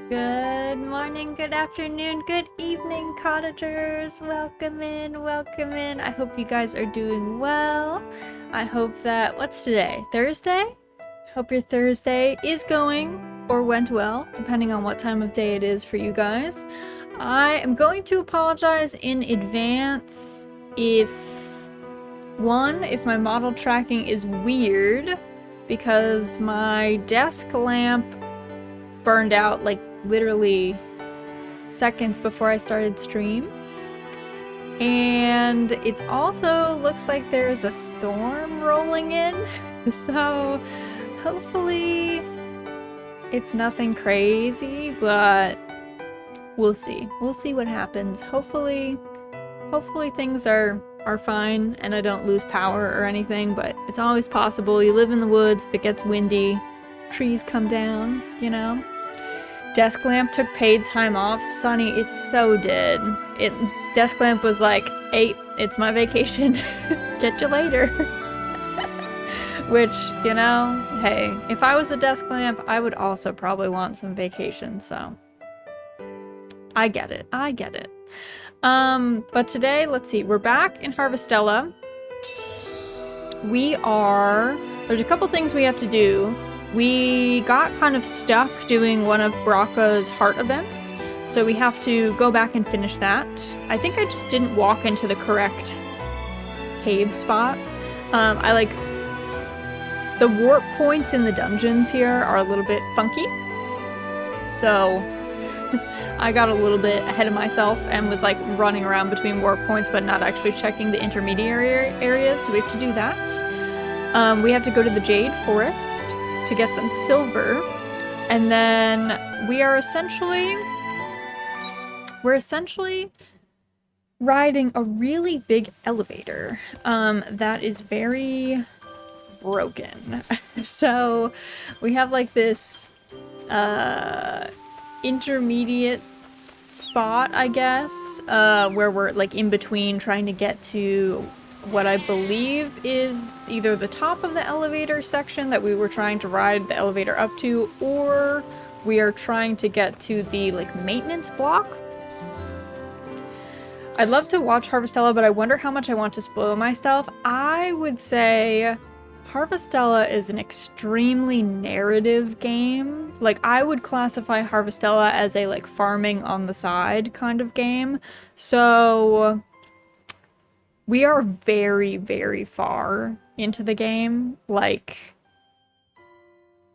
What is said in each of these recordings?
Good morning, good afternoon, good evening, cottagers. Welcome in, welcome in. I hope you guys are doing well. I hope that, what's today? Thursday? Hope your Thursday is going or went well, depending on what time of day it is for you guys. I am going to apologize in advance if my model tracking is weird, because my desk lamp burned out like literally seconds before I started stream. And it also looks like there's a storm rolling in. So hopefully it's nothing crazy, but we'll see. We'll see what happens. Hopefully things are fine and I don't lose power or anything, but it's always possible. You live in the woods, if it gets windy, trees come down, you know? Desk lamp took paid time off. Sunny, it so did. Desk lamp was like, hey, it's my vacation. Get you later. Which, you know, hey, if I was a desk lamp, I would also probably want some vacation, so. I get it. I get it. But today, let's see, we're back in Harvestella. There's a couple things we have to do. We got kind of stuck doing one of Brocca's heart events, so we have to go back and finish that. I think I just didn't walk into the correct cave spot. The warp points in the dungeons here are a little bit funky, so I got a little bit ahead of myself and was like running around between warp points but not actually checking the intermediary areas, so we have to do that. We have to go to the Jade Forest to get some silver, and then we're essentially riding a really big elevator that is very broken. So we have like this intermediate spot, I guess, where we're like in between trying to get to what I believe is either the top of the elevator section that we were trying to ride the elevator up to, or we are trying to get to the like maintenance block. I'd love to watch Harvestella, but I wonder how much I want to spoil myself. I would say Harvestella is an extremely narrative game. Like, I would classify Harvestella as a like farming on the side kind of game. So we are very, very far into the game. Like,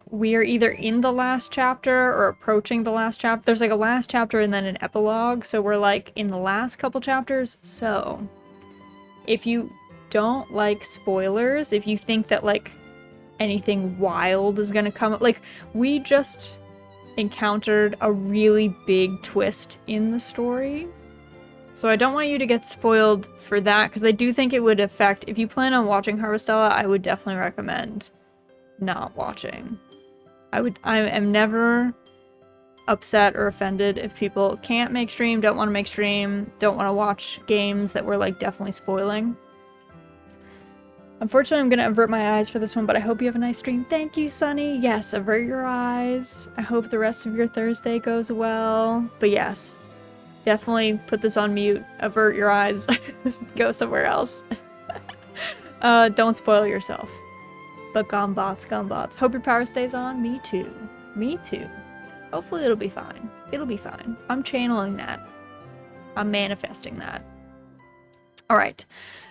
we are either in the last chapter or approaching the last chapter. There's like a last chapter and then an epilogue, so we're like in the last couple chapters. So if you don't like spoilers, if you think that like anything wild is gonna come, like, we just encountered a really big twist in the story. So I don't want you to get spoiled for that, because I do think it would affect, if you plan on watching Harvestella, I would definitely recommend not watching. I am never upset or offended if people can't make stream, don't want to make stream, don't want to watch games that we're like definitely spoiling. Unfortunately, I'm gonna avert my eyes for this one, but I hope you have a nice stream. Thank you, Sunny. Yes, avert your eyes. I hope the rest of your Thursday goes well. But yes, definitely put this on mute, avert your eyes, go somewhere else. Don't spoil yourself. But gombots. Hope your power stays on. Me too. Me too. Hopefully it'll be fine. It'll be fine. I'm channeling that. I'm manifesting that. Alright.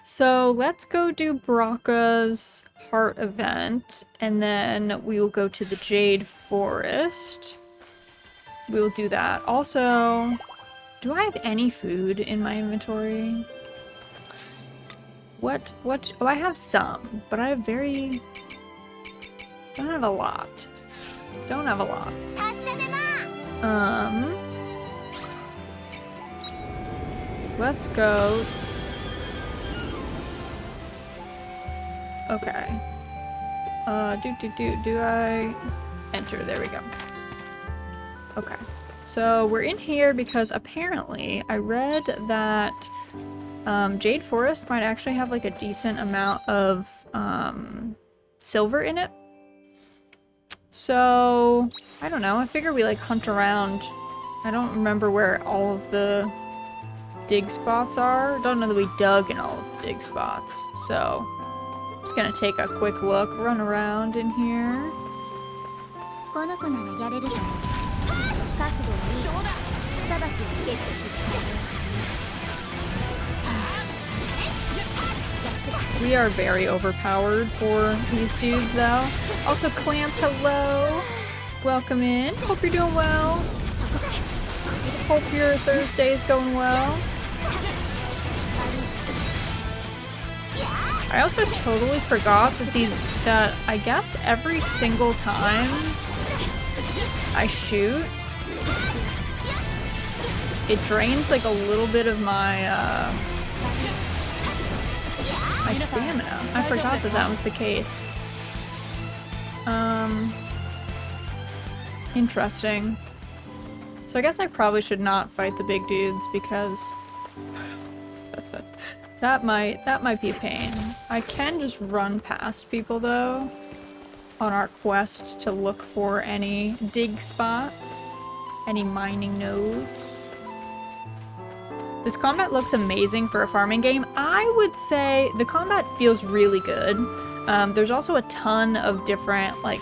So let's go do Brocca's heart event, and then we will go to the Jade Forest. We will do that. Also, do I have any food in my inventory? What? Oh, I have some, but I have don't have a lot. Don't have a lot. Let's go. Okay. Do I enter? There we go. Okay. So we're in here because apparently I read that Jade Forest might actually have like a decent amount of silver in it. So, I don't know. I figure we like hunt around. I don't remember where all of the dig spots are. Don't know that we dug in all of the dig spots. So, just gonna take a quick look, run around in here. We are very overpowered for these dudes, though. Also, Clamp, hello. Welcome in. Hope you're doing well. Hope your Thursday's going well. I also totally forgot that I guess every single time I shoot, it drains like a little bit of my stamina. I forgot that was the case. Interesting. So I guess I probably should not fight the big dudes because that might be a pain. I can just run past people though on our quest to look for any dig spots, any mining nodes. This combat looks amazing for a farming game. I would say the combat feels really good. There's also a ton of different, like,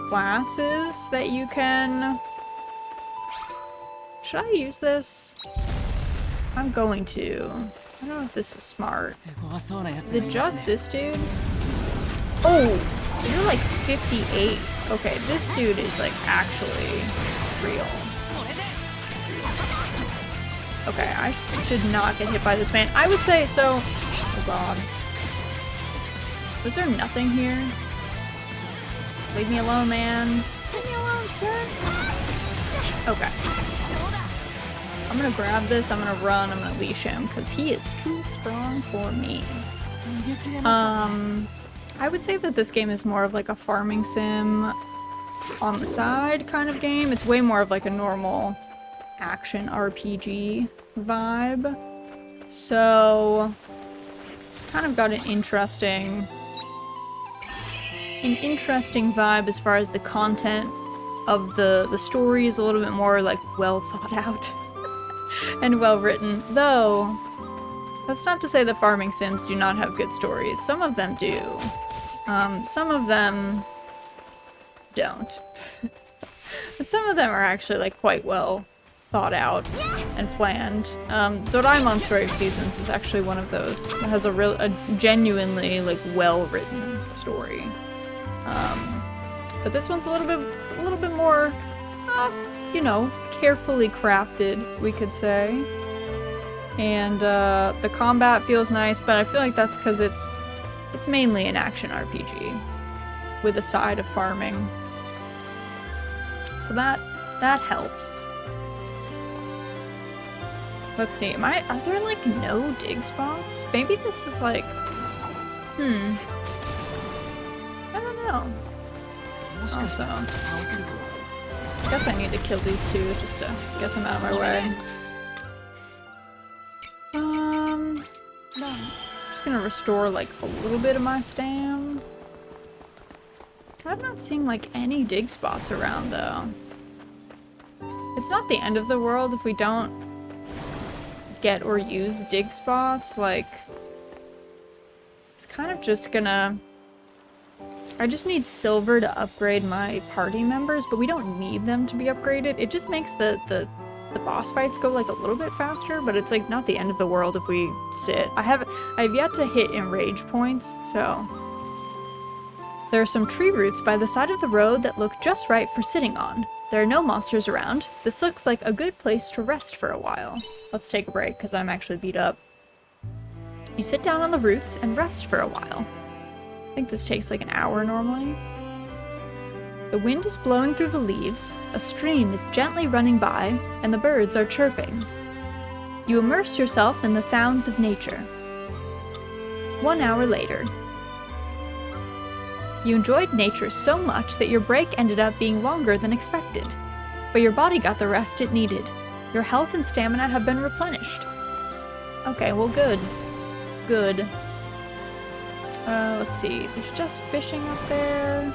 classes that you can... Should I use this? I'm going to. I don't know if this was smart. Is it just this dude? Oh, you're like 58. Okay, this dude is, like, actually real. Okay, I should not get hit by this man. I would say so. Oh god. Was there nothing here? Leave me alone, man. Leave me alone, sir. Okay. I'm gonna grab this, I'm gonna run, I'm gonna leash him, because he is too strong for me. I would say that this game is more of like a farming sim on the side kind of game. It's way more of like a normal action RPG vibe. So it's kind of got an interesting vibe as far as the content of the story is a little bit more like well thought out and well written. Though that's not to say that farming sims do not have good stories. Some of them do. Some of them don't. But some of them are actually like quite well thought out and planned. Doraemon's Story of Seasons is actually one of those that has a genuinely like well-written story. But this one's a little bit more, you know, carefully crafted, we could say. And the combat feels nice, but I feel like that's because it's mainly an action RPG with a side of farming. So that helps. Let's see, are there like no dig spots? Maybe this is like, I don't know. Also, I guess I need to kill these two just to get them out of my way. Just gonna restore like a little bit of my stam. I'm not seeing like any dig spots around though. It's not the end of the world if we don't get or use dig spots. Like, it's kind of just gonna... I just need silver to upgrade my party members, but we don't need them to be upgraded. It just makes the boss fights go like a little bit faster, but it's like not the end of the world if we sit. I've yet to hit enrage points, so... There are some tree roots by the side of the road that look just right for sitting on. There are no monsters around. This looks like a good place to rest for a while. Let's take a break, because I'm actually beat up. You sit down on the roots and rest for a while. I think this takes like an hour normally. The wind is blowing through the leaves, a stream is gently running by, and the birds are chirping. You immerse yourself in the sounds of nature. 1 hour later. You enjoyed nature so much that your break ended up being longer than expected. But your body got the rest it needed. Your health and stamina have been replenished. Okay, well good. Good. Let's see. There's just fishing up there.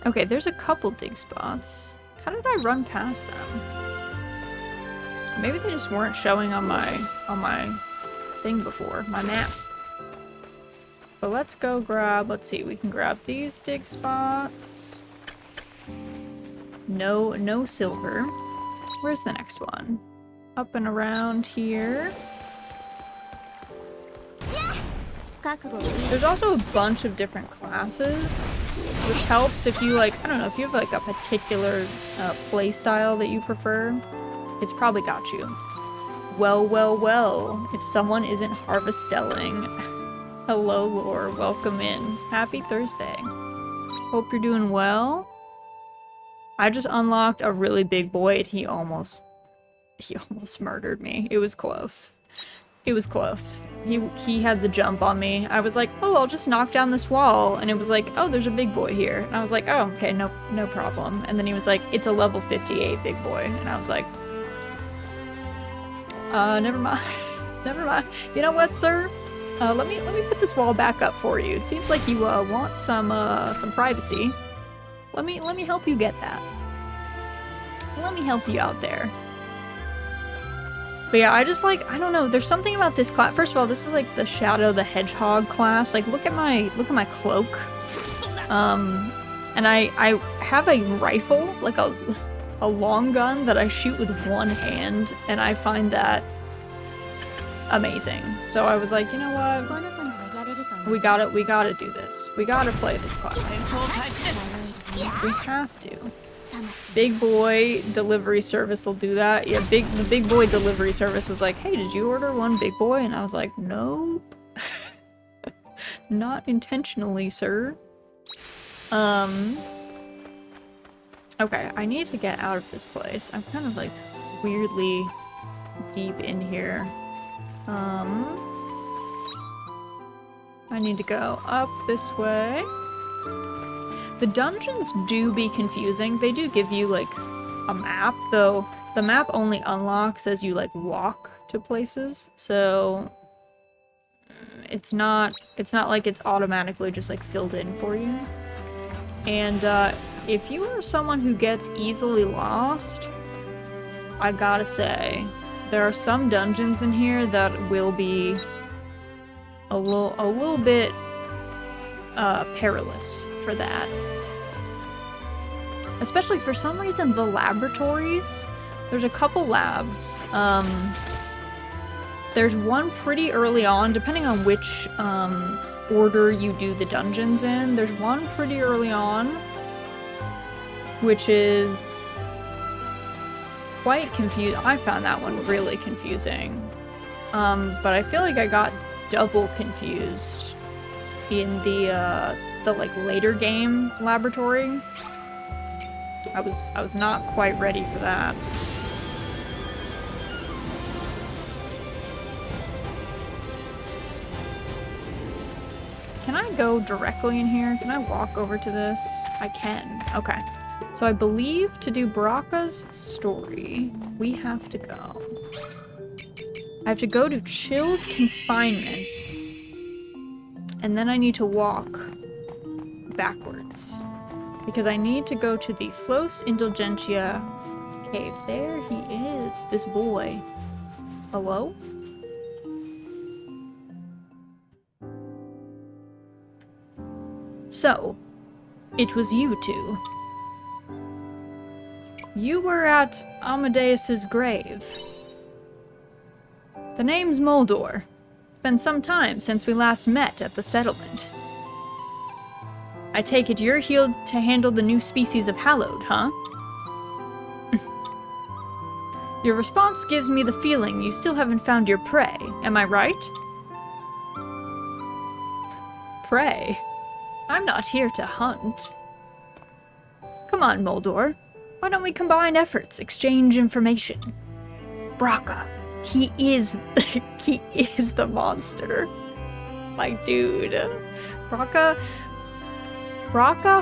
Okay, there's a couple dig spots. How did I run past them? Maybe they just weren't showing on my thing before, my map. But let's go grab, let's see, we can grab these dig spots. No silver. Where's the next one? Up and around here. There's also a bunch of different classes, which helps if you like, I don't know, if you have like a particular play style that you prefer, it's probably got you. Well, if someone isn't harvestelling, hello lore, welcome in. Happy Thursday. Hope you're doing well. I just unlocked a really big boy and he almost murdered me. It was close. It was close. He had the jump on me. I was like, oh, I'll just knock down this wall. And it was like, oh, there's a big boy here. And I was like, oh, okay, no problem. And then he was like, it's a level 58 big boy. And I was like, never mind. Never mind. You know what, sir? Let me put this wall back up for you. It seems like you want some privacy. Let me help you get that. Let me help you out there. But yeah, I just like, I don't know, there's something about this class. First of all, this is like the Shadow the Hedgehog class. Like, look at my cloak. And I have a rifle, like a long gun that I shoot with one hand, and I find that amazing. So I was like, you know what? We gotta do this. We gotta play this class. We have to. Big boy delivery service will do that. Yeah, the big boy delivery service was like, hey, did you order one big boy? And I was like, nope. Not intentionally, sir. Okay, I need to get out of this place. I'm kind of like weirdly deep in here. I need to go up this way. The dungeons do be confusing. They do give you, like, a map, though the map only unlocks as you, like, walk to places. So it's not like it's automatically just, like, filled in for you. And, if you are someone who gets easily lost, I gotta say, there are some dungeons in here that will be a little bit, perilous for that. Especially for some reason the laboratories, there's a couple labs. There's one pretty early on, depending on which order you do the dungeons in. There's one pretty early on, which is quite confusing. I found that one really confusing. But I feel like I got double confused in the like later game laboratory. I was not quite ready for that. Can I go directly in here? Can I walk over to this? I can. Okay. So I believe to do Baraka's story, we have to go. I have to go to chilled confinement. And then I need to walk backwards. Because I need to go to the Flos Indulgentia cave. There he is, this boy. Hello? So, it was you two. You were at Amadeus's grave. The name's Moldor. It's been some time since we last met at the settlement. I take it you're here to handle the new species of Hallowed, huh? Your response gives me the feeling you still haven't found your prey, am I right? Prey? I'm not here to hunt. Come on, Moldor. Why don't we combine efforts, exchange information? Braka, he is the monster. Like, dude. Braka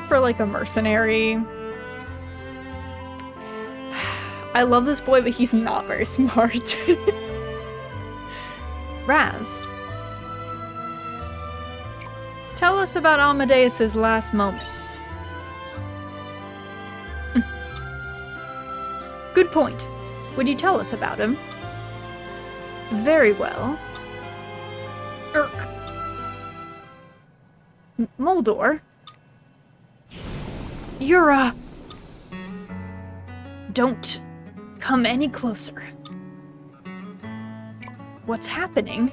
for like a mercenary. I love this boy, but he's not very smart. Raz. Tell us about Amadeus's last moments. Good point. Would you tell us about him? Very well. Urk. Moldor? You're, Don't come any closer. What's happening?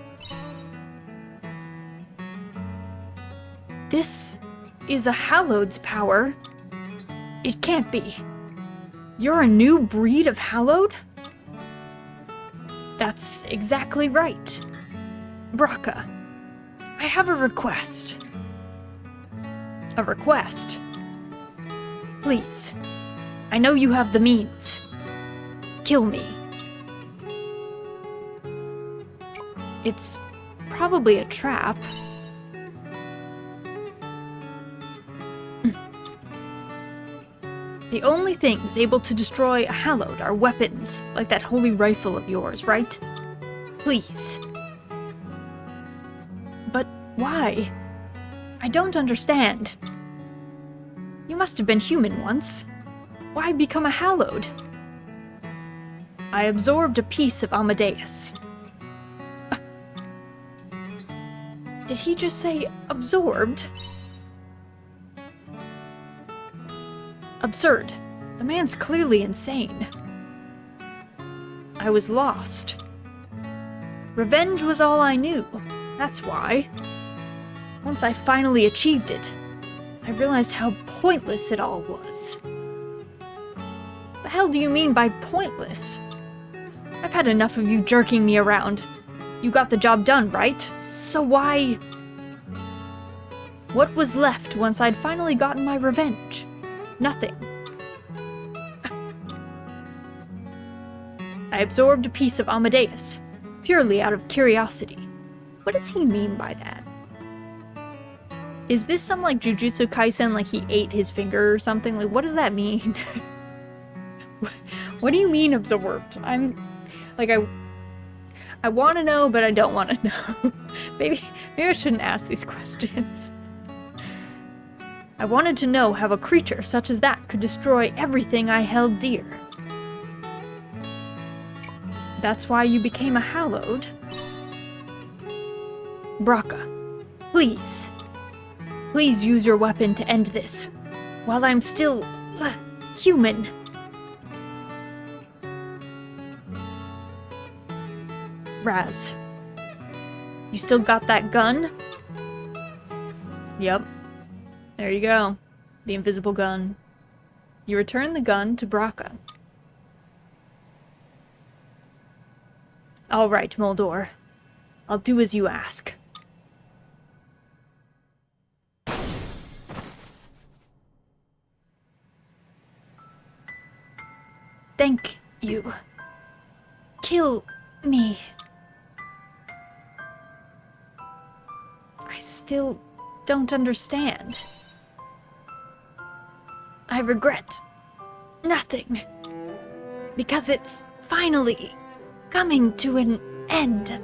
This is a Hallowed's power. It can't be. You're a new breed of Hallowed? That's exactly right. Braca, I have a request. A request? Please. I know you have the means. Kill me. It's probably a trap. The only things able to destroy a Hallowed are weapons, like that holy rifle of yours, right? Please. But why? I don't understand. You must have been human once. Why become a Hallowed? I absorbed a piece of Amadeus. Did he just say absorbed? Absurd. The man's clearly insane. I was lost. Revenge was all I knew. That's why. Once I finally achieved it, I realized how pointless it all was. The hell do you mean by pointless? I've had enough of you jerking me around. You got the job done, right? So why? What was left once I'd finally gotten my revenge? Nothing. I absorbed a piece of Amadeus, purely out of curiosity. What does he mean by that? Is this some like Jujutsu Kaisen, like he ate his finger or something? Like, what does that mean? What do you mean absorbed? I want to know, but I don't want to know. Maybe I shouldn't ask these questions. I wanted to know how a creature such as that could destroy everything I held dear. That's why you became a Hallowed? Braca, please. Please use your weapon to end this, while I'm still human. Raz, you still got that gun? Yep. There you go. The invisible gun. You return the gun to Braca. All right, Moldor. I'll do as you ask. Thank you. Kill me. I still don't understand. I regret nothing, because it's finally coming to an end.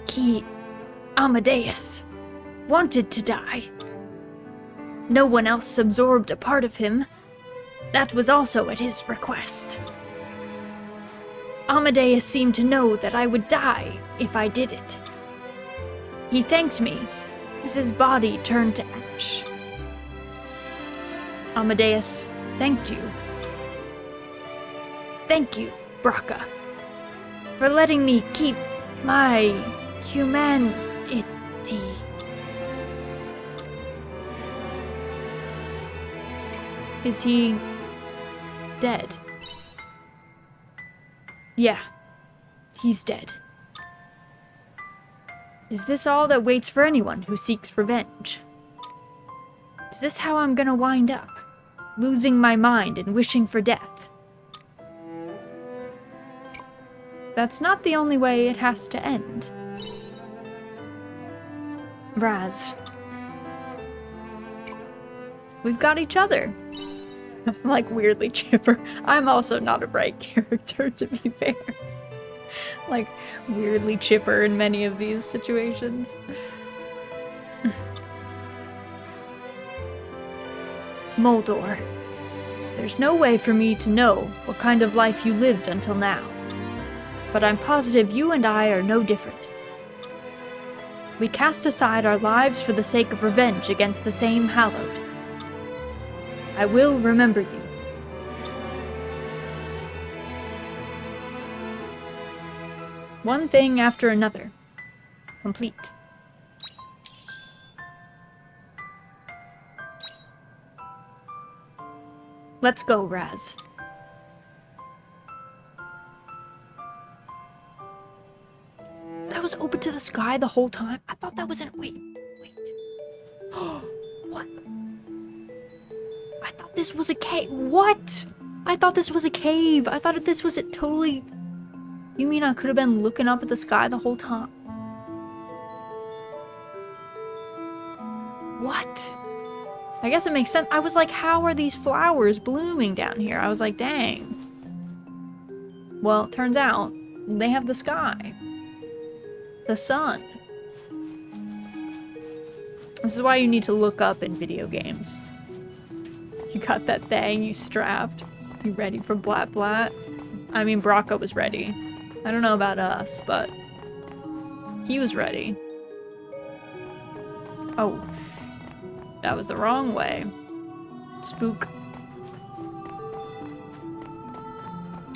He, Amadeus, wanted to die. No one else absorbed a part of him. That was also at his request. Amadeus seemed to know that I would die if I did it. He thanked me as his body turned to ash. Amadeus thanked you. Thank you, Braca, for letting me keep my humanity. Is he dead? Yeah, he's dead. Is this all that waits for anyone who seeks revenge? Is this how I'm gonna wind up? Losing my mind and wishing for death? That's not the only way it has to end. Raz. We've got each other. I'm like weirdly chipper. I'm also not a bright character, to be fair. Like weirdly chipper in many of these situations. Moldor, there's no way for me to know what kind of life you lived until now. But I'm positive you and I are no different. We cast aside our lives for the sake of revenge against the same hallowed. I will remember you. One thing after another. Complete. Let's go, Raz. That was open to the sky the whole time? I thought that was an... Wait. What? I thought this was a cave. What? I thought this was a cave. I thought this was a totally... You mean I could have been looking up at the sky the whole time? What? I guess it makes sense. I was like, how are these flowers blooming down here? I was like, dang. Well, it turns out they have the sky. The sun. This is why you need to look up in video games. You got that thing, you strapped. You ready for blat blat? I mean, Braca was ready. I don't know about us, but he was ready. Oh. That was the wrong way. Spook.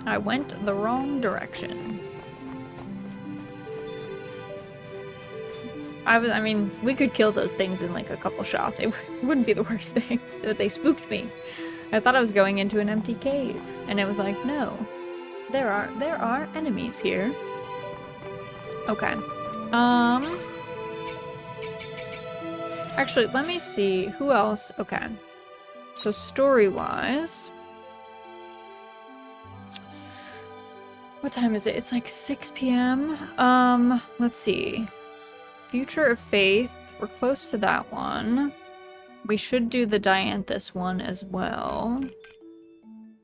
I went the wrong direction. I mean, we could kill those things in like a couple shots. It wouldn't be the worst thing. But they spooked me. I thought I was going into an empty cave. And it was like, no. There are enemies here. Okay. Actually, let me see who else. Okay. So story-wise, what time is it? It's like 6 p.m. Let's see. Future of Faith. We're close to that one. We should do the Dianthus one as well.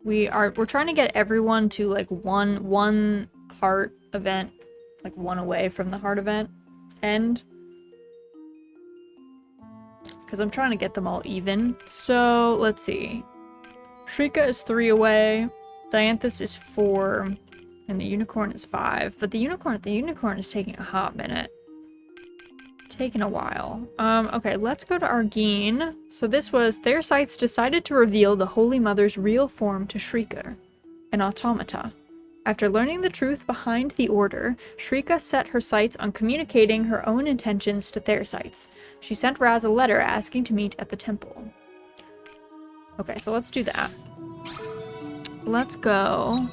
We're trying to get everyone to like one heart event, like one away from the heart event end. Because I'm trying to get them all even. So, let's see. Shrika is 3 away. Dianthus is 4. And the unicorn is 5. But the unicorn is taking a hot minute. Taking a while. Okay, let's go to Argene. So this was, their sights decided to reveal the Holy Mother's real form to Shrika, an automata. After learning the truth behind the order, Shrika set her sights on communicating her own intentions to their sights. She sent Raz a letter asking to meet at the temple. Okay, so let's do that. Let's go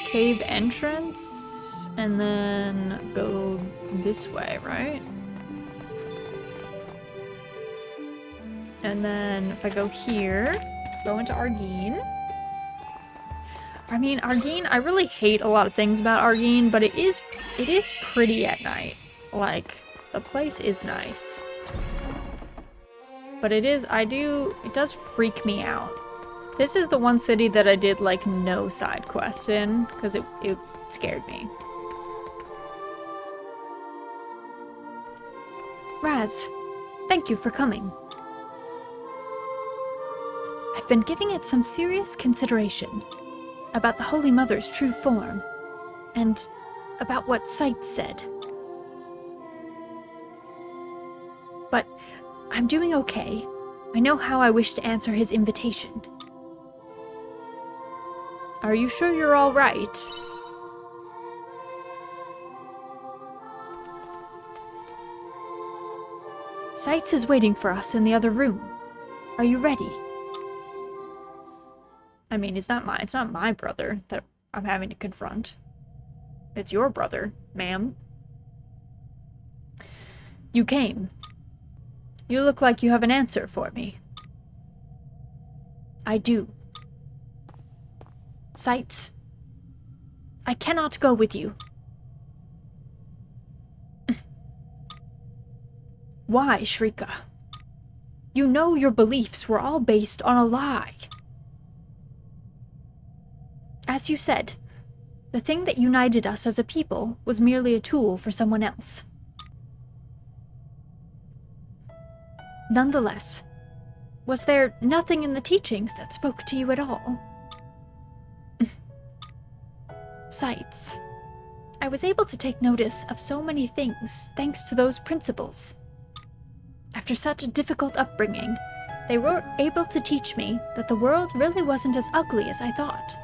cave entrance and then go this way, right? And then if I go here, go into Argene. I mean, Argene, I really hate a lot of things about Argene, but it is pretty at night. Like, the place is nice. But it does freak me out. This is the one city that I did, like, no side quests in, because it scared me. Raz, thank you for coming. I've been giving it some serious consideration about the Holy Mother's true form, and about what Sight said. But I'm doing okay. I know how I wish to answer his invitation. Are you sure you're all right? Sights is waiting for us in the other room. Are you ready? I mean, it's not my brother that I'm having to confront. It's your brother, ma'am. You came. You look like you have an answer for me. I do. Sights, I cannot go with you. Why, Shrika? You know your beliefs were all based on a lie. As you said, the thing that united us as a people was merely a tool for someone else. Nonetheless, Was there nothing in the teachings that spoke to you at all? Sights. I was able to take notice of so many things thanks to those principles. After such a difficult upbringing, they were able to teach me that the world really wasn't as ugly as I thought.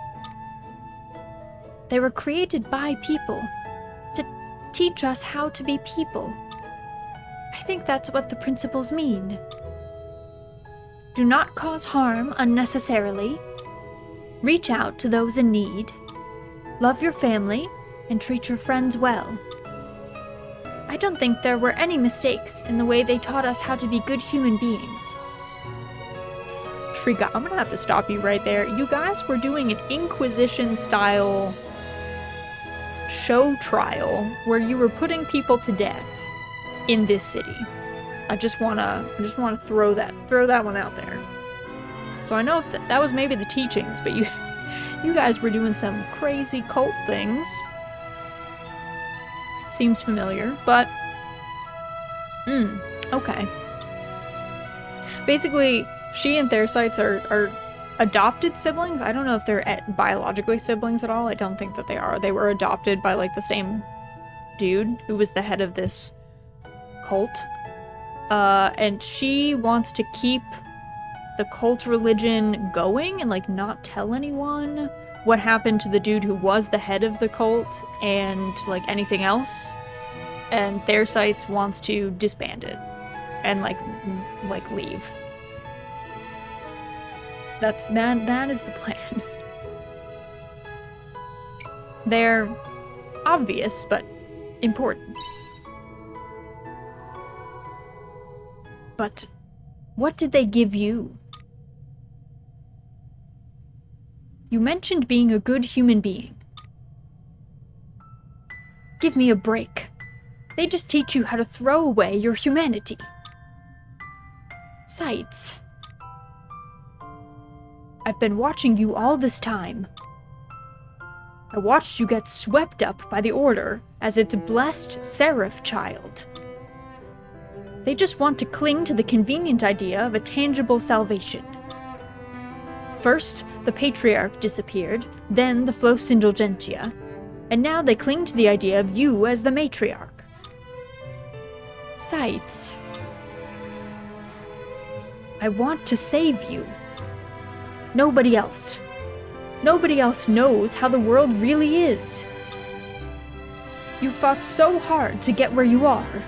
They were created by people to teach us how to be people. I think that's what the principles mean. Do not cause harm unnecessarily. Reach out to those in need. Love your family and treat your friends well. I don't think there were any mistakes in the way they taught us how to be good human beings. Shrika, I'm gonna have to stop you right there. You guys were doing an Inquisition-style show trial where you were putting people to death in this city. I just wanna throw that one out there. So I know if that was maybe the teachings, but you guys were doing some crazy cult things. Seems familiar, but okay. Basically, she and Thersites are adopted siblings. I don't know if they're biologically siblings at all. I don't think that they are. They were adopted by like the same dude who was the head of this cult. And she wants to keep the cult religion going and like not tell anyone what happened to the dude who was the head of the cult and like anything else. And Thersites wants to disband it and like leave. That is the plan. They're obvious, but important. But what did they give you? You mentioned being a good human being. Give me a break. They just teach you how to throw away your humanity. Sights. I've been watching you all this time. I watched you get swept up by the Order as its blessed seraph child. They just want to cling to the convenient idea of a tangible salvation. First, the Patriarch disappeared, then the Flos Indulgentia, and now they cling to the idea of you as the Matriarch. Sights. I want to save you. Nobody else. Nobody else knows how the world really is. You fought so hard to get where you are.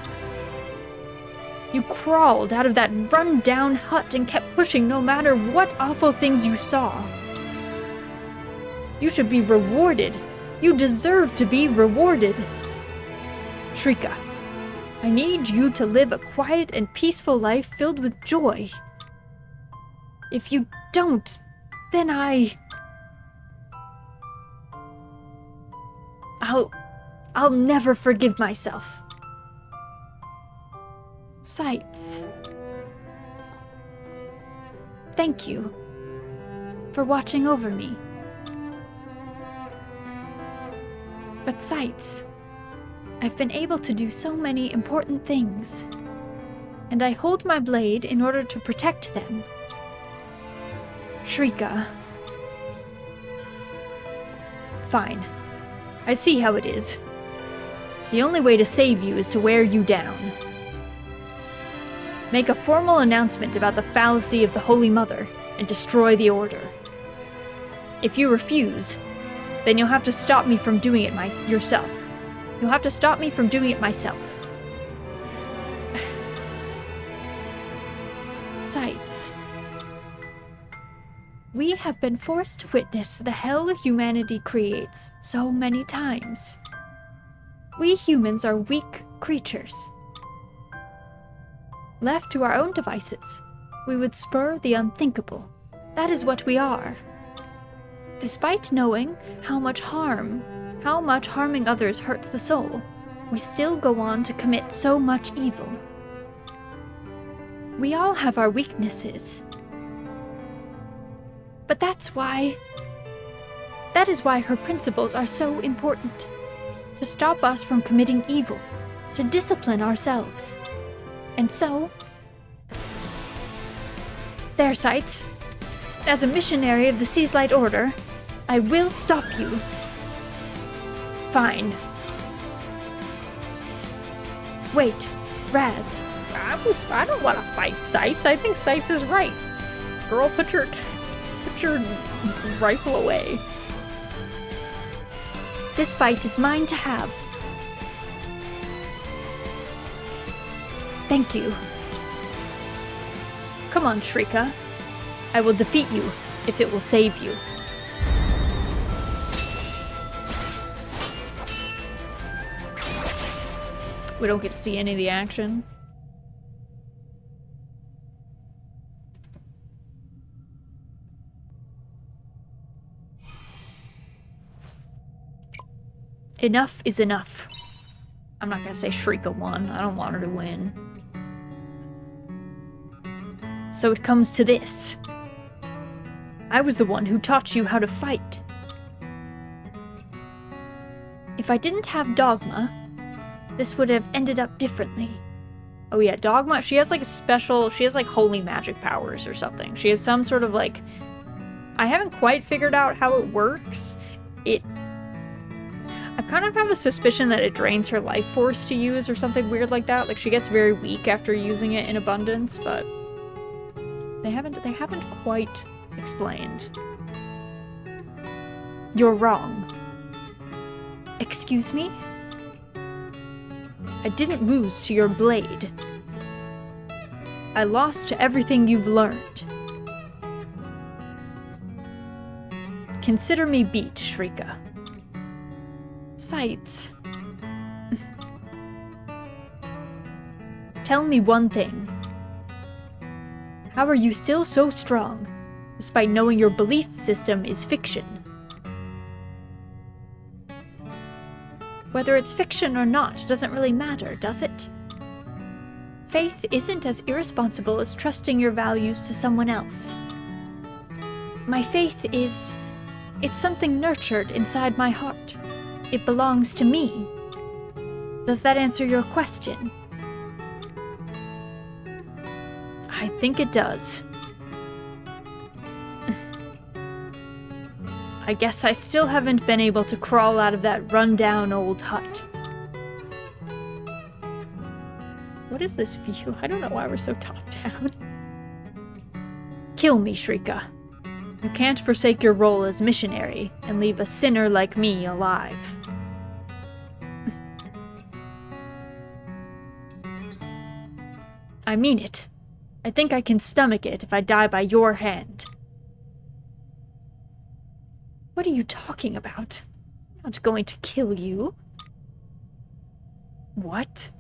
You crawled out of that run-down hut and kept pushing no matter what awful things you saw. You should be rewarded. You deserve to be rewarded. Shrika, I need you to live a quiet and peaceful life filled with joy. If you don't, then I'll never forgive myself. Sights. Thank you for watching over me. But Sights, I've been able to do so many important things, and I hold my blade in order to protect them. Shrika. Fine. I see how it is. The only way to save you is to wear you down. Make a formal announcement about the fallacy of the Holy Mother and destroy the Order. If you refuse, then you'll have to stop me from doing it yourself. You'll have to stop me from doing it myself. Sights. We have been forced to witness the hell humanity creates so many times. We humans are weak creatures. Left to our own devices, we would spur the unthinkable. That is what we are. Despite knowing how much harming others hurts the soul, we still go on to commit so much evil. We all have our weaknesses. But that is why her principles are so important. To stop us from committing evil, to discipline ourselves. And so, There, Sights. As a missionary of the Seaslight Order, I will stop you. Fine. Wait, Raz. I don't want to fight Sights. I think Sights is right. Girl, put your rifle away. This fight is mine to have. Thank you. Come on, Shrika. I will defeat you if it will save you. We don't get to see any of the action. Enough is enough. I'm not gonna say Shrika won. I don't want her to win. So it comes to this. I was the one who taught you how to fight. If I didn't have Dogma, this would have ended up differently. Oh yeah, Dogma, she has like a special, she has like holy magic powers or something. She has some sort of like, I haven't quite figured out how it works. I kind of have a suspicion that it drains her life force to use or something weird like that. Like she gets very weak after using it in abundance, but they haven't quite explained. You're wrong. Excuse me? I didn't lose to your blade. I lost to everything you've learned. Consider me beat, Shrika. Sights. Tell me one thing. How are you still so strong, despite knowing your belief system is fiction? Whether it's fiction or not doesn't really matter, does it? Faith isn't as irresponsible as trusting your values to someone else. My faith is... it's something nurtured inside my heart. It belongs to me. Does that answer your question? I think it does. I guess I still haven't been able to crawl out of that run-down old hut. What is this view? I don't know why we're so top-down. Kill me, Shrika. You can't forsake your role as missionary and leave a sinner like me alive. I mean it. I think I can stomach it if I die by your hand. What are you talking about? I'm not going to kill you. What?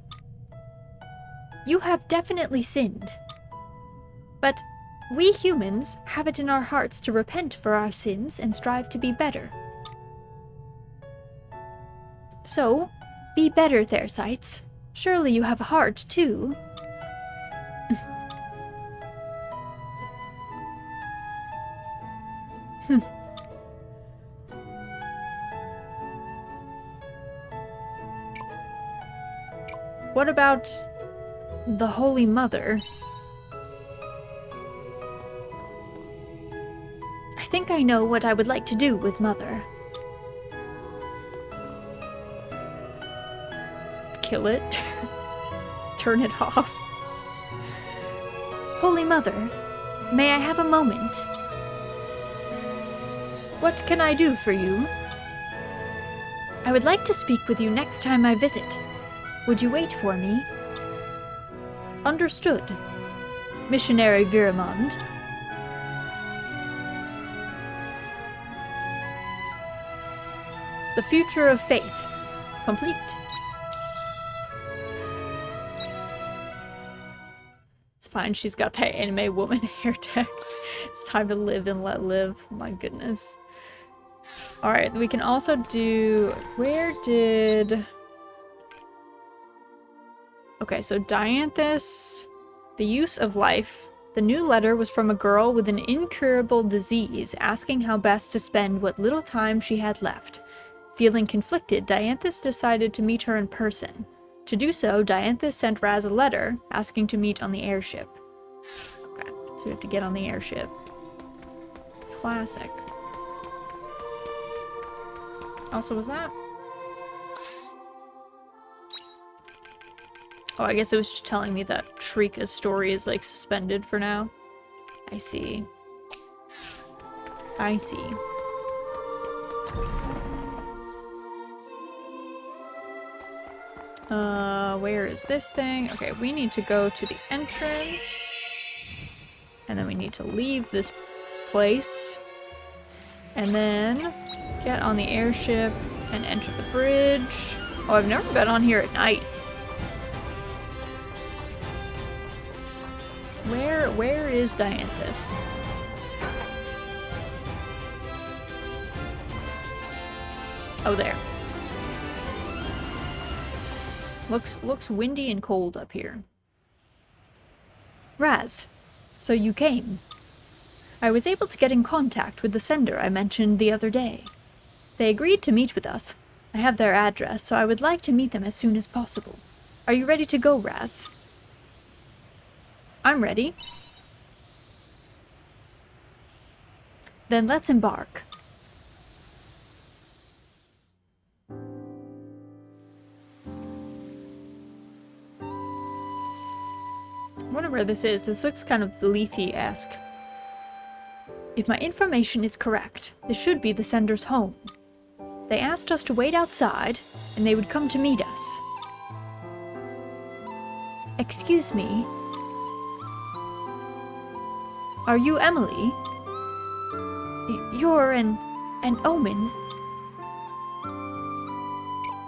You have definitely sinned. But we humans have it in our hearts to repent for our sins and strive to be better. So, be better there, Sights. Surely you have a heart, too. What about the Holy Mother? I think I know what I would like to do with Mother. Kill it. Turn it off. Holy Mother, may I have a moment? What can I do for you? I would like to speak with you next time I visit. Would you wait for me? Understood. Missionary Viramond. The future of faith. Complete. It's fine, she's got that anime woman hair text. It's time to live and let live. My goodness. Alright, we can also do... Where did... Okay, so Dianthus, the use of life. The new letter was from a girl with an incurable disease, asking how best to spend what little time she had left. Feeling conflicted, Dianthus decided to meet her in person. To do so, Dianthus sent Raz a letter, asking to meet on the airship. Okay, it's So we have to get on the airship. Classic. Also, was that? Oh, I guess it was just telling me that Shrika's story is, like, suspended for now. I see. I see. Where is this thing? Okay, we need to go to the entrance. And then we need to leave this place. And then get on the airship and enter the bridge. Oh, I've never been on here at night. Where is Dianthus? Oh, there. Looks windy and cold up here. Raz, so you came. I was able to get in contact with the sender I mentioned the other day. They agreed to meet with us. I have their address, so I would like to meet them as soon as possible. Are you ready to go, Raz? I'm ready. Then let's embark. I wonder where this is. This looks kind of Leafy-esque. If my information is correct, this should be the sender's home. They asked us to wait outside, and they would come to meet us. Excuse me. Are you Emily? You're an omen.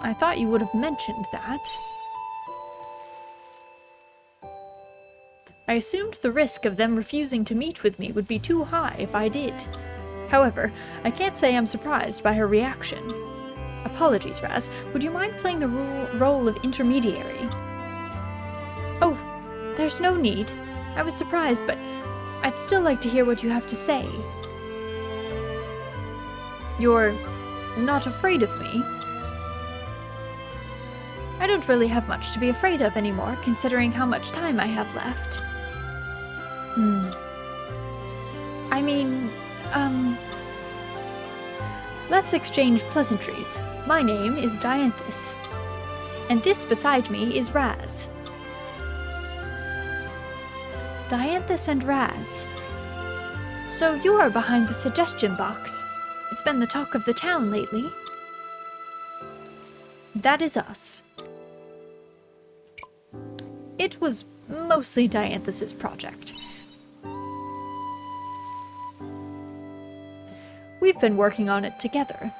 I thought you would have mentioned that. I assumed the risk of them refusing to meet with me would be too high if I did. However, I can't say I'm surprised by her reaction. Apologies, Raz. Would you mind playing the role of intermediary? Oh, there's no need. I was surprised, but I'd still like to hear what you have to say. You're not afraid of me? I don't really have much to be afraid of anymore, considering how much time I have left. I mean, let's exchange pleasantries. My name is Dianthus, and this beside me is Raz. Dianthus and Raz. So you are behind the suggestion box. It's been the talk of the town lately. That is us. It was mostly Dianthus's project. We've been working on it together.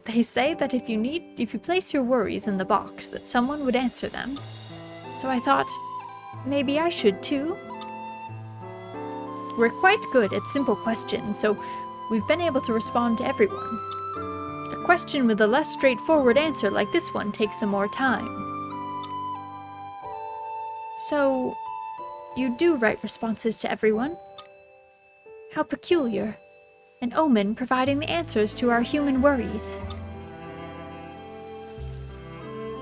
They say that if you place your worries in the box, that someone would answer them. So I thought, maybe I should too. We're quite good at simple questions, so we've been able to respond to everyone. A question with a less straightforward answer like this one takes some more time. So, you do write responses to everyone? How peculiar. An omen providing the answers to our human worries.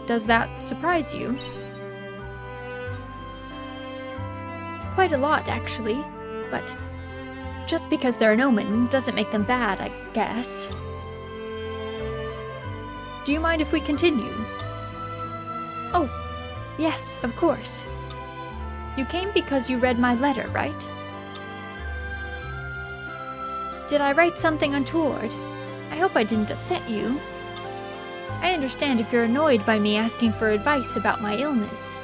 Does that surprise you? Quite a lot, actually. But just because they're an omen doesn't make them bad, I guess. Do you mind if we continue? Oh, yes, of course. You came because you read my letter, right? Did I write something untoward? I hope I didn't upset you. I understand if you're annoyed by me asking for advice about my illness.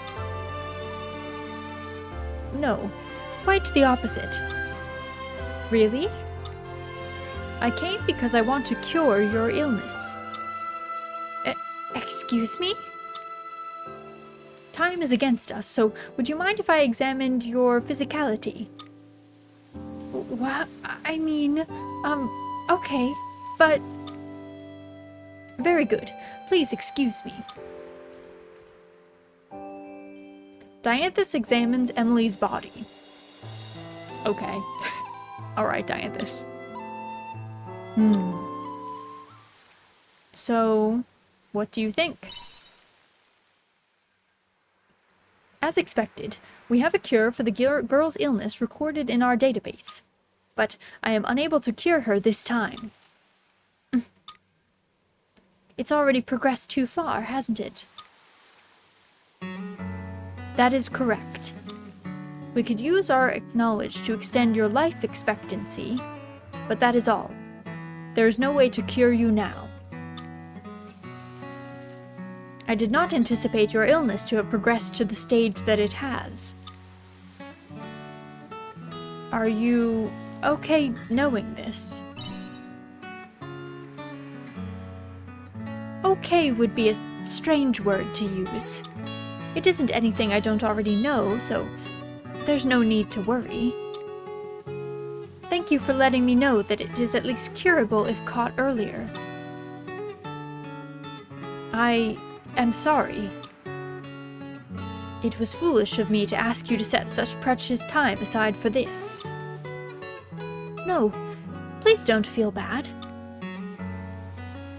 No, quite the opposite. Really? I came because I want to cure your illness. Excuse me? Time is against us, so would you mind if I examined your physicality? What? I mean, okay, but... Very good. Please excuse me. Dianthus examines Emily's body. Okay. Alright, Dianthus. So, what do you think? As expected, we have a cure for the girl's illness recorded in our database. But I am unable to cure her this time. It's already progressed too far, hasn't it? That is correct. We could use our knowledge to extend your life expectancy, but that is all. There is no way to cure you now. I did not anticipate your illness to have progressed to the stage that it has. Are you okay knowing this? Okay would be a strange word to use. It isn't anything I don't already know, so there's no need to worry. Thank you for letting me know that it is at least curable if caught earlier. I am sorry. It was foolish of me to ask you to set such precious time aside for this. No, please don't feel bad.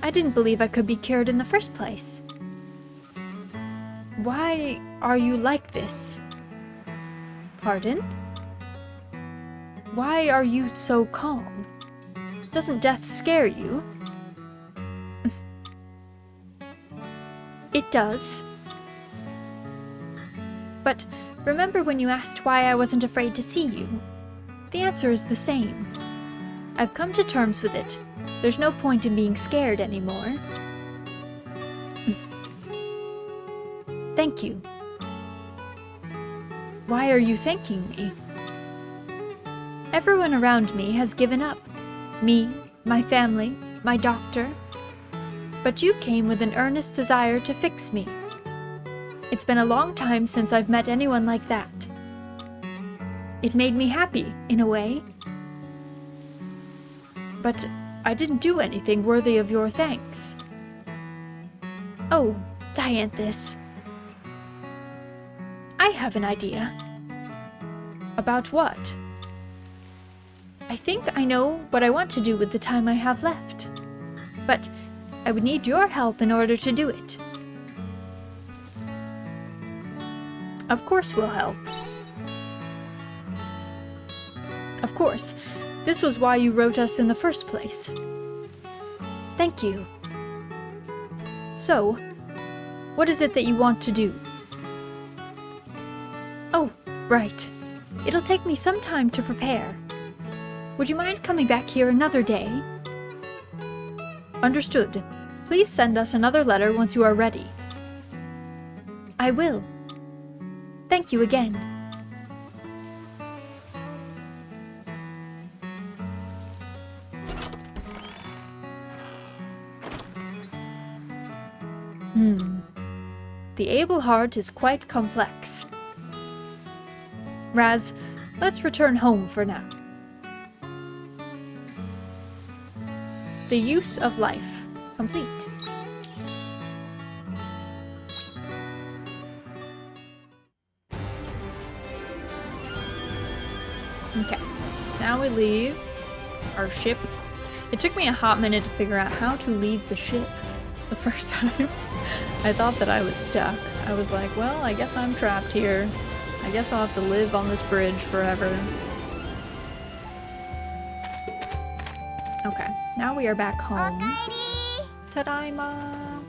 I didn't believe I could be cured in the first place. Why are you like this? Pardon? Why are you so calm? Doesn't death scare you? It does. But remember when you asked why I wasn't afraid to see you? The answer is the same. I've come to terms with it. There's no point in being scared anymore. Thank you. Why are you thanking me? Everyone around me has given up. Me, my family, my doctor. But you came with an earnest desire to fix me. It's been a long time since I've met anyone like that. It made me happy, in a way. But I didn't do anything worthy of your thanks. Oh, Dianthus. I have an idea. About what? I think I know what I want to do with the time I have left. But I would need your help in order to do it. Of course we'll help. Of course. This was why you wrote us in the first place. Thank you. So, what is it that you want to do? Oh, right. It'll take me some time to prepare. Would you mind coming back here another day? Understood. Please send us another letter once you are ready. I will. Thank you again. The able heart is quite complex. Raz, let's return home for now. The use of life complete. Okay, now we leave our ship. It took me a hot minute to figure out how to leave the ship the first time. I thought that I was stuck. I was like, well, I guess I'm trapped here. I guess I'll have to live on this bridge forever. Okay, now we are back home. Tadaima!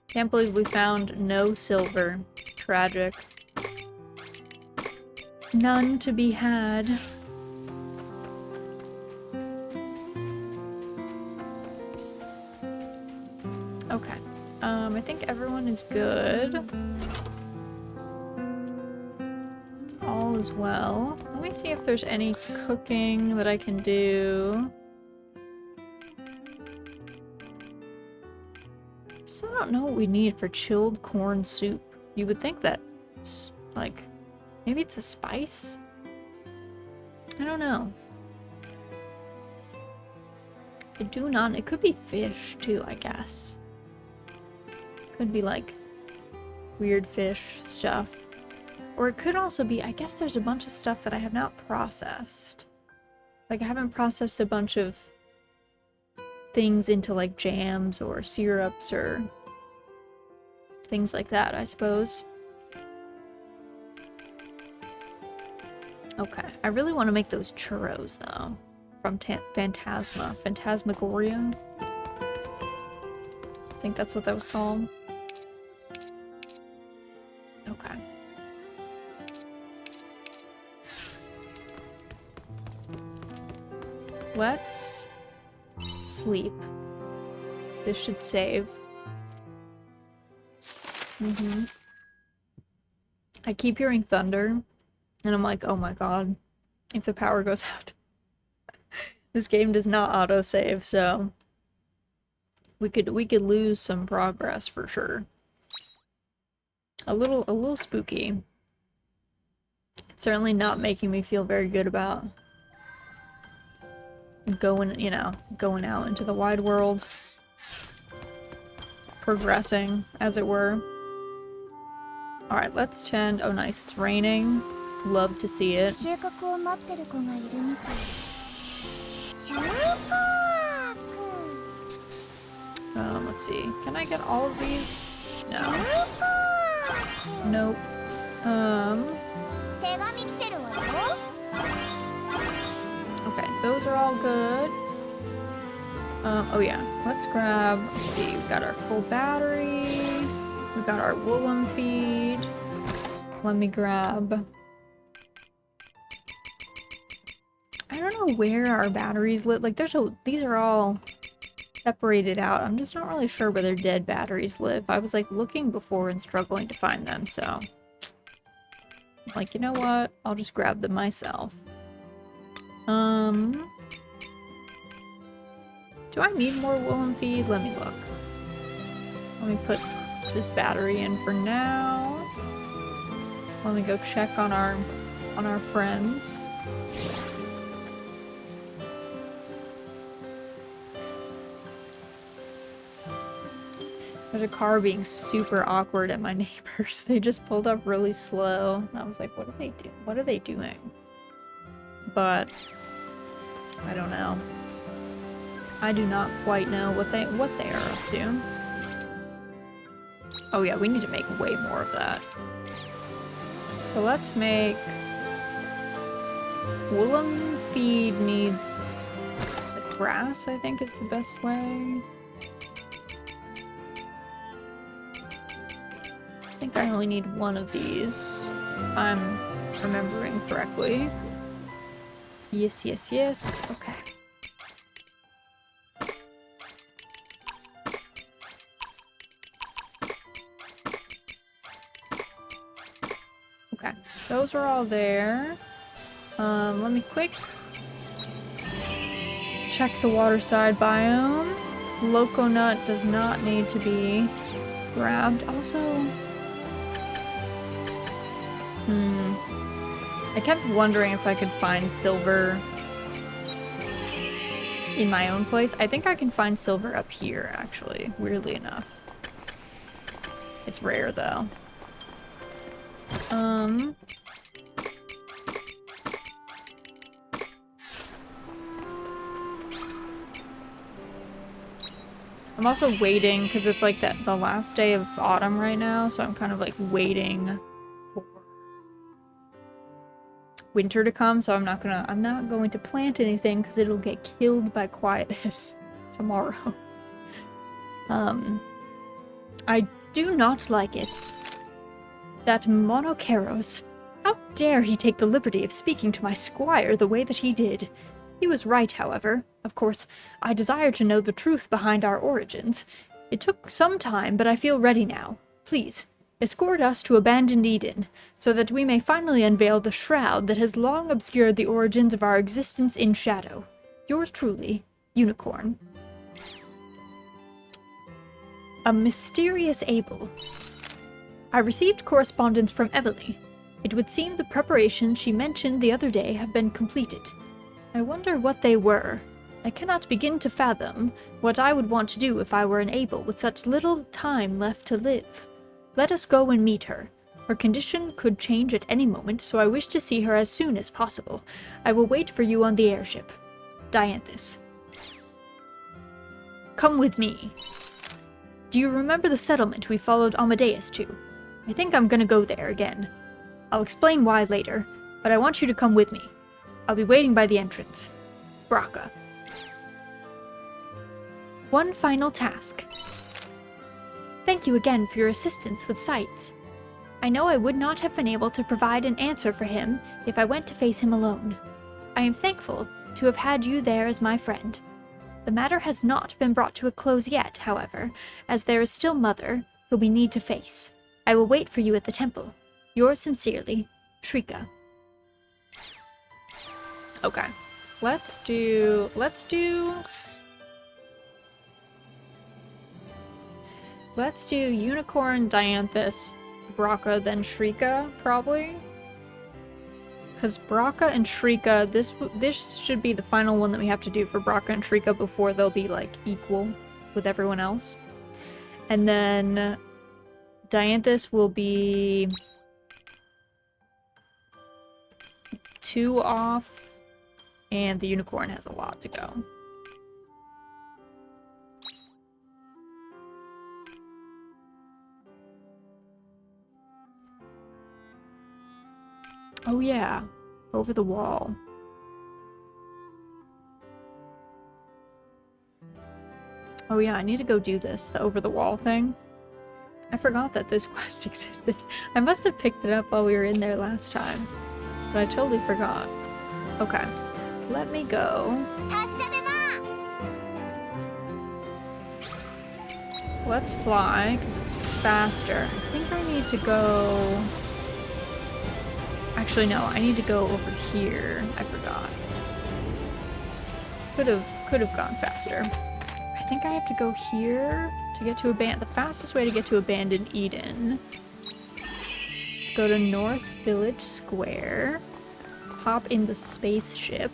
Can't believe we found no silver. Tragic. None to be had. Okay. I think everyone is good. All is well. Let me see if there's any cooking that I can do. So I don't know what we need for chilled corn soup. You would think that, like, maybe it's a spice? I don't know. I do not. It could be fish too, I guess. Could be like weird fish stuff. Or it could also be, I guess there's a bunch of stuff that I have not processed. Like I haven't processed a bunch of things into like jams or syrups or things like that, I suppose. Okay, I really want to make those churros though, from Phantasmagoria. I think that's what that was called. Okay. Let's sleep. This should save. I keep hearing thunder, and I'm like, oh my god, if the power goes out. This game does not autosave, so we could lose some progress for sure. A little spooky. It's certainly not making me feel very good about going, you know, going out into the wide world. Progressing, as it were. Alright, let's tend. Oh nice, it's raining. Love to see it. Let's see. Can I get all of these? No. Nope. Okay, those are all good. Oh yeah, let's grab, let's see, we got our full battery, we got our woolen feed. Let me grab, I don't know where our batteries live, like these are all separated out. I'm just not really sure where their dead batteries live. I was like looking before and struggling to find them, so like, you know what, I'll just grab them myself. Do I need more woolen feed? Let me look. Let me put this battery in for now. Let me go check on our friends. There's a car being super awkward at my neighbors. They just pulled up really slow. I was like, what do they do? What are they doing? But I don't know. I do not quite know what they are up to. Oh yeah, we need to make way more of that. So let's make woolen feed needs the grass, I think is the best way. I think I only need one of these, if I'm remembering correctly. Yes, yes, yes. Okay. Okay, those are all there. Let me quick check the waterside biome. Loco nut does not need to be grabbed. Also, I kept wondering if I could find silver in my own place. I think I can find silver up here, actually, weirdly enough. It's rare, though. I'm also waiting, because it's like the last day of autumn right now, so I'm kind of like waiting for winter to come, so I'm not going to plant anything because it'll get killed by quietness tomorrow. I do not like it. That Monokeros. How dare he take the liberty of speaking to my squire the way that he did? He was right, however. Of course, I desire to know the truth behind our origins. It took some time, but I feel ready now. Please, escort us to abandoned Eden, so that we may finally unveil the shroud that has long obscured the origins of our existence in shadow. Yours truly, Unicorn. A mysterious Abel. I received correspondence from Emily. It would seem the preparations she mentioned the other day have been completed. I wonder what they were. I cannot begin to fathom what I would want to do if I were an Abel with such little time left to live. Let us go and meet her. Her condition could change at any moment, so I wish to see her as soon as possible. I will wait for you on the airship. Dianthus. Come with me. Do you remember the settlement we followed Amadeus to? I think I'm gonna go there again. I'll explain why later, but I want you to come with me. I'll be waiting by the entrance. Braca. One final task. Thank you again for your assistance with sights. I know I would not have been able to provide an answer for him if I went to face him alone. I am thankful to have had you there as my friend. The matter has not been brought to a close yet, however, as there is still Mother, who we need to face. I will wait for you at the temple. Yours sincerely, Shrika. Okay. Let's do Unicorn, Dianthus, Braca, then Shrika, probably. Because Braca and Shrika, this should be the final one that we have to do for Braca and Shrika before they'll be, like, equal with everyone else. And then Dianthus will be 2 off, and the Unicorn has a lot to go. Oh yeah, over the wall. Oh yeah, I need to go do this, the over the wall thing. I forgot that this quest existed. I must have picked it up while we were in there last time, but I totally forgot. Okay, let me go. Let's fly, because it's faster. I think I need to go... Actually, no, I need to go over here. I forgot. Could have gone faster. I think I have to go here to get to the fastest way to get to Abandoned Eden. Let's go to North Village Square. Hop in the spaceship.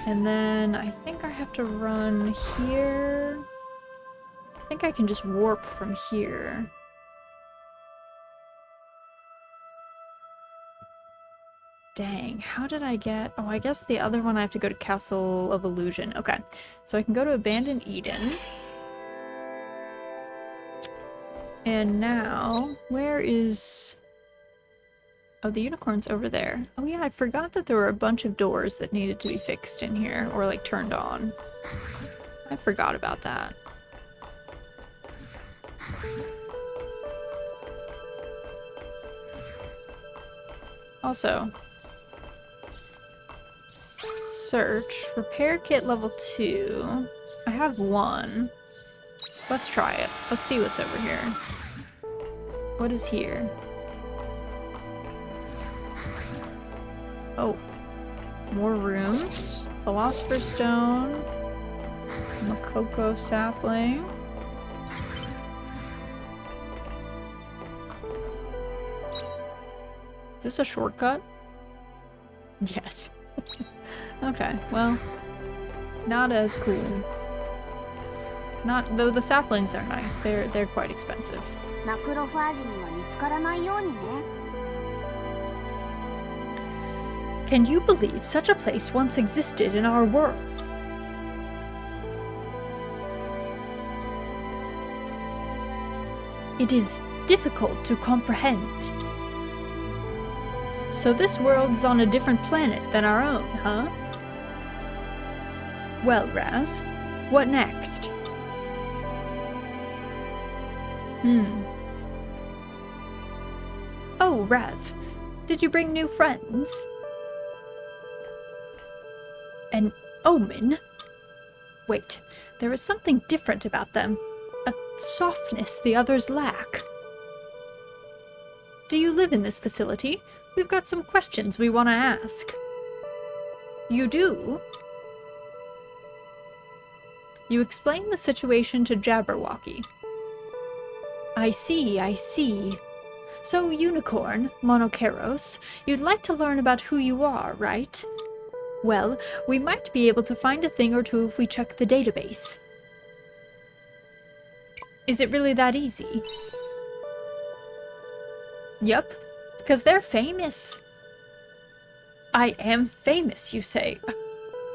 And then I think I have to run here. I think I can just warp from here. Dang, how did I get... Oh, I guess the other one I have to go to Castle of Illusion. Okay, so I can go to Abandoned Eden. And now, where is... Oh, the Unicorn's over there. Oh yeah, I forgot that there were a bunch of doors that needed to be fixed in here, or like turned on. I forgot about that. Also... Search. Repair kit level 2. I have 1. Let's try it. Let's see what's over here. What is here? Oh. More rooms. Philosopher's Stone. Makoko sapling. Is this a shortcut? Yes. Okay, well, not as cool. Not though the saplings are nice. They're quite expensive. Can you believe such a place once existed in our world? It is difficult to comprehend. So this world's on a different planet than our own, huh? Well, Raz, what next? Oh, Raz, did you bring new friends? An omen? Wait, there is something different about them. A softness the others lack. Do you live in this facility? We've got some questions we want to ask. You do? You explain the situation to Jabberwocky. I see, I see. So, Unicorn, Monokeros, you'd like to learn about who you are, right? Well, we might be able to find a thing or two if we check the database. Is it really that easy? Yep, because they're famous. I am famous, you say.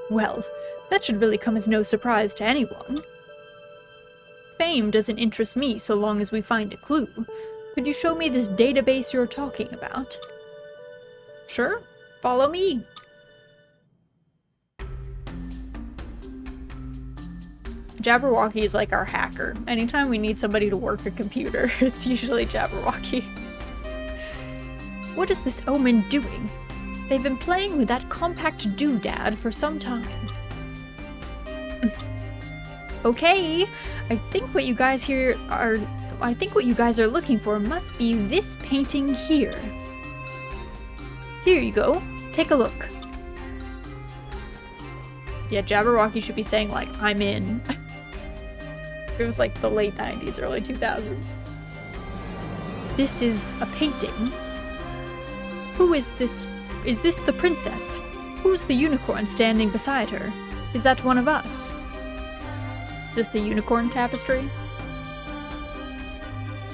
Well, that should really come as no surprise to anyone. Fame doesn't interest me so long as we find a clue. Could you show me this database you're talking about? Sure, follow me. Jabberwocky is like our hacker. Anytime we need somebody to work a computer, it's usually Jabberwocky. What is this omen doing? They've been playing with that compact doodad for some time. Okay, I think what you guys are looking for must be this painting here. Here you go. Take a look. Yeah, Jabberwocky should be saying, like, I'm in. It was like the late 90s, early 2000s. This is a painting. Who is this? Is this the princess? Who's the unicorn standing beside her? Is that one of us? Is this the unicorn tapestry?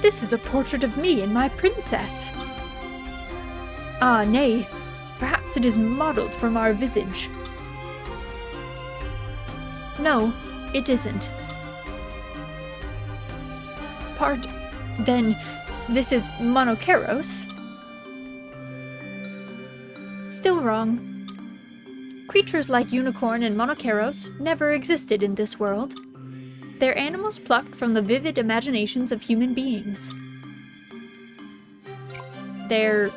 This is a portrait of me and my princess. Ah, nay. Perhaps it is modeled from our visage. No, it isn't. Then, this is Monoceros? Still wrong. Creatures like unicorn and Monoceros never existed in this world. They're animals plucked from the vivid imaginations of human beings. They're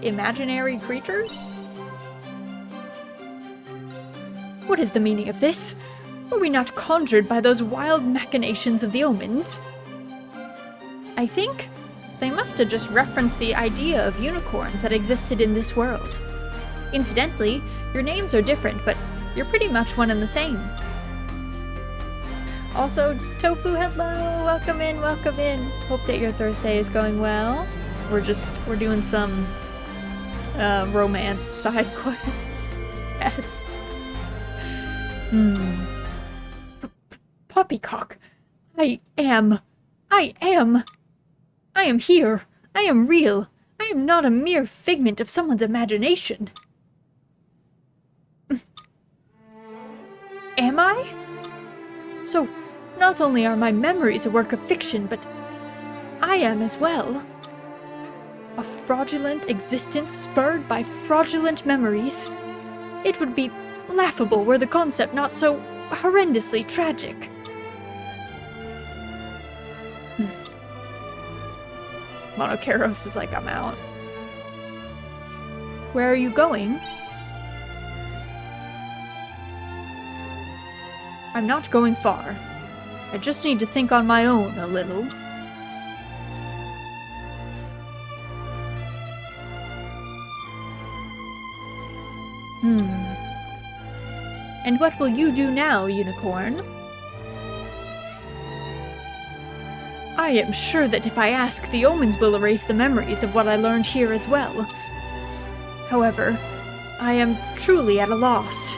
imaginary creatures? What is the meaning of this? Were we not conjured by those wild machinations of the omens? I think they must have just referenced the idea of unicorns that existed in this world. Incidentally, your names are different, but you're pretty much one and the same. Also, Tofu, hello! Welcome in, welcome in! Hope that your Thursday is going well. We're doing some romance side quests. Yes. Poppycock. I am here. I am real. I am not a mere figment of someone's imagination. Am I? So, not only are my memories a work of fiction, but I am as well. A fraudulent existence spurred by fraudulent memories. It would be laughable were the concept not so horrendously tragic. Monoceros is like, I'm out. Where are you going? I'm not going far. I just need to think on my own a little. And what will you do now, unicorn? I am sure that if I ask, the omens will erase the memories of what I learned here as well. However, I am truly at a loss.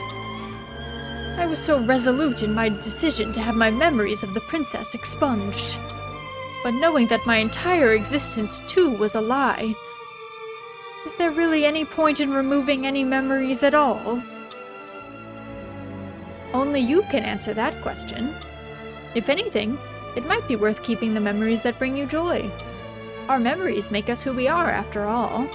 I was so resolute in my decision to have my memories of the princess expunged. But knowing that my entire existence too was a lie, is there really any point in removing any memories at all? Only you can answer that question. If anything, it might be worth keeping the memories that bring you joy. Our memories make us who we are, after all.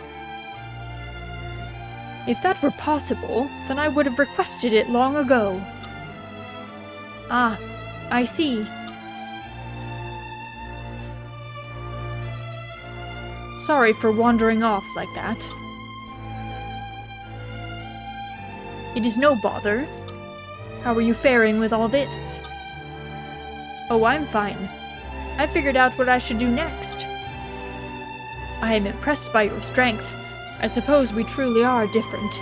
If that were possible, then I would have requested it long ago. Ah, I see. Sorry for wandering off like that. It is no bother. How are you faring with all this? Oh, I'm fine. I figured out what I should do next. I am impressed by your strength. I suppose we truly are different.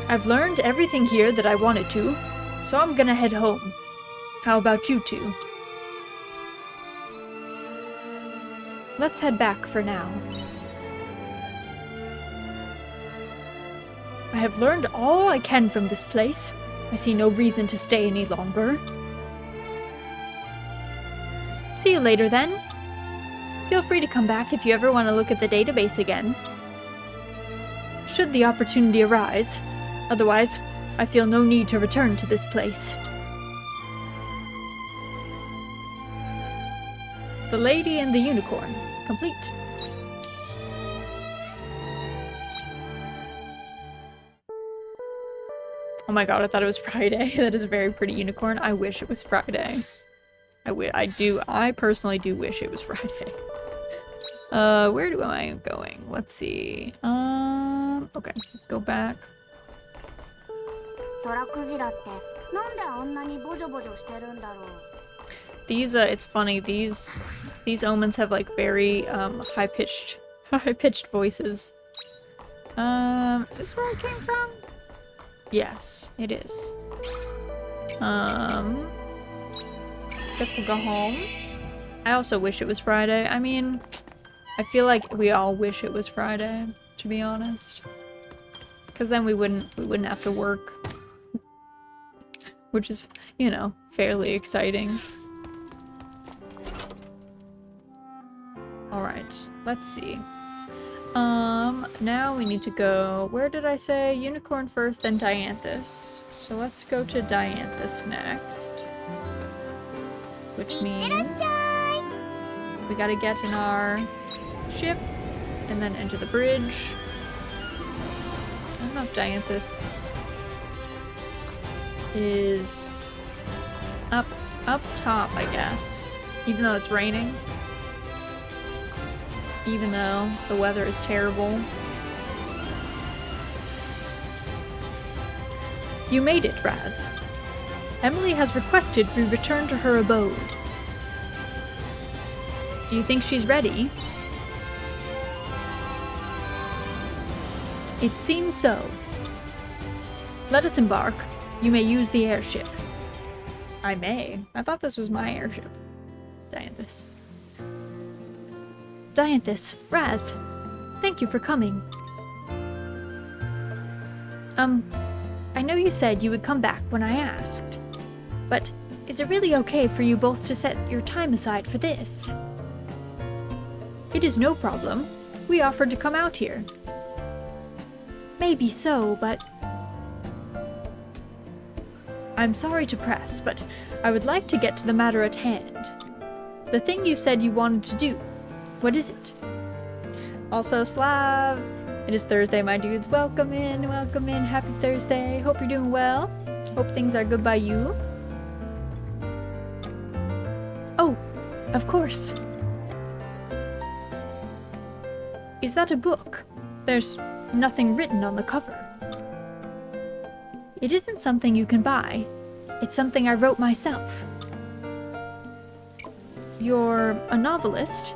I've learned everything here that I wanted to, so I'm gonna head home. How about you two? Let's head back for now. I have learned all I can from this place. I see no reason to stay any longer. See you later then. Feel free to come back if you ever want to look at the database again. should the opportunity arise. Otherwise, I feel no need to return to this place. The Lady and the Unicorn. Complete. Oh my god, I thought it was Friday. That is a very pretty unicorn. I wish it was Friday. I personally do wish it was Friday. Where am I going? Let's see. Okay, go back. These, it's funny, these omens have like very, high-pitched voices. Is this where I came from? Yes, it is. Guess we'll go home. I also wish it was Friday. I mean, I feel like we all wish it was Friday, to be honest. Because then we wouldn't have to work. Which is, you know, fairly exciting. Alright, let's see. Now we need to go... Where did I say? Unicorn first, then Dianthus. So let's go to Dianthus next. Which means... we gotta get in our ship, and then enter the bridge. I don't know if Dianthus is up top, I guess. Even though it's raining. Even though the weather is terrible. You made it, Raz. Emily has requested we return to her abode. Do you think she's ready? It seems so. Let us embark. You may use the airship. I may. I thought this was my airship. Dianthus. Dianthus, Raz, thank you for coming. I know you said you would come back when I asked, but is it really okay for you both to set your time aside for this? It is no problem. We offered to come out here. Maybe so, but... I'm sorry to press, but I would like to get to the matter at hand. The thing you said you wanted to do. What is it? Also, Slav. It is Thursday, my dudes. Welcome in, welcome in. Happy Thursday. Hope you're doing well. Hope things are good by you. Oh, of course. Is that a book? There's nothing written on the cover. It isn't something you can buy. It's something I wrote myself. You're a novelist?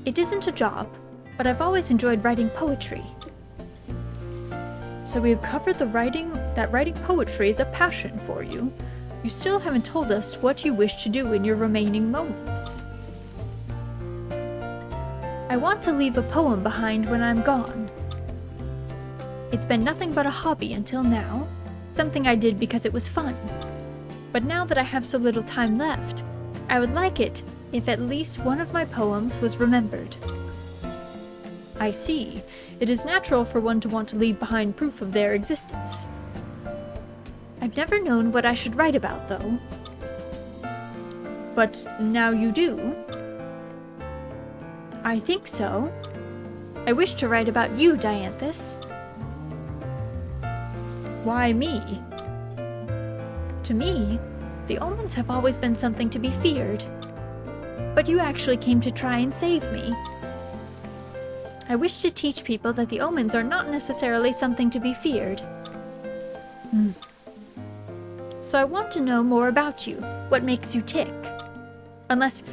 It isn't a job, but I've always enjoyed writing poetry. So we've covered that writing poetry is a passion for you. You still haven't told us what you wish to do in your remaining moments. I want to leave a poem behind when I'm gone. It's been nothing but a hobby until now, something I did because it was fun. But now that I have so little time left, I would like it if at least one of my poems was remembered. I see. It is natural for one to want to leave behind proof of their existence. I've never known what I should write about, though. But now you do? I think so. I wish to write about you, Dianthus. Why me? To me, the omens have always been something to be feared. But you actually came to try and save me. I wish to teach people that the omens are not necessarily something to be feared. So I want to know more about you. What makes you tick? Unless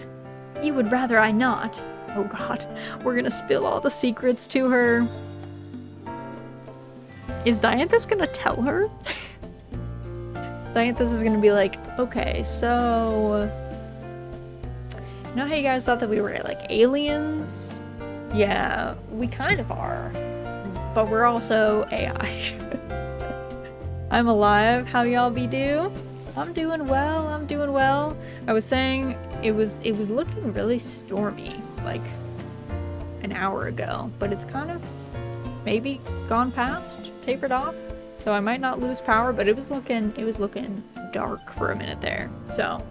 you would rather I not. Oh god, we're gonna spill all the secrets to her. Is Dianthus gonna tell her? Dianthus is gonna be like, okay, so... You know how you guys thought that we were like aliens? Yeah, we kind of are. But we're also AI. I'm alive, how y'all be do? I'm doing well, I'm doing well. I was saying it was looking really stormy, like, an hour ago, but it's kind of maybe gone past, tapered off. So I might not lose power, but it was looking dark for a minute there. So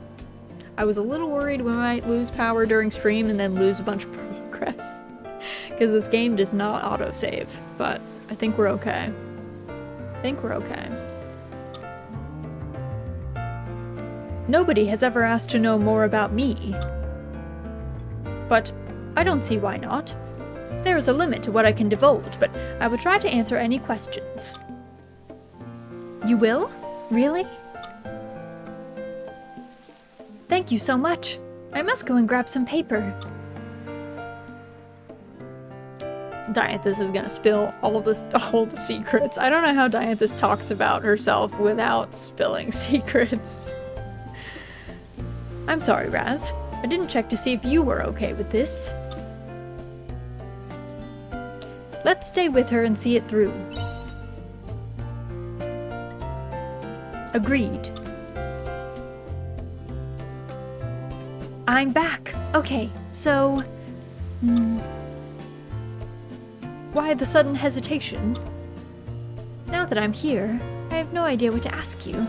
I was a little worried we might lose power during stream and then lose a bunch of progress. Because this game does not autosave, but I think we're okay. I think we're okay. Nobody has ever asked to know more about me. But I don't see why not. There is a limit to what I can divulge, but I will try to answer any questions. You will? Really? Thank you so much. I must go and grab some paper. Dianthus is gonna spill all the secrets. I don't know how Dianthus talks about herself without spilling secrets. I'm sorry, Raz. I didn't check to see if you were okay with this. Let's stay with her and see it through. Agreed. I'm back. Okay, so... Why the sudden hesitation? Now that I'm here, I have no idea what to ask you.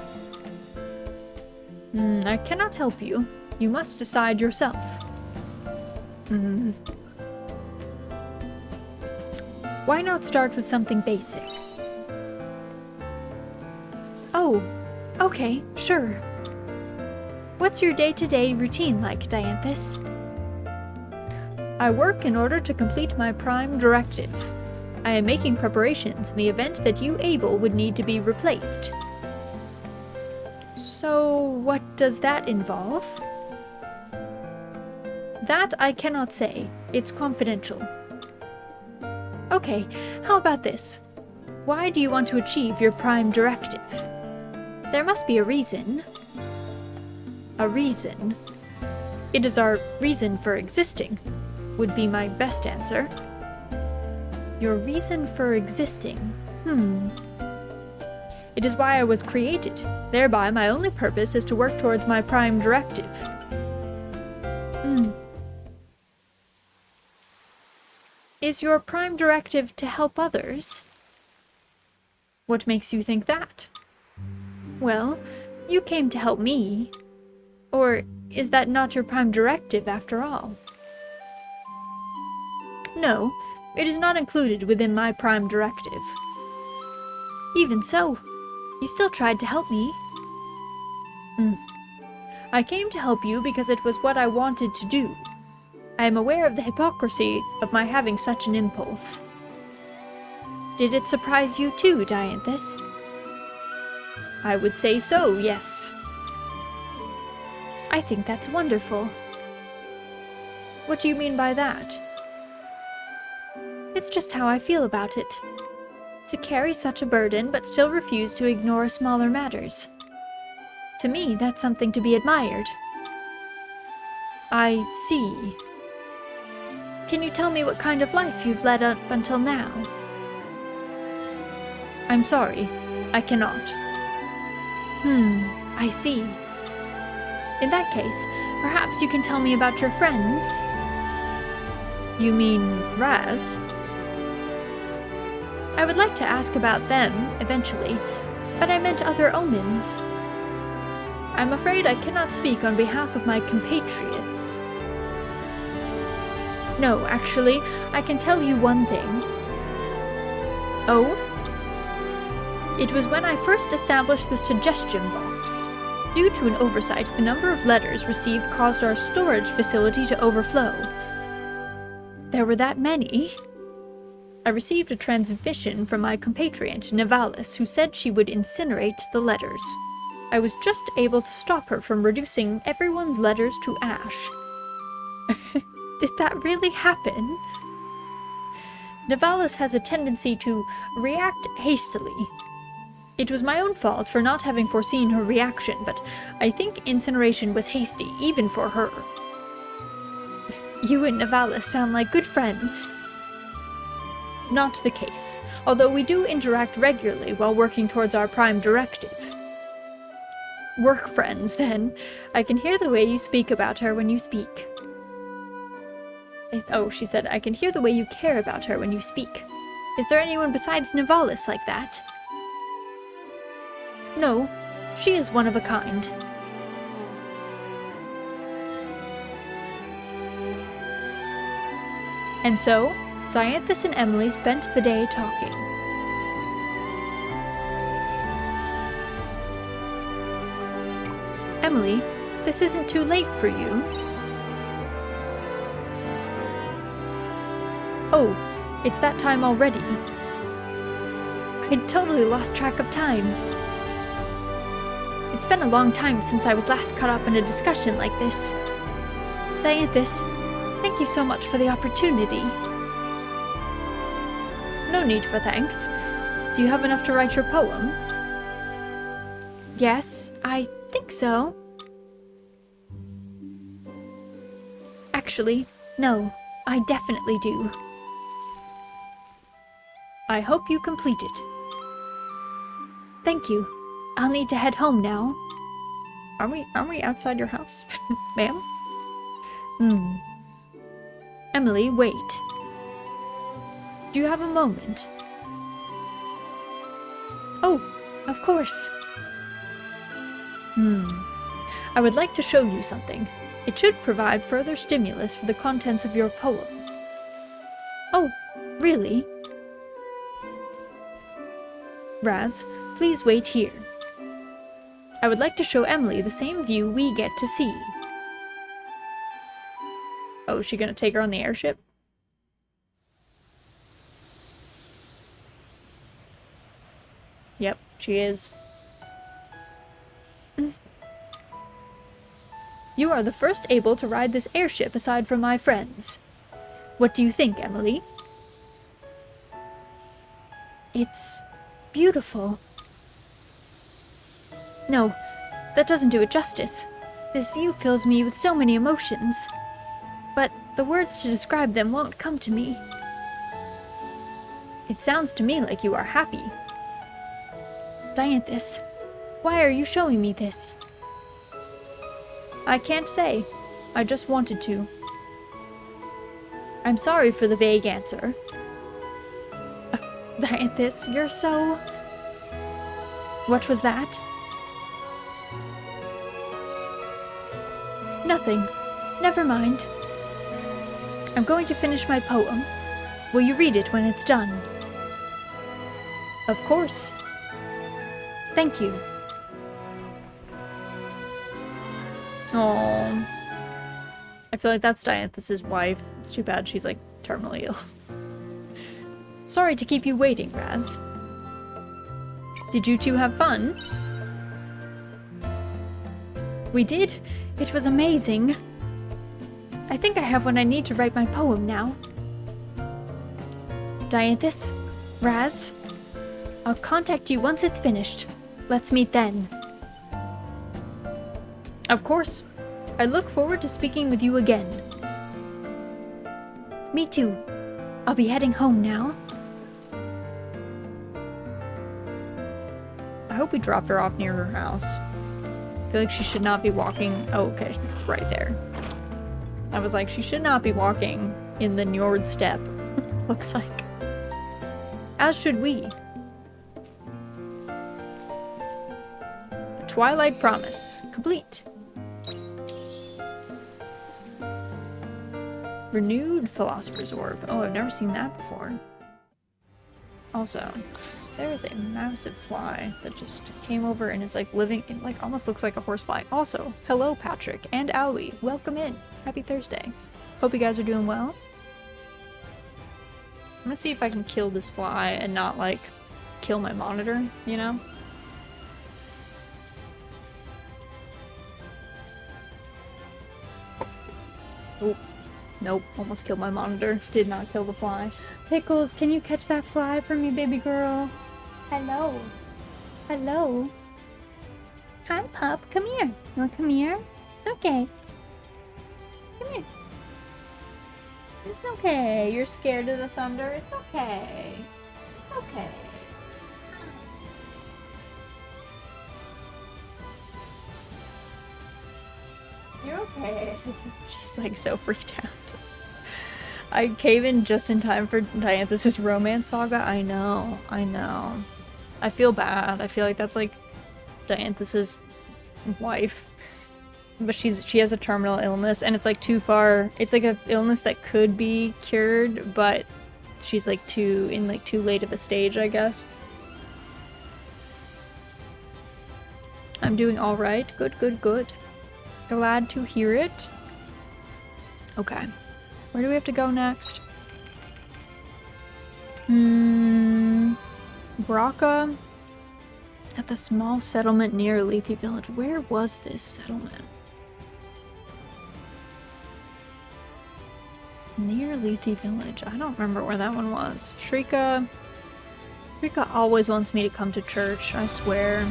I cannot help you. You must decide yourself. Why not start with something basic? Oh, okay, sure. What's your day-to-day routine like, Dianthus? I work in order to complete my prime directive. I am making preparations in the event that you, Abel, would need to be replaced. So, what does that involve? That I cannot say. It's confidential. Okay, how about this? Why do you want to achieve your prime directive? There must be a reason. A reason? It is our reason for existing, would be my best answer. Your reason for existing? It is why I was created. Thereby, my only purpose is to work towards my prime directive. Is your prime directive to help others? What makes you think that? Well, you came to help me. Or is that not your prime directive after all? No, it is not included within my prime directive. Even so, you still tried to help me. I came to help you because it was what I wanted to do. I am aware of the hypocrisy of my having such an impulse. Did it surprise you too, Dianthus? I would say so, yes. I think that's wonderful. What do you mean by that? It's just how I feel about it. To carry such a burden but still refuse to ignore smaller matters. To me, that's something to be admired. I see. Can you tell me what kind of life you've led up until now? I'm sorry, I cannot. I see. In that case, perhaps you can tell me about your friends? You mean Raz? I would like to ask about them, eventually, but I meant other omens. I'm afraid I cannot speak on behalf of my compatriots. No, actually, I can tell you one thing. Oh? It was when I first established the suggestion box. Due to an oversight, the number of letters received caused our storage facility to overflow. There were that many? I received a transmission from my compatriot, Nivalis, who said she would incinerate the letters. I was just able to stop her from reducing everyone's letters to ash. Did that really happen? Nivalis has a tendency to react hastily. It was my own fault for not having foreseen her reaction, but I think incineration was hasty, even for her. You and Nivalis sound like good friends. Not the case, although we do interact regularly while working towards our prime directive. Work friends, then. I can hear the way you speak about her when you speak. Oh, she said, I can hear the way you care about her when you speak. Is there anyone besides Nivalis like that? No, she is one of a kind. And so, Dianthus and Emily spent the day talking. Emily, this isn't too late for you. Oh, it's that time already. I'd totally lost track of time. It's been a long time since I was last caught up in a discussion like this. Dianthus, thank you so much for the opportunity. No need for thanks. Do you have enough to write your poem? Yes, I think so. Actually, no, I definitely do. I hope you complete it. Thank you. I'll need to head home now. Aren't we outside your house? Ma'am? Emily, wait. Do you have a moment? Oh, of course. I would like to show you something. It should provide further stimulus for the contents of your poem. Oh, really? Raz, please wait here. I would like to show Emily the same view we get to see. Oh, is she gonna take her on the airship? Yep, she is. You are the first able to ride this airship aside from my friends. What do you think, Emily? It's beautiful. No, that doesn't do it justice. This view fills me with so many emotions. But the words to describe them won't come to me. It sounds to me like you are happy. Dianthus, why are you showing me this? I can't say. I just wanted to. I'm sorry for the vague answer. Dianthus, you're so... What was that? Nothing. Never mind. I'm going to finish my poem. Will you read it when it's done? Of course. Thank you. Aww. I feel like that's Dianthus' wife. It's too bad she's like terminally ill. Sorry to keep you waiting, Raz. Did you two have fun? We did. It was amazing. I think I have what I need to write my poem now. Dianthus, Raz, I'll contact you once it's finished. Let's meet then. Of course. I look forward to speaking with you again. Me too. I'll be heading home now. I hope we dropped her off near her house. I feel like she should not be walking... Oh, okay, it's right there. I was like, she should not be walking in the Njord steppe. Looks like. As should we. Twilight Promise. Complete. Renewed Philosopher's Orb. Oh, I've never seen that before. Also, there is a massive fly that just came over and is like living, it like almost looks like a horsefly. Also, hello Patrick and Owlie. Welcome in. Happy Thursday. Hope you guys are doing well. I'm gonna see if I can kill this fly and not like kill my monitor, you know? Oh, nope, almost killed my monitor. Did not kill the fly. Pickles, can you catch that fly for me, baby girl? Hello. Hello. Hi, pup. Come here. You wanna come here? It's okay. Come here. It's okay. You're scared of the thunder. It's okay. It's okay. You're okay. She's like so freaked out. I came in just in time for Dianthus's romance saga. I know, I know. I feel bad. I feel like that's like Dianthus's wife. But she has a terminal illness and it's like too far. It's like a illness that could be cured, but she's like too late of a stage, I guess. I'm doing all right. Good, good, good. Glad to hear it. Okay. Where do we have to go next? Braca. At the small settlement near Lethe village. Where was this settlement? Near Lethe village. I don't remember where that one was. Shrika always wants me to come to church, I swear.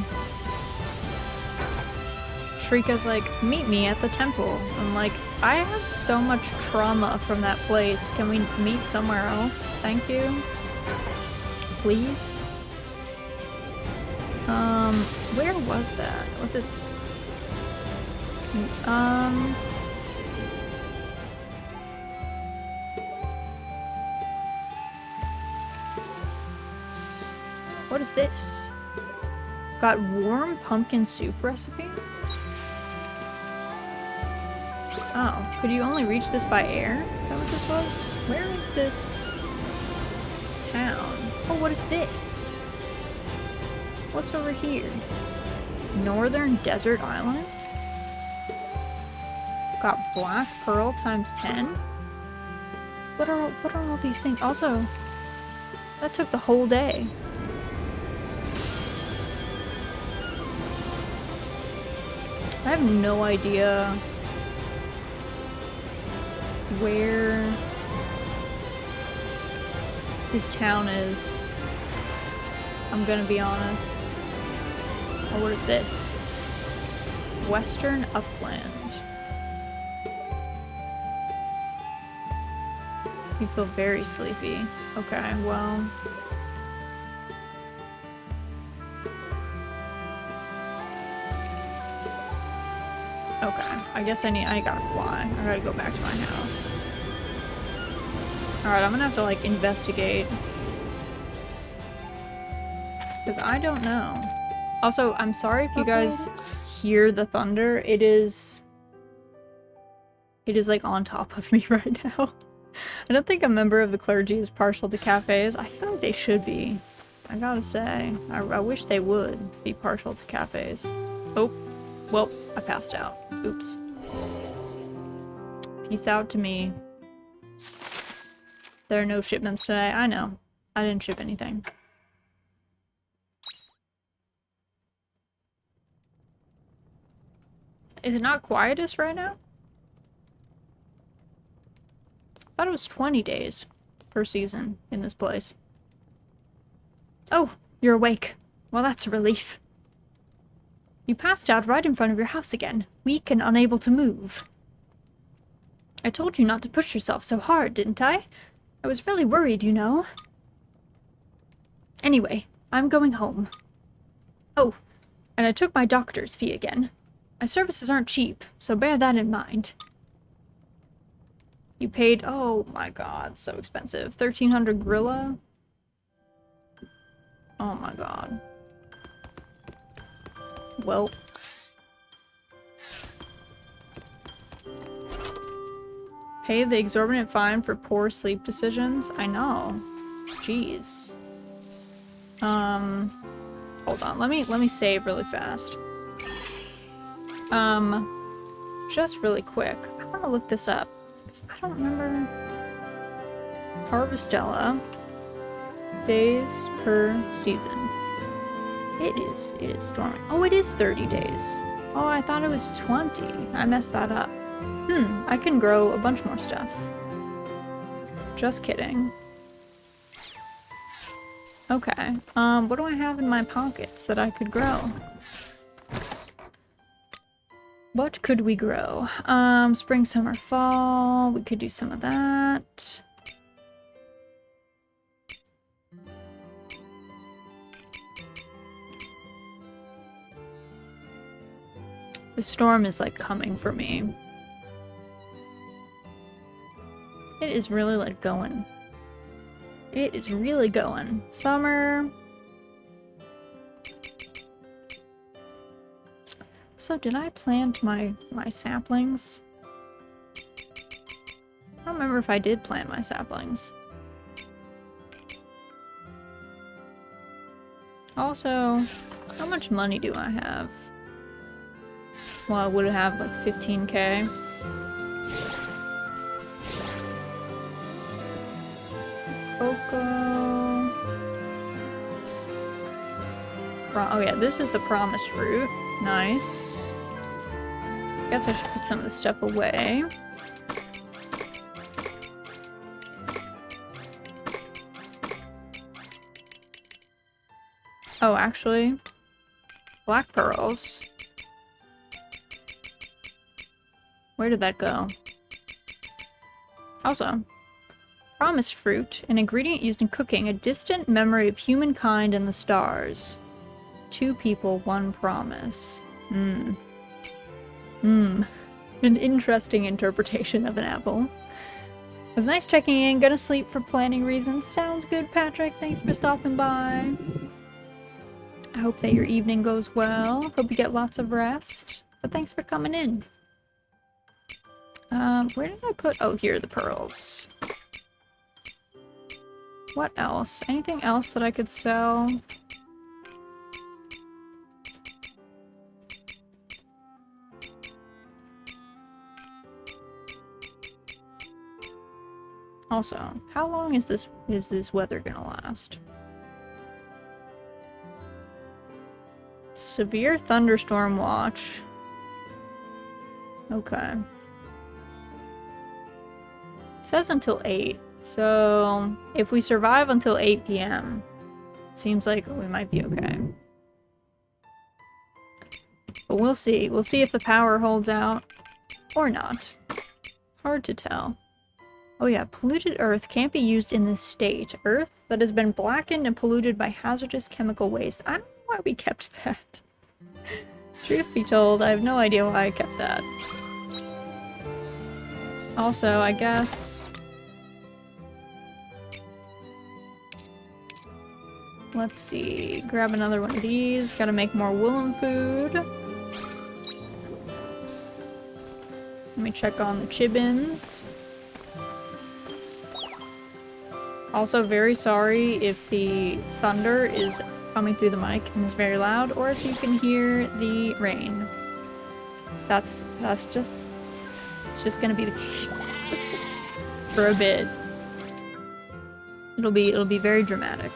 Shrika's like, meet me at the temple. I'm like, I have so much trauma from that place. Can we meet somewhere else? Thank you. Please? Where was that? Was it... What is this? Got warm pumpkin soup recipe? Oh, could you only reach this by air? Is that what this was? Where is this town? Oh, what is this? What's over here? Northern Desert Island? Got black pearl times 10? What are all these things? Also, that took the whole day. I have no idea where this town is. I'm gonna be honest. Oh, what is this? Western Upland. You feel very sleepy. Okay, well... Okay, I guess I gotta fly. I gotta go back to my house. Alright, I'm gonna have to, like, investigate. Because I don't know. Also, I'm sorry if you guys hear the thunder. It is, like, on top of me right now. I don't think a member of the clergy is partial to cafes. I feel like they should be. I gotta say. I wish they would be partial to cafes. Oh. Well, I passed out. Oops. Peace out to me. There are no shipments today. I know. I didn't ship anything. Is it not quietest right now? I thought it was 20 days per season in this place. Oh, you're awake. Well, that's a relief. You passed out right in front of your house again, weak and unable to move. I told you not to push yourself so hard, didn't I? I was really worried, you know. Anyway, I'm going home. Oh, and I took my doctor's fee again. My services aren't cheap, so bear that in mind. You paid, oh my god, so expensive. 1,300 gorilla? Oh my god. Well. Pay the exorbitant fine for poor sleep decisions? I know. Jeez. Hold on, let me save really fast. Just really quick. I wanna look this up. Because I don't remember. HARVESTELLA. Days per season. It is storming. Oh, it is 30 days. Oh, I thought it was 20. I messed that up. I can grow a bunch more stuff. Just kidding. Okay, what do I have in my pockets that I could grow? What could we grow? Spring, summer, fall. We could do some of that. The storm is like coming for me. It is really like going. It is really going. Summer. So did I plant my saplings? I don't remember if I did plant my saplings. Also, how much money do I have? Well, I would have like 15k. Cocoa. Oh yeah, this is the promised fruit. Nice. Guess I should put some of this stuff away. Oh, actually, black pearls. Where did that go? Also, promised fruit, an ingredient used in cooking, a distant memory of humankind and the stars. 2 people, 1 promise. An interesting interpretation of an apple. It was nice checking in. Gonna sleep for planning reasons. Sounds good, Patrick. Thanks for stopping by. I hope that your evening goes well. Hope you get lots of rest. But thanks for coming in. Where did I put... Oh, here are the pearls. What else? Anything else that I could sell? Also, how long is this weather gonna last? Severe thunderstorm watch. Okay. It says until 8, so if we survive until 8 p.m., it seems like we might be okay. But we'll see. We'll see if the power holds out or not. Hard to tell. Oh yeah, polluted earth can't be used in this state. Earth that has been blackened and polluted by hazardous chemical waste. I don't know why we kept that. Truth be told, I have no idea why I kept that. Also, I guess... Let's see. Grab another one of these. Gotta make more woolen food. Let me check on the chibbins. Also, very sorry if the thunder is coming through the mic and is very loud, or if you can hear the rain. That's just... It's just gonna be the case. For a bit. It'll be very dramatic.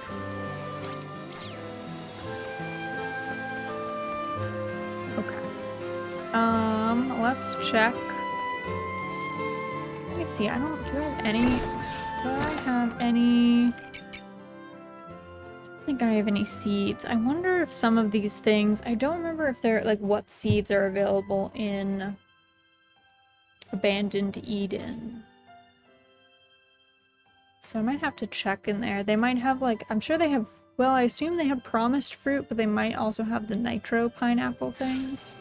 Let's check. Let me see, do I have any... Do I have any... I don't think I have any seeds. I wonder if some of these things... I don't remember if they're, like, what seeds are available in Abandoned Eden. So I might have to check in there. They might have, like... I'm sure they have... Well, I assume they have promised fruit, but they might also have the nitro pineapple things.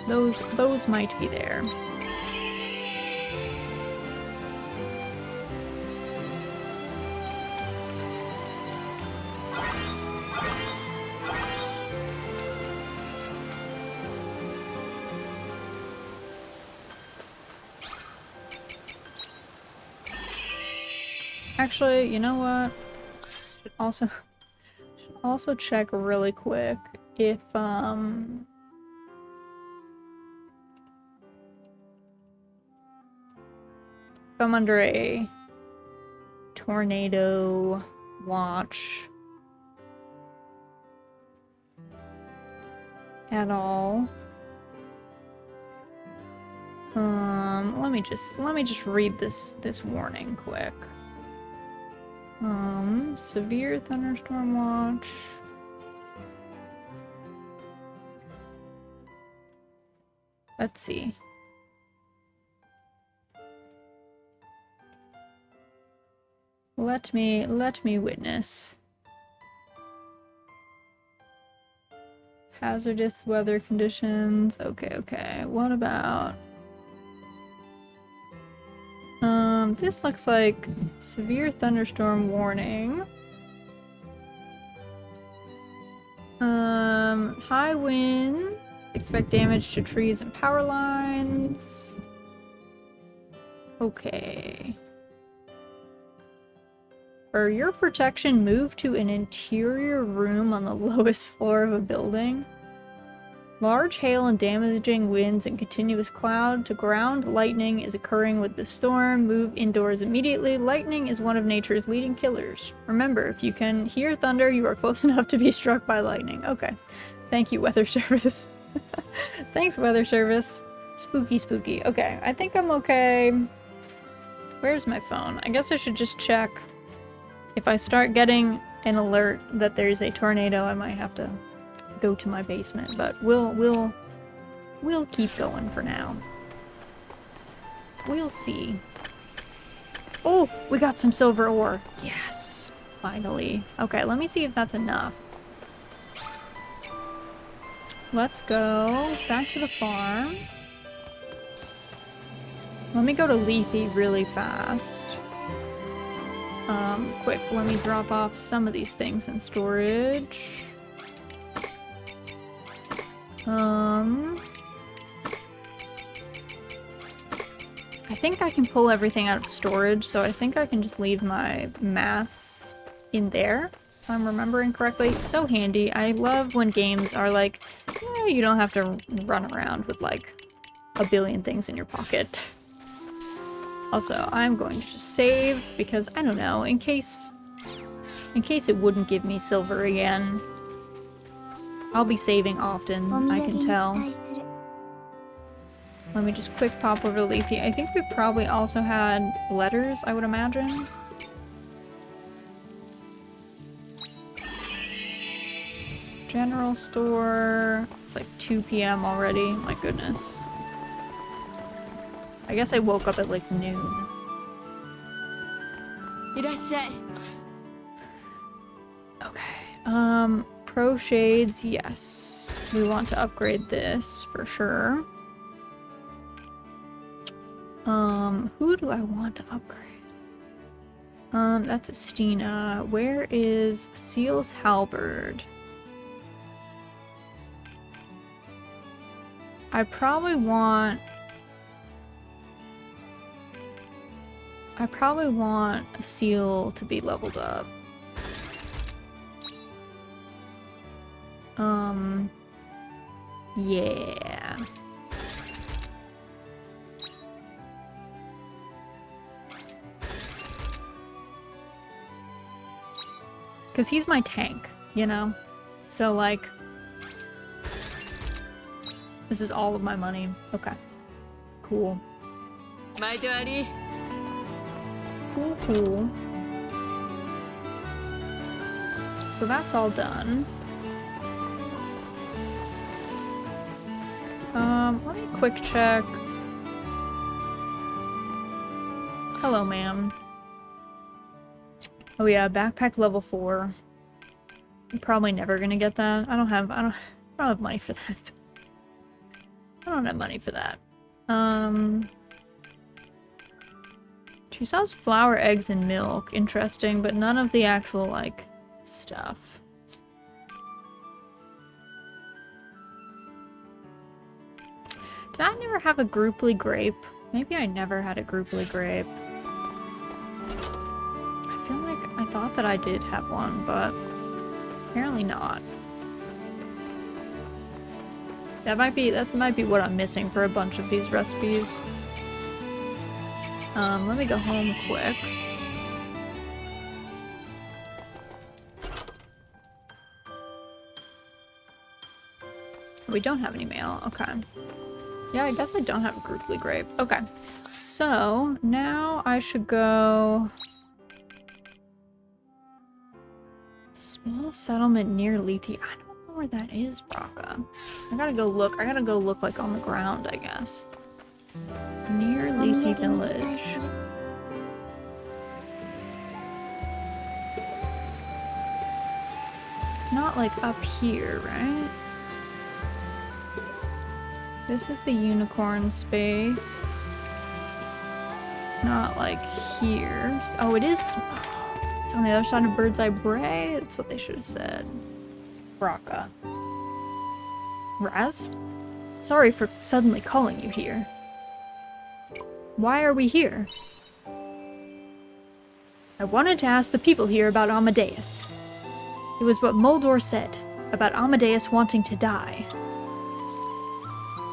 Those might be there. Actually, you know what? Should also check really quick if I'm under a tornado watch at all. Let me just read this warning quick. Severe thunderstorm watch. Let's see. Let me witness. Hazardous weather conditions. Okay. What about... This looks like severe thunderstorm warning. High wind. Expect damage to trees and power lines. Okay. For your protection, move to an interior room on the lowest floor of a building. Large hail and damaging winds and continuous cloud to ground lightning is occurring with the storm. Move indoors immediately. Lightning is one of nature's leading killers. Remember, if you can hear thunder, you are close enough to be struck by lightning. Okay. Thank you, Weather Service. Thanks, Weather Service. Spooky, spooky. Okay, I think I'm okay. Where's my phone? I guess I should just check. If I start getting an alert that there's a tornado, I might have to go to my basement, but we'll keep going for now. We'll see. Oh, we got some silver ore. Yes, finally. Okay, let me see if that's enough. Let's go back to the farm. Let me go to Lethe really fast. Quick, let me drop off some of these things in storage. I think I can pull everything out of storage, so I think I can just leave my maths in there, if I'm remembering correctly. So handy. I love when games are like, yeah, you don't have to run around with like a billion things in your pocket. Also, I'm going to just save because I don't know, in case it wouldn't give me silver again. I'll be saving often, I can tell. Let me just quick pop over to Lethe. I think we probably also had letters, I would imagine. General store. It's like 2 p.m. already. My goodness. I guess I woke up at like noon. Okay. Pro shades, yes. We want to upgrade this for sure. Who do I want to upgrade? That's Estina. Where is Seal's halberd? I probably want a seal to be leveled up. Yeah. Because he's my tank, you know? So, like, this is all of my money. Okay. Cool. Cool, cool. So that's all done. Let me quick check. Hello, ma'am. Oh yeah, backpack level 4. I'm probably never gonna get that. I don't have money for that. I don't have money for that. She sells flour, eggs, and milk. Interesting, but none of the actual, like, stuff. Did I never have a grouply grape? Maybe I never had a grouply grape. I feel like I thought that I did have one, but apparently not. That might be what I'm missing for a bunch of these recipes. Let me go home quick. We don't have any mail. Okay. Yeah, I guess I don't have a grouply grape. Okay. So, now I should go... Small settlement near Lethe. I don't know where that is, Braca. I gotta go look like on the ground, I guess. Near Lethe Village. It's not like up here, right? This is the unicorn space. It's It's not like here. Oh, it is. It's on the other side of Bird's Eye Bray. That's what they should have said. Braca. Raz? Sorry for suddenly calling you here. Why are we here? I wanted to ask the people here about Amadeus. It was what Moldor said, about Amadeus wanting to die.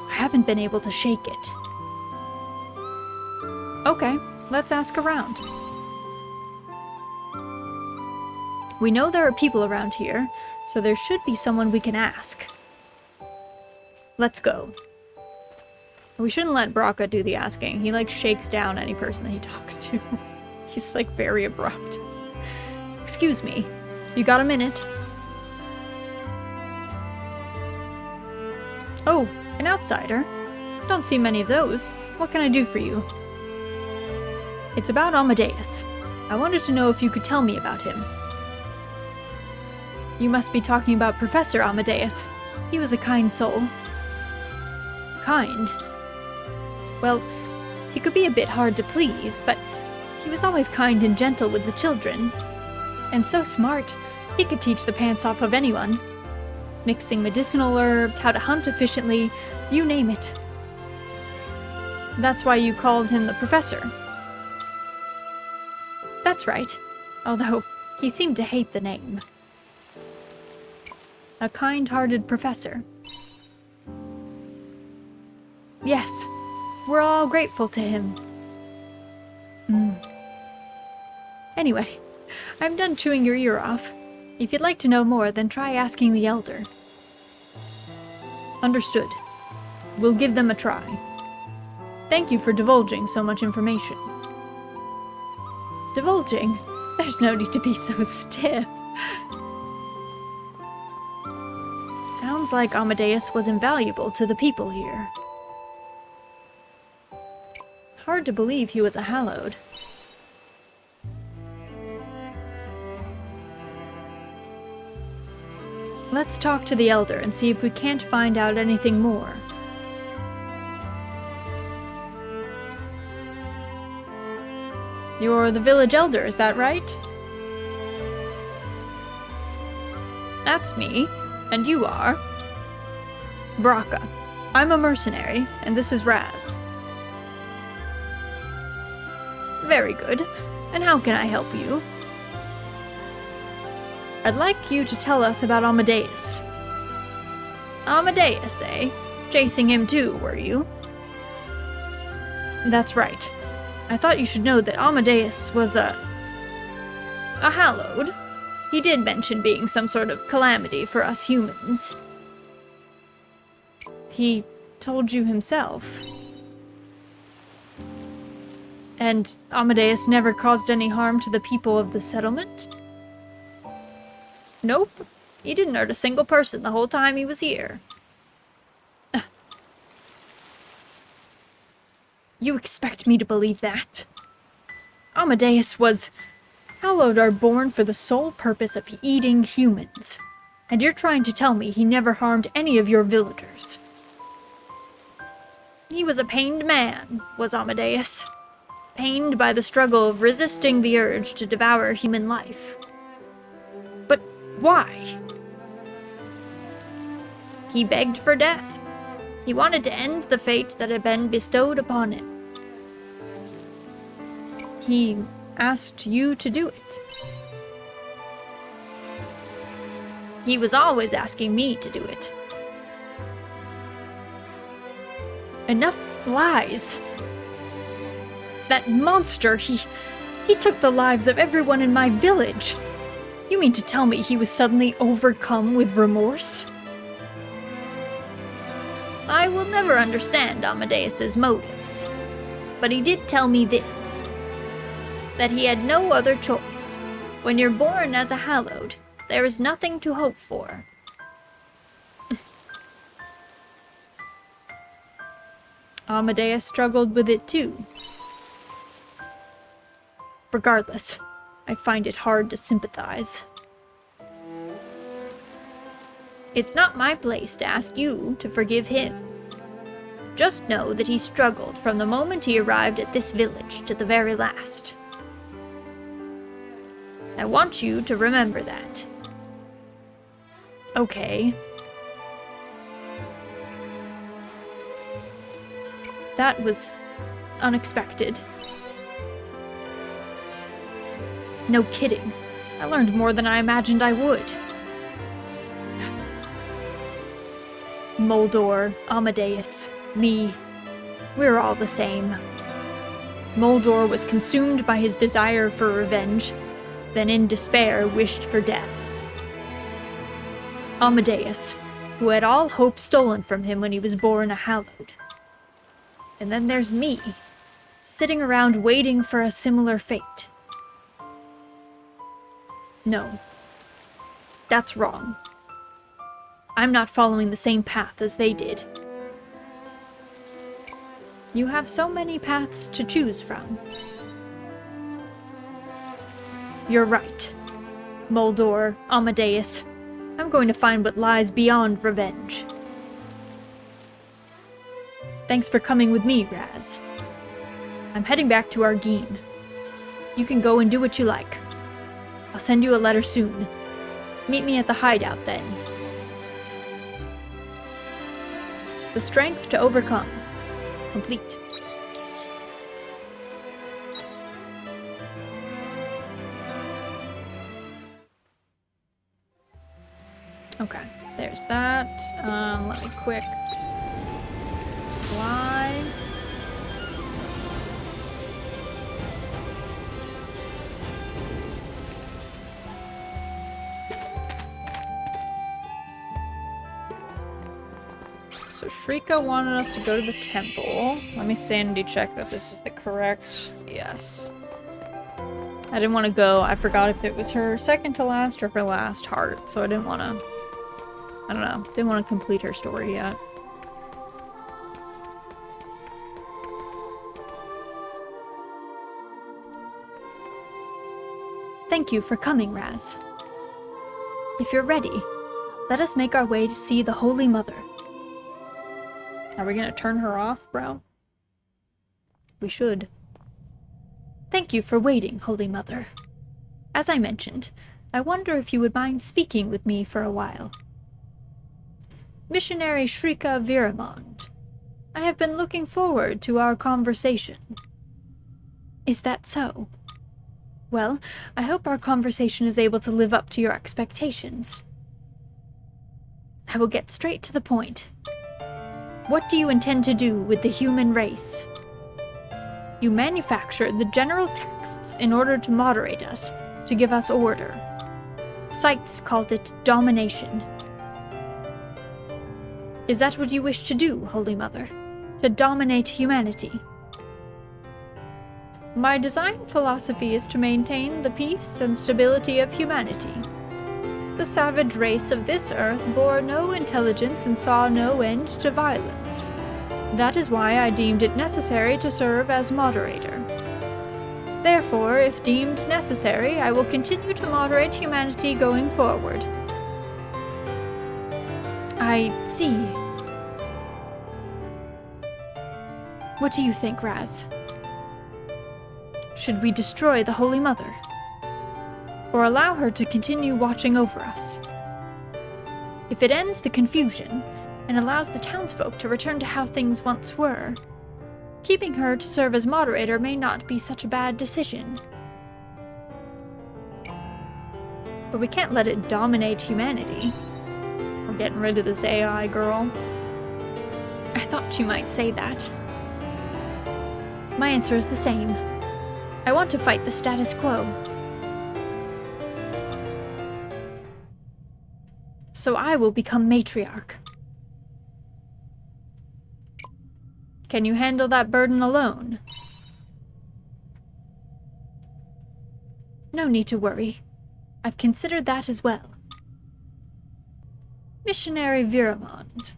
I haven't been able to shake it. Okay, let's ask around. We know there are people around here, so there should be someone we can ask. Let's go. We shouldn't let Braca do the asking. He, like, shakes down any person that he talks to. He's, like, very abrupt. Excuse me. You got a minute? Oh, an outsider? Don't see many of those. What can I do for you? It's about Amadeus. I wanted to know if you could tell me about him. You must be talking about Professor Amadeus. He was a kind soul. Kind? Well, he could be a bit hard to please, but he was always kind and gentle with the children. And so smart, he could teach the pants off of anyone. Mixing medicinal herbs, how to hunt efficiently, you name it. That's why you called him the Professor. That's right, although he seemed to hate the name. A kind-hearted professor. Yes, we're all grateful to him. Anyway, I'm done chewing your ear off. If you'd like to know more, then try asking the Elder. Understood. We'll give them a try. Thank you for divulging so much information. Divulging? There's no need to be so stiff. Sounds like Amadeus was invaluable to the people here. Hard to believe he was a hallowed. Let's talk to the Elder and see if we can't find out anything more. You're the village elder, is that right? That's me. And you are? Braca. I'm a mercenary, and this is Raz. Very good. And how can I help you? I'd like you to tell us about Amadeus. Amadeus, eh? Chasing him too, were you? That's right. I thought you should know that Amadeus was a hallowed. He did mention being some sort of calamity for us humans. He told you himself. And Amadeus never caused any harm to the people of the settlement? Nope. He didn't hurt a single person the whole time he was here. You expect me to believe that? Amadeus was... Hallowed are born for the sole purpose of eating humans. And you're trying to tell me he never harmed any of your villagers. He was a pained man, was Amadeus. Pained by the struggle of resisting the urge to devour human life. But why? He begged for death. He wanted to end the fate that had been bestowed upon him. He asked you to do it. He was always asking me to do it. Enough lies. That monster, he took the lives of everyone in my village. You mean to tell me he was suddenly overcome with remorse? I will never understand Amadeus's motives, but he did tell me this. That he had no other choice. When you're born as a hallowed, there is nothing to hope for. Amadeus struggled with it too. Regardless, I find it hard to sympathize. It's not my place to ask you to forgive him. Just know that he struggled from the moment he arrived at this village to the very last. I want you to remember that. Okay. That was unexpected. No kidding. I learned more than I imagined I would. Moldor, Amadeus, me, we're all the same. Moldor was consumed by his desire for revenge, then in despair wished for death. Amadeus, who had all hope stolen from him when he was born a hallowed. And then there's me, sitting around waiting for a similar fate. No, that's wrong. I'm not following the same path as they did. You have so many paths to choose from. You're right. Moldor, Amadeus, I'm going to find what lies beyond revenge. Thanks for coming with me, Raz. I'm heading back to Argene. You can go and do what you like. I'll send you a letter soon. Meet me at the hideout then. The strength to overcome. Complete. Okay, there's that. Let me quick fly. So Shrika wanted us to go to the temple. Let me sanity check that this is the correct. Yes. I didn't want to go. I forgot if it was her second to last or her last heart, so I didn't want to. I don't know. Didn't want to complete her story yet. Thank you for coming, Raz. If you're ready, let us make our way to see the Holy Mother. Are we gonna turn her off, bro? We should. Thank you for waiting, Holy Mother. As I mentioned, I wonder if you would mind speaking with me for a while. Missionary Shrika Viramond, I have been looking forward to our conversation. Is that so? Well, I hope our conversation is able to live up to your expectations. I will get straight to the point. What do you intend to do with the human race? You manufactured the general texts in order to moderate us, to give us order. Sites called it domination. Is that what you wish to do, Holy Mother? To dominate humanity? My design philosophy is to maintain the peace and stability of humanity. The savage race of this earth bore no intelligence and saw no end to violence. That is why I deemed it necessary to serve as moderator. Therefore, if deemed necessary, I will continue to moderate humanity going forward. I see. What do you think, Raz? Should we destroy the Holy Mother? Or allow her to continue watching over us? If it ends the confusion, and allows the townsfolk to return to how things once were, keeping her to serve as moderator may not be such a bad decision. But we can't let it dominate humanity. We're getting rid of this AI girl. I thought you might say that. My answer is the same. I want to fight the status quo. So I will become matriarch. Can you handle that burden alone? No need to worry. I've considered that as well. Missionary Viramond.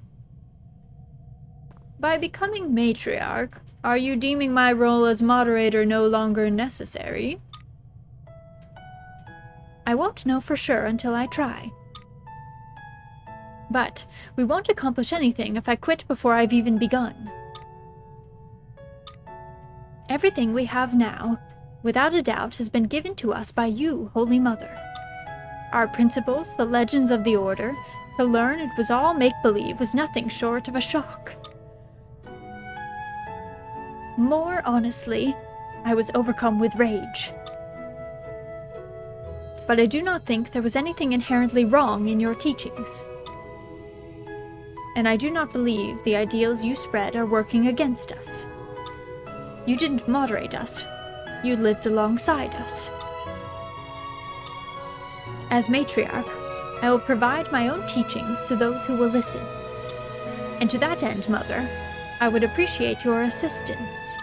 By becoming matriarch, are you deeming my role as moderator no longer necessary? I won't know for sure until I try. But we won't accomplish anything if I quit before I've even begun. Everything we have now, without a doubt, has been given to us by you, Holy Mother. Our principles, the legends of the Order, to learn it was all make-believe was nothing short of a shock. More honestly, I was overcome with rage. But I do not think there was anything inherently wrong in your teachings. And I do not believe the ideals you spread are working against us. You didn't moderate us. You lived alongside us. As matriarch, I will provide my own teachings to those who will listen. And to that end, Mother, I would appreciate your assistance.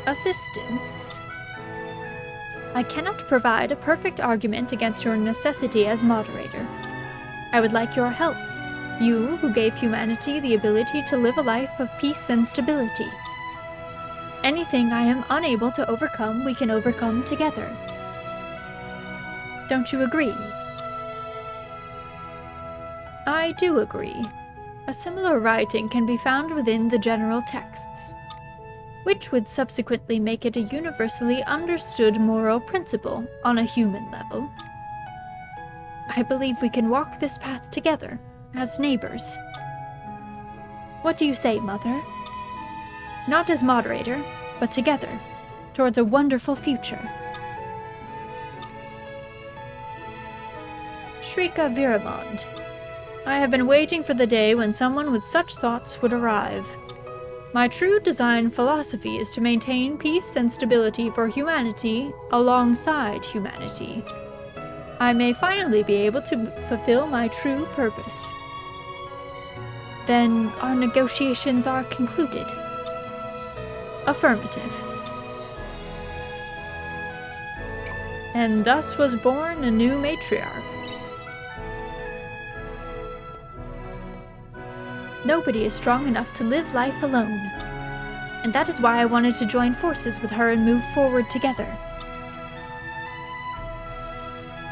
Assistance? I cannot provide a perfect argument against your necessity as moderator. I would like your help, you who gave humanity the ability to live a life of peace and stability. Anything I am unable to overcome, we can overcome together. Don't you agree? I do agree. A similar writing can be found within the general texts, which would subsequently make it a universally understood moral principle on a human level. I believe we can walk this path together, as neighbors. What do you say, Mother? Not as moderator, but together, towards a wonderful future. Shrika Viramond. I have been waiting for the day when someone with such thoughts would arrive. My true design philosophy is to maintain peace and stability for humanity alongside humanity. I may finally be able to fulfill my true purpose. Then our negotiations are concluded. Affirmative. And thus was born a new matriarch. Nobody is strong enough to live life alone. And that is why I wanted to join forces with her and move forward together.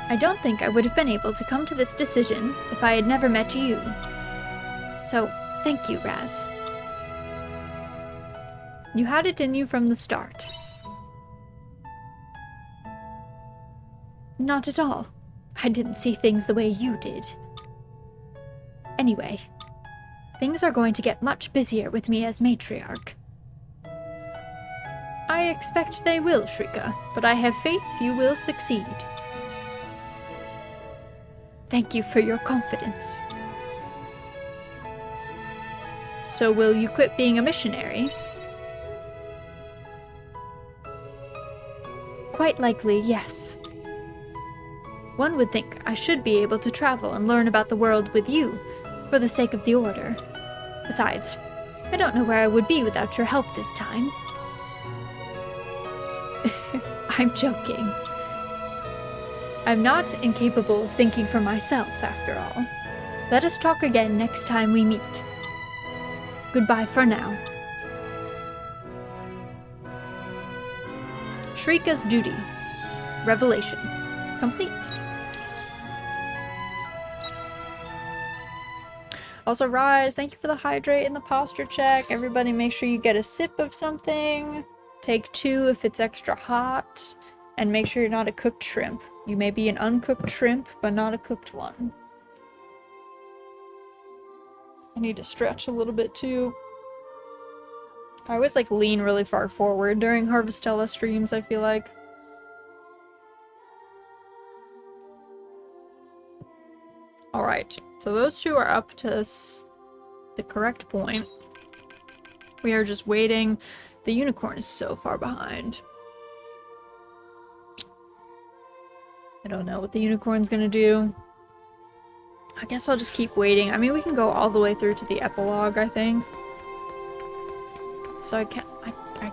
I don't think I would have been able to come to this decision if I had never met you. So, thank you, Raz. You had it in you from the start. Not at all. I didn't see things the way you did. Anyway, things are going to get much busier with me as matriarch. I expect they will, Shrika, but I have faith you will succeed. Thank you for your confidence. So will you quit being a missionary? Quite likely, yes. One would think I should be able to travel and learn about the world with you, for the sake of the Order. Besides, I don't know where I would be without your help this time. I'm joking. I'm not incapable of thinking for myself, after all. Let us talk again next time we meet. Goodbye for now. Shrika's duty. Revelation. Complete. Also, Rise, thank you for the hydrate and the posture check. Everybody make sure you get a sip of something. Take 2 if it's extra hot. And make sure you're not a cooked shrimp. You may be an uncooked shrimp, but not a cooked one. I need to stretch a little bit too. I always like lean really far forward during Harvestella streams, I feel like. Alright, so those 2 are up to the correct point. We are just waiting. The unicorn is so far behind. I don't know what the unicorn's gonna do. I guess I'll just keep waiting. I mean, we can go all the way through to the epilogue, I think. So I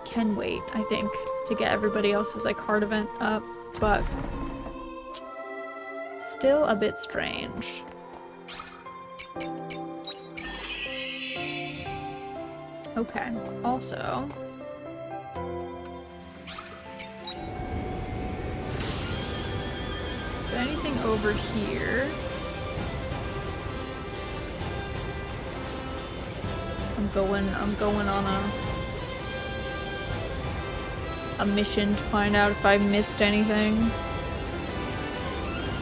can wait, I think, to get everybody else's like heart event up, but still a bit strange. Okay, also is there anything over here? I'm going on a a mission to find out if I missed anything.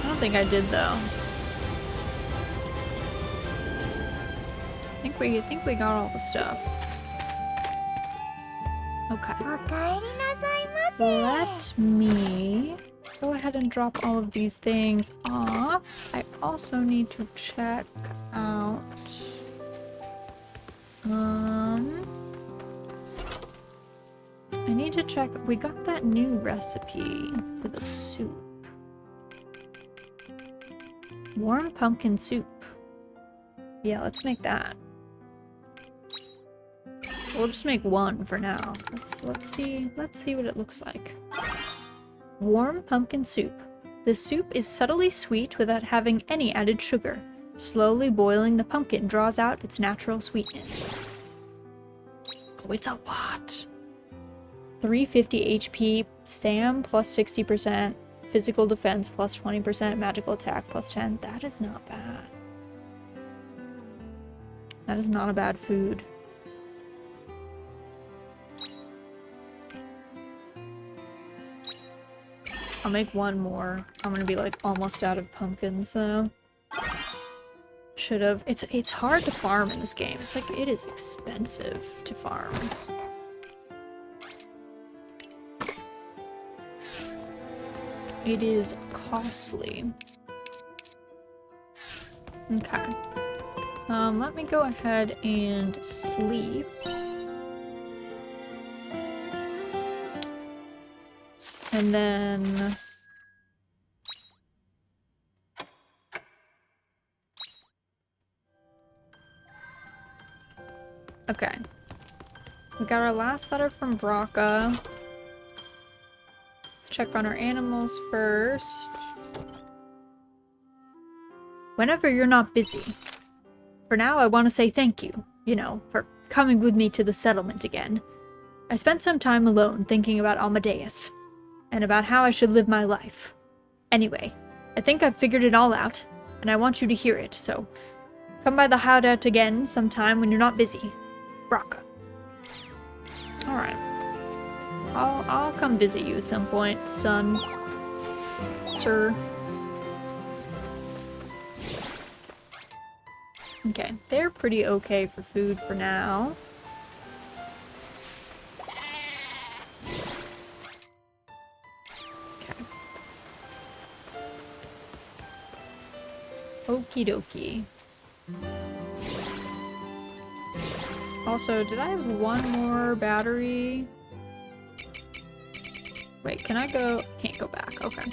I don't think I did though. I think we got all the stuff. Okay. Let me go ahead and drop all of these things off. I also need to check out I need to check. We got that new recipe for the soup. Warm pumpkin soup. Yeah, let's make that. We'll just make one for now. Let's see what it looks like. Warm pumpkin soup. The soup is subtly sweet without having any added sugar. Slowly boiling the pumpkin draws out its natural sweetness. Oh, it's a lot. 350 HP, stam plus 60%, physical defense plus 20%, magical attack plus 10. That is not bad. That is not a bad food. I'll make one more. I'm gonna be like almost out of pumpkins though. Should've. It's hard to farm in this game. It's like it is expensive to farm. It is costly. Okay. Let me go ahead and sleep. And then... Okay. We got our last letter from Braca. Let's check on our animals first. Whenever you're not busy. For now, I want to say thank you, you know, for coming with me to the settlement again. I spent some time alone thinking about Amadeus. And about how I should live my life. Anyway, I think I've figured it all out, and I want you to hear it, so come by the hideout again sometime when you're not busy. Braca. Alright. I'll come visit you at some point, son. Sir. Okay, they're pretty okay for food for now. Okie dokie. Also, did I have one more battery? Wait, can I go? Can't go back. Okay.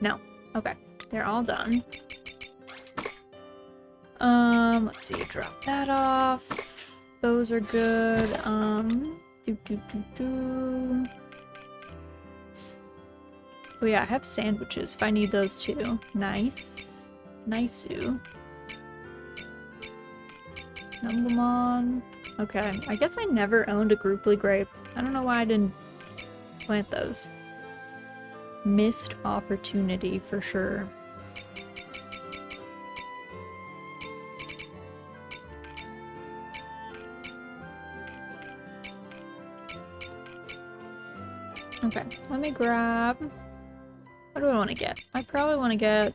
No. Okay. They're all done. Let's see. Drop that off. Those are good. Oh yeah, I have sandwiches if I need those too. Nice. Nice-oo. Numblemon. Okay, I guess I never owned a Grouply grape. I don't know why I didn't plant those. Missed opportunity for sure. Okay, let me grab... What do I want to get? I probably want to get...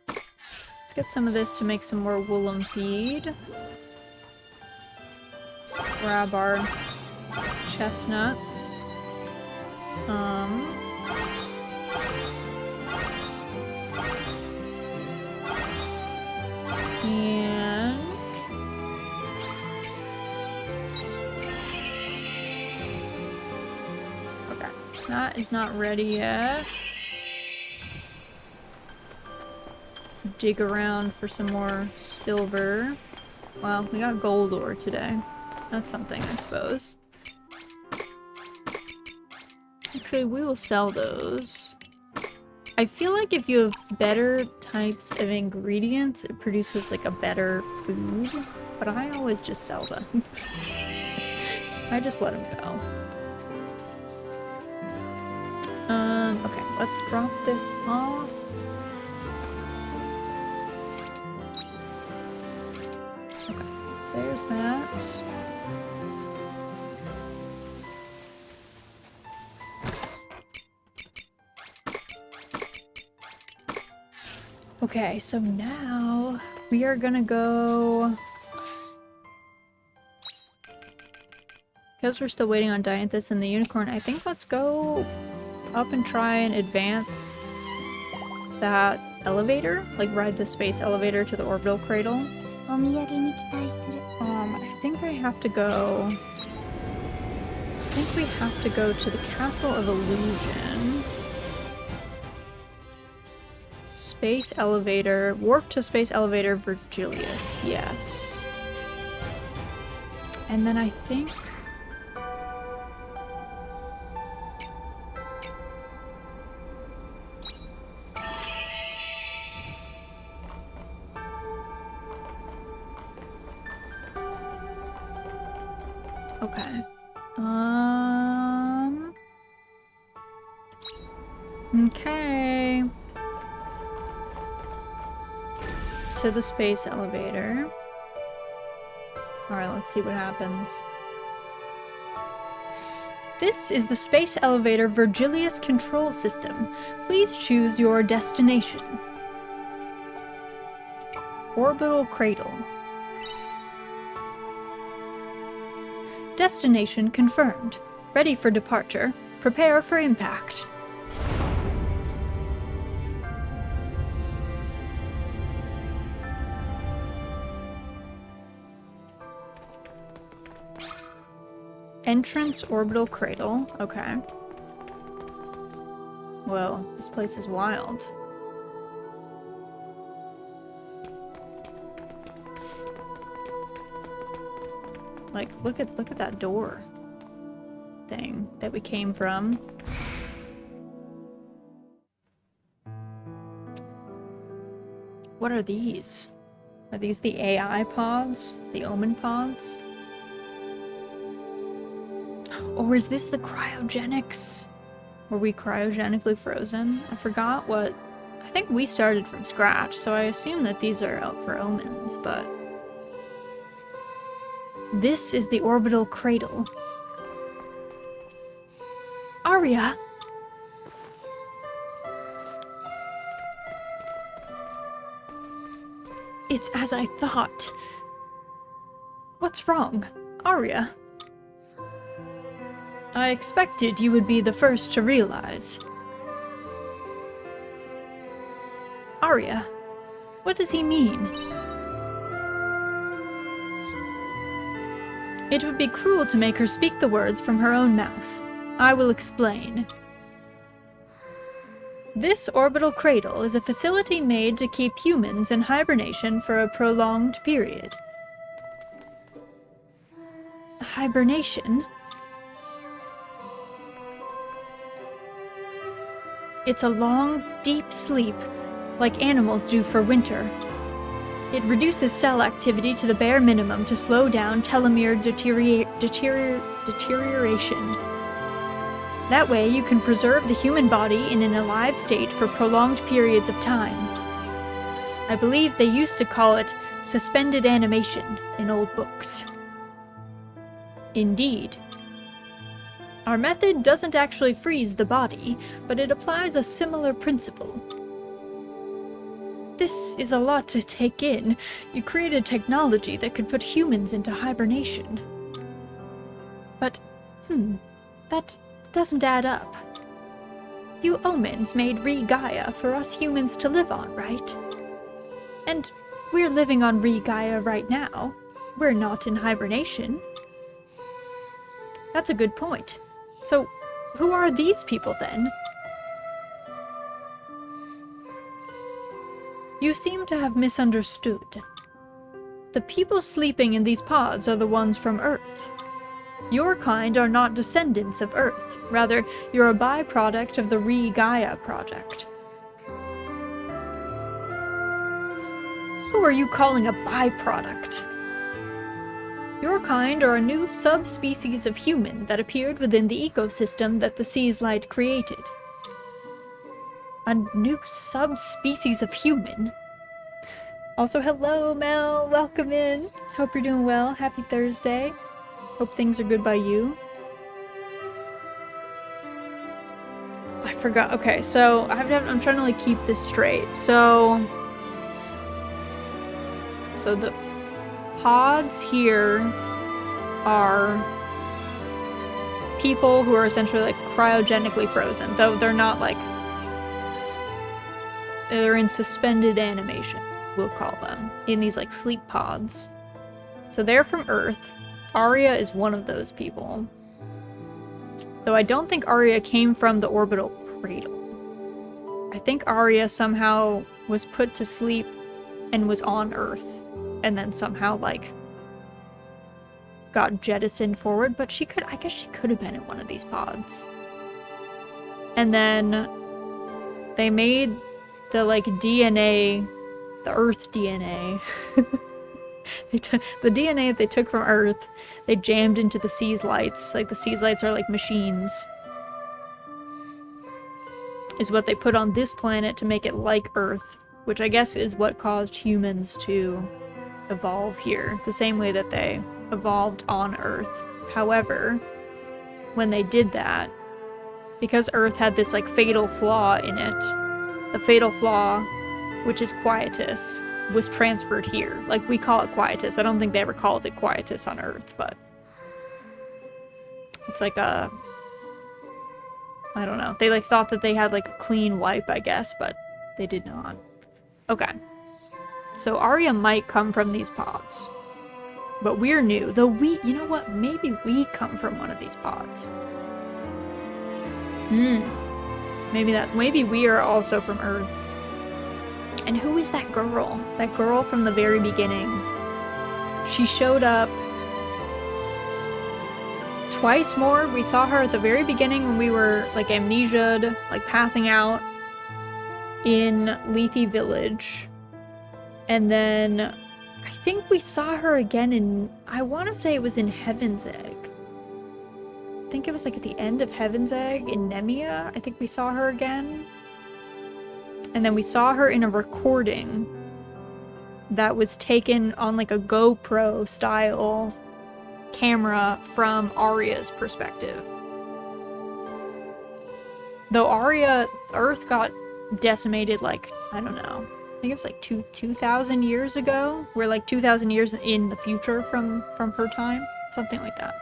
Let's get some of this to make some more Woolum feed. Grab our chestnuts. And... Okay, that is not ready yet. Dig around for some more silver. Well, we got gold ore today. That's something, I suppose. Actually, we will sell those. I feel like if you have better types of ingredients, it produces like a better food. But I always just sell them. I just let them go. Okay, let's drop this off. Okay, there's that. Okay, so now we are gonna go... Because we're still waiting on Dianthus and the unicorn, I think let's go up and try and advance that elevator. Like, ride the space elevator to the orbital cradle. I think I have to go... I think we have to go to the Castle of Illusion. Space elevator. Warp to space elevator Virgilius. Yes. And then I think... Okay. Okay. To the space elevator. Alright, let's see what happens. This is the space elevator Virgilius control system. Please choose your destination. Orbital cradle. Destination confirmed. Ready for departure. Prepare for impact. Entrance orbital cradle. Okay. Whoa, this place is wild. Like, look at that door thing that we came from. What are these? Are these the AI pods? The omen pods? Or is this the cryogenics? Were we cryogenically frozen? I forgot what... I think we started from scratch, so I assume that these are out for omens, but... This is the orbital cradle. Arya! It's as I thought. What's wrong? Arya? I expected you would be the first to realize. Arya, what does he mean? It would be cruel to make her speak the words from her own mouth. I will explain. This orbital cradle is a facility made to keep humans in hibernation for a prolonged period. Hibernation? It's a long, deep sleep, like animals do for winter. It reduces cell activity to the bare minimum to slow down telomere deterioration. That way, you can preserve the human body in an alive state for prolonged periods of time. I believe they used to call it suspended animation in old books. Indeed. Our method doesn't actually freeze the body, but it applies a similar principle. This is a lot to take in. You created technology that could put humans into hibernation. But, that doesn't add up. You omens made Re-Gaia for us humans to live on, right? And we're living on Re-Gaia right now. We're not in hibernation. That's a good point. So, who are these people then? You seem to have misunderstood. The people sleeping in these pods are the ones from Earth. Your kind are not descendants of Earth. Rather, you're a byproduct of the Re-Gaia project. Who are you calling a byproduct? Your kind are a new subspecies of human that appeared within the ecosystem that the Sea's Light created. A new subspecies of human. Also, hello, Mel. Welcome in. Hope you're doing well. Happy Thursday. Hope things are good by you. I forgot. Okay, so I'm trying to like keep this straight. So the pods here are people who are essentially like cryogenically frozen, though they're not like, they're in suspended animation, we'll call them, in these like sleep pods. So they're from Earth. Arya is one of those people. Though I don't think Arya came from the orbital cradle. I think Arya somehow was put to sleep and was on Earth, and then somehow like got jettisoned forward, but I guess she could have been in one of these pods. And then they made the like DNA, the Earth DNA. The DNA that they took from Earth, they jammed into the Seas Lights. Like the Seas Lights are like machines. Is what they put on this planet to make it like Earth, which I guess is what caused humans to evolve here, the same way that they evolved on Earth. However, when they did that, because Earth had this like fatal flaw in it, the fatal flaw, which is quietus, was transferred here. Like, we call it quietus. I don't think they ever called it quietus on Earth, but it's like a, I don't know. They like thought that they had like a clean wipe, I guess, but they did not. Okay. So Arya might come from these pods. But we're new. Though we, you know what? Maybe we come from one of these pods. Maybe we are also from Earth. And who is that girl? That girl from the very beginning. She showed up twice more. We saw her at the very beginning when we were like amnesia'd, like passing out in Lethe Village. And then I think we saw her again in, I want to say it was in Heaven's Egg. I think it was like at the end of Heaven's Egg in Nemea. I think we saw her again. And then we saw her in a recording that was taken on like a GoPro style camera from Arya's perspective. Though Earth got decimated like, I don't know, I think it was like 2,000 years ago. We're like 2,000 years in the future from her time. Something like that.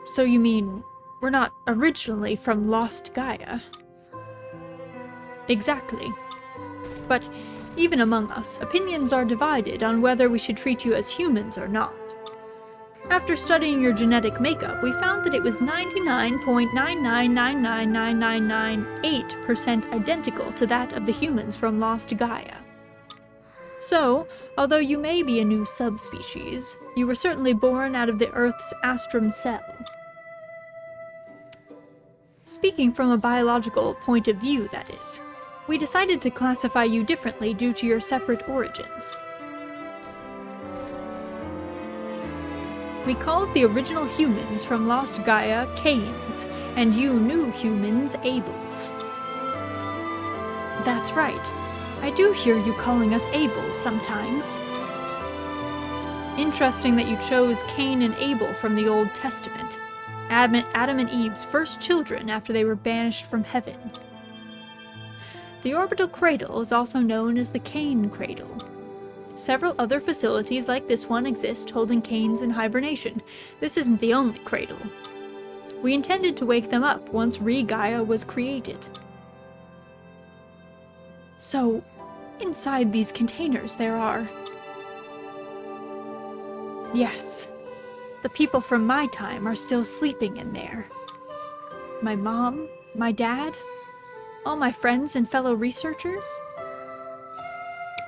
So you mean we're not originally from Lost Gaia? Exactly. But even among us, opinions are divided on whether we should treat you as humans or not. After studying your genetic makeup, we found that it was 99.9999998% identical to that of the humans from Lost Gaia. So, although you may be a new subspecies, you were certainly born out of the Earth's astrum cell. Speaking from a biological point of view, that is, we decided to classify you differently due to your separate origins. We called the original humans from Lost Gaia Cains, and you new humans Abels. That's right. I do hear you calling us Abels sometimes. Interesting that you chose Cain and Abel from the Old Testament. Adam and Eve's first children after they were banished from heaven. The orbital cradle is also known as the Cain cradle. Several other facilities like this one exist holding Cains in hibernation. This isn't the only cradle. We intended to wake them up once Re-Gaia was created. So, inside these containers there are... Yes. The people from my time are still sleeping in there. My mom, my dad, all my friends and fellow researchers.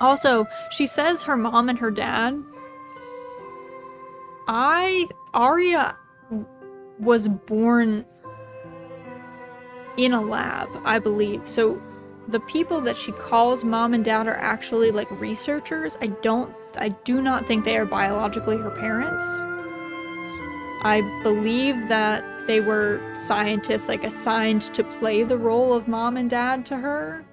Also, she says her mom and her dad. Arya was born in a lab, I believe. So the people that she calls mom and dad are actually like researchers. I do not think they are biologically her parents. I believe that they were scientists, like, assigned to play the role of mom and dad to her.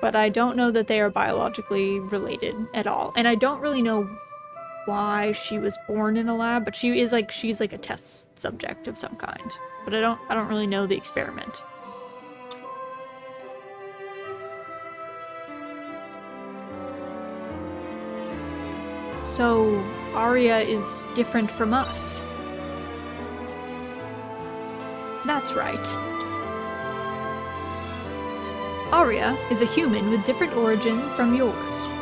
But I don't know that they are biologically related at all. And I don't really know why she was born in a lab, but she's like a test subject of some kind. But I don't really know the experiment. So Arya is different from us. That's right. Arya is a human with different origin from yours.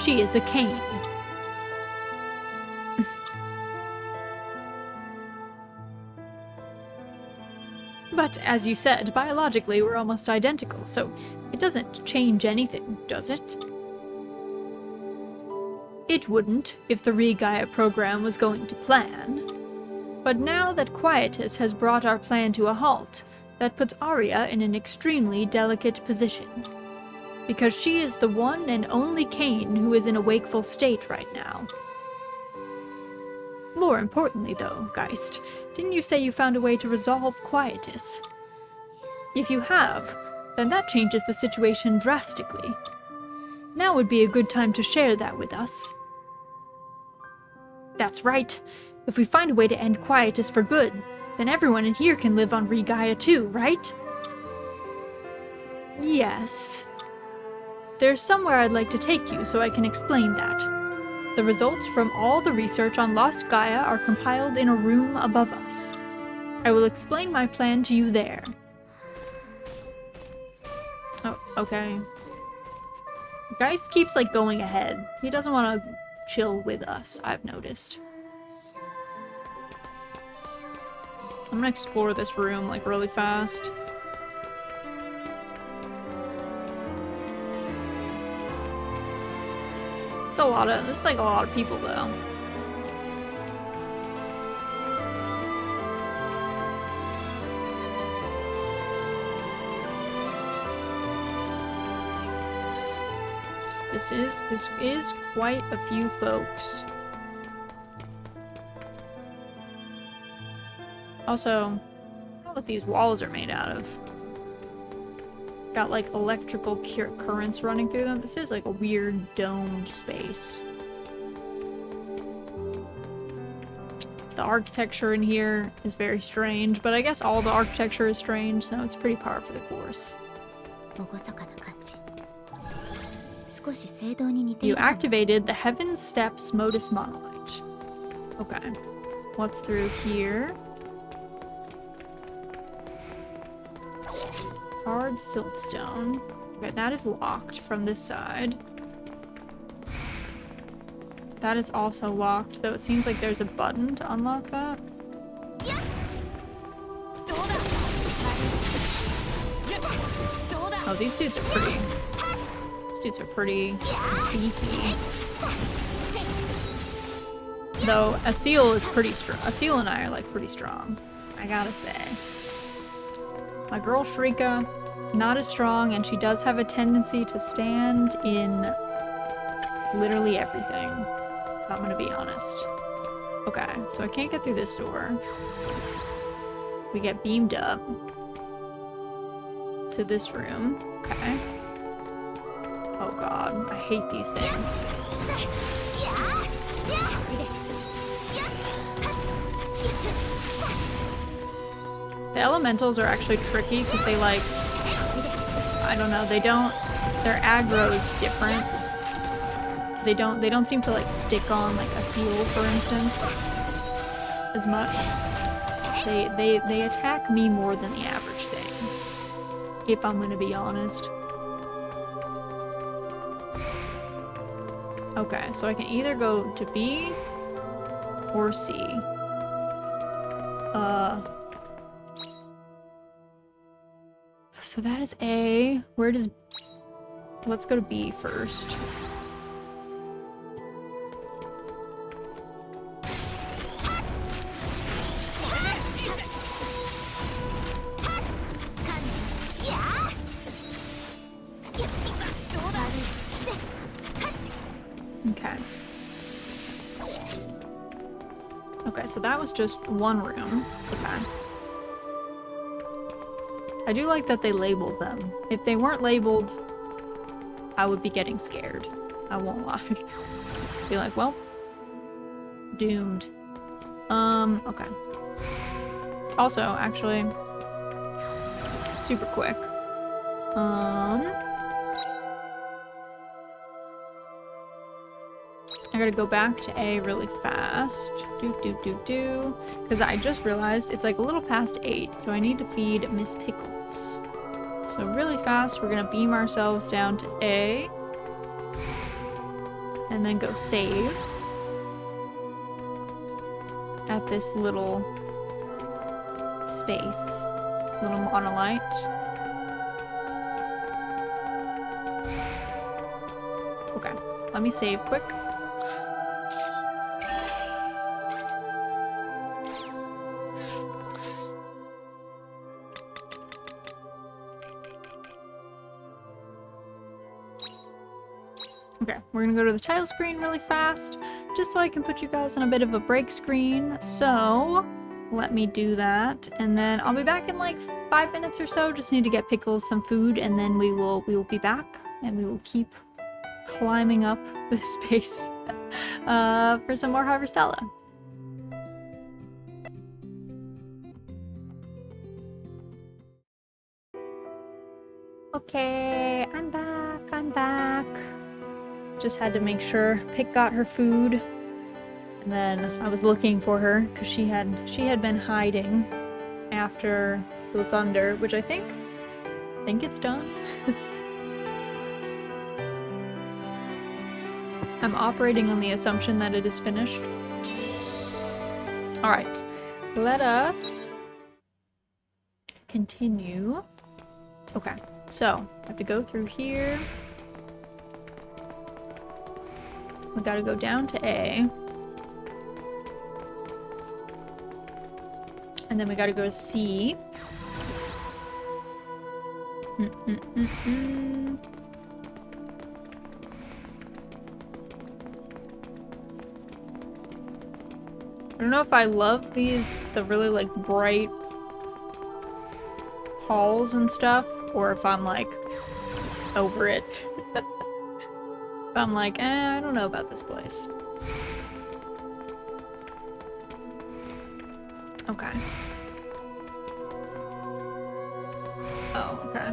She is a Cain. But as you said, biologically we're almost identical, so it doesn't change anything, does it? It wouldn't if the Re-Gaia program was going to plan. But now that Quietus has brought our plan to a halt, that puts Arya in an extremely delicate position. Because she is the one and only Cain who is in a wakeful state right now. More importantly though, Geist, didn't you say you found a way to resolve Quietus? If you have, then that changes the situation drastically. Now would be a good time to share that with us. That's right. If we find a way to end Quietus for good, then everyone in here can live on Re-Gaia too, right? Yes. There's somewhere I'd like to take you so I can explain that. The results from all the research on Lost Gaia are compiled in a room above us. I will explain my plan to you there. Oh, okay. Geist keeps, like, going ahead. He doesn't want to chill with us, I've noticed. I'm gonna explore this room, like, really fast. It's like a lot of people, though. This is quite a few folks. Also, I don't know what these walls are made out of. Got like electrical currents running through them. This is like a weird domed space. The architecture in here is very strange, but I guess all the architecture is strange, so it's pretty par for the course. You activated the Heaven Steps Modus Monolite. Okay. What's through here? Hard siltstone. Okay, that is locked from this side. That is also locked, though it seems like there's a button to unlock that. Oh, these dudes are pretty. These dudes are pretty beefy. Though Asil is pretty strong. Asil and I are like pretty strong, I gotta say. My girl Shrika, not as strong, and she does have a tendency to stand in literally everything, if I'm gonna be honest. Okay, so I can't get through this door. We get beamed up to this room. Okay. Oh god, I hate these things. The elementals are actually tricky because they like, I don't know, their aggro is different. They don't seem to like stick on like a seal, for instance, as much. They attack me more than the average thing, if I'm gonna be honest. Okay, so I can either go to B or C. So that is A. Where does... Let's go to B first. Okay. Okay, so that was just one room. Okay. I do like that they labeled them. If they weren't labeled, I would be getting scared. I won't lie. Be like, well, doomed. Okay. Also, actually, super quick. I gotta go back to A really fast. Because I just realized it's like a little past 8, so I need to feed Miss Pickles. So really fast, we're gonna beam ourselves down to A. And then go save. At this little space. Little monolith. Okay, let me save quick. Okay, we're gonna go to the title screen really fast, just so I can put you guys on a bit of a break screen. So, let me do that, and then I'll be back in like 5 minutes or so. Just need to get Pickles some food, and then we will be back, and we will keep climbing up the space for some more Harvestella. Okay, I'm back. Just had to make sure Pick got her food. And then I was looking for her because she had been hiding after the thunder, which I think it's done. I'm operating on the assumption that it is finished. All right, let us continue. Okay, so I have to go through here. We gotta go down to A. And then we gotta go to C. I don't know if I love the really like bright halls and stuff, or if I'm like over it. If I'm like, I don't know about this place. Okay. Oh, okay.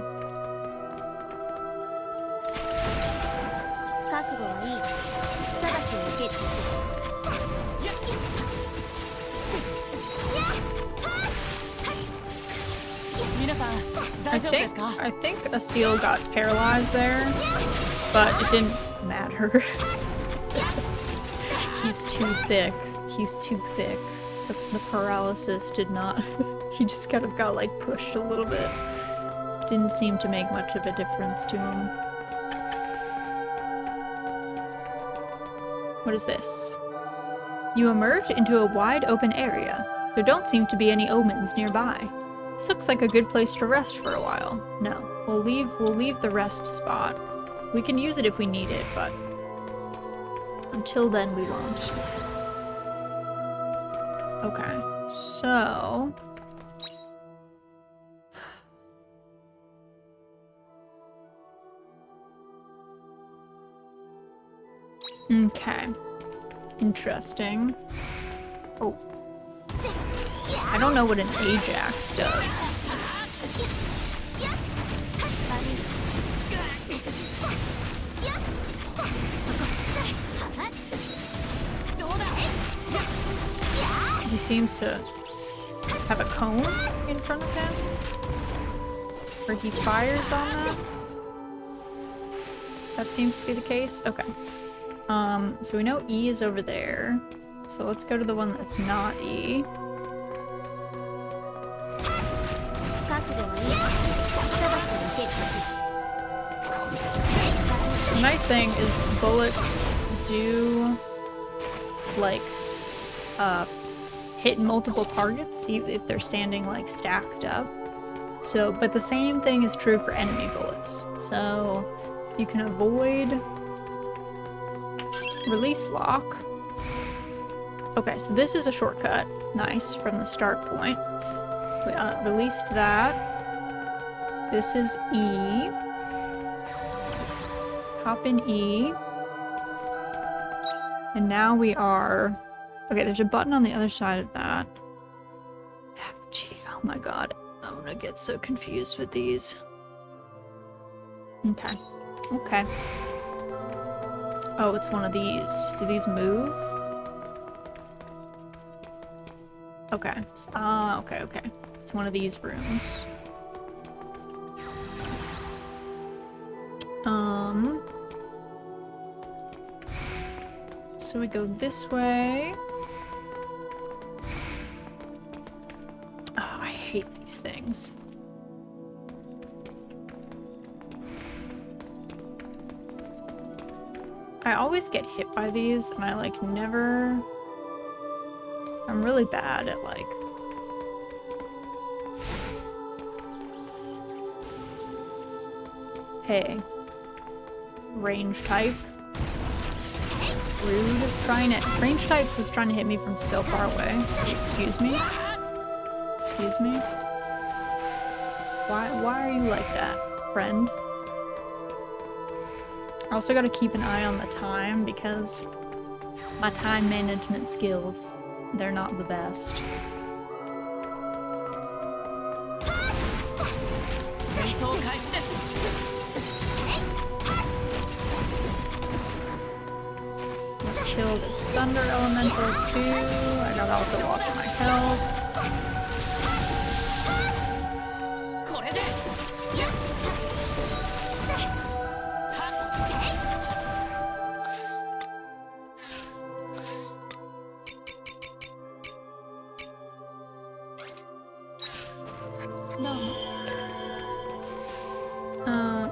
I think a seal got paralyzed there, but it didn't matter. He's too thick. He's too thick. The paralysis did not. He just kind of got like pushed a little bit. Didn't seem to make much of a difference to him. What is this? You emerge into a wide open area. There don't seem to be any omens nearby. This looks like a good place to rest for a while. No, we'll leave the rest spot. We can use it if we need it, but until then we won't. Okay, so okay. Interesting. Oh. I don't know what an Ajax does. He seems to have a cone in front of him. Or he fires on that. That seems to be the case. Okay. So we know E is over there. So let's go to the one that's not E. The nice thing is bullets do like hit multiple targets if they're standing like stacked up. So, but the same thing is true for enemy bullets. So you can avoid release lock. Okay, so this is a shortcut. Nice, from the start point. We released that. This is E. Hop in E. And now we are... Okay, there's a button on the other side of that. F, G. Oh my god. I'm gonna get so confused with these. Okay. Okay. Oh, it's one of these. Do these move? Okay. Okay, okay. It's one of these rooms. So we go this way. Oh, I hate these things. I always get hit by these, and I, like, never... I'm really bad at, like... Hey. Range type. Rude. Range type was trying to hit me from so far away. Excuse me? Excuse me? Why are you like that, friend? I also gotta keep an eye on the time because my time management skills, they're not the best. Let's kill this thunder elemental too. I gotta also watch my health.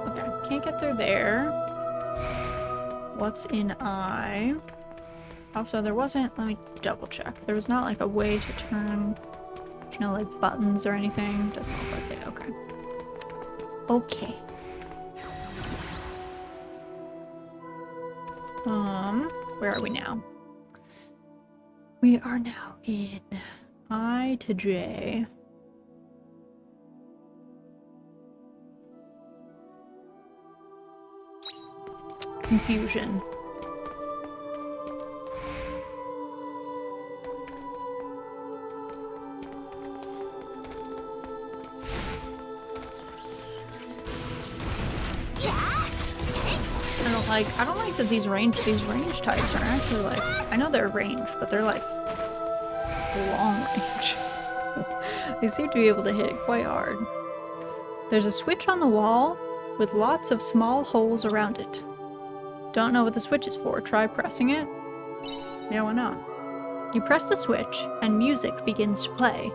Okay, can't get through there. What's in I? Also, there wasn't, let me double check. There was not like a way to turn, you know, like buttons or anything. Doesn't look like it, okay. Okay. Where are we now? We are now in I to J. Confusion. I don't like that these range types are actually like, I know they're ranged, but they're like long range. They seem to be able to hit quite hard. There's a switch on the wall with lots of small holes around it. Don't know what the switch is for. Try pressing it? Yeah, why not? You press the switch and music begins to play.